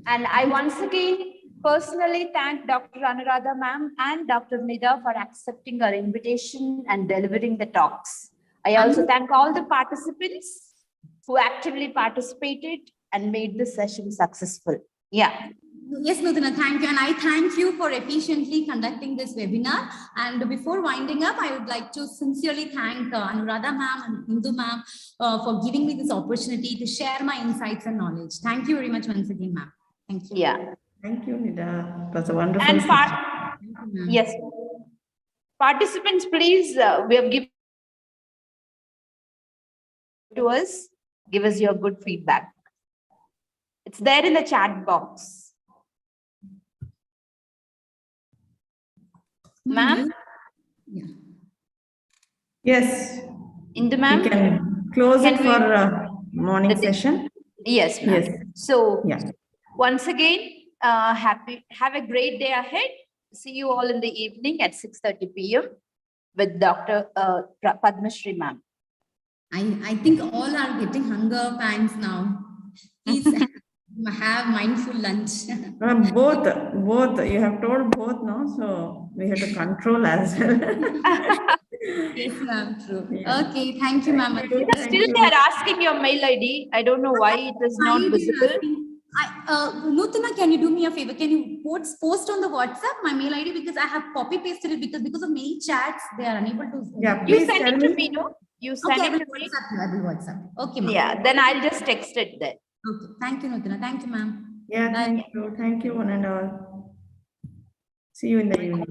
And I once again personally thank Dr. Anuradha ma'am and Dr. Nida for accepting our invitation and delivering the talks. I also thank all the participants who actively participated and made this session successful. Yeah. Yes, Nutana, thank you. And I thank you for efficiently conducting this webinar. And before winding up, I would like to sincerely thank Anuradha ma'am and Hindu ma'am for giving me this opportunity to share my insights and knowledge. Thank you very much once again, ma'am. Thank you. Yeah. Thank you, Nida. It was a wonderful And session. yes, participants, please, we have given to us, give us your good feedback. It's there in the chat box. Ma'am? Yeah. Yes. Indu We ma'am? can close it Can for morning the- session. Yes, ma'am. Yes. So Yeah. once again, have a great day ahead. See you all in the evening at 6:30 p.m. with Dr. Padmashri ma'am. I think all are getting hunger pangs now. Please have mindful lunch. Both. You have told both, no? So we have to control as well. Yes, ma'am, true. Yeah. Okay, thank you, ma'am. Thank you. Still, they are asking your mail ID. I don't know why it is not visible. Nutana, can you do me a favor? Can you post on the WhatsApp my mail ID, because I have copy pasted it because of mail chats they are unable to. Yeah, You please send tell it to me. me, no? You send Okay, I it will to me. WhatsApp you. I will WhatsApp. Okay, ma'am. Yeah, then I'll just text it there. Okay, thank you, Nutana. Thank you, ma'am. Yeah, Bye. thank you. Thank you, one and all. See you in the evening.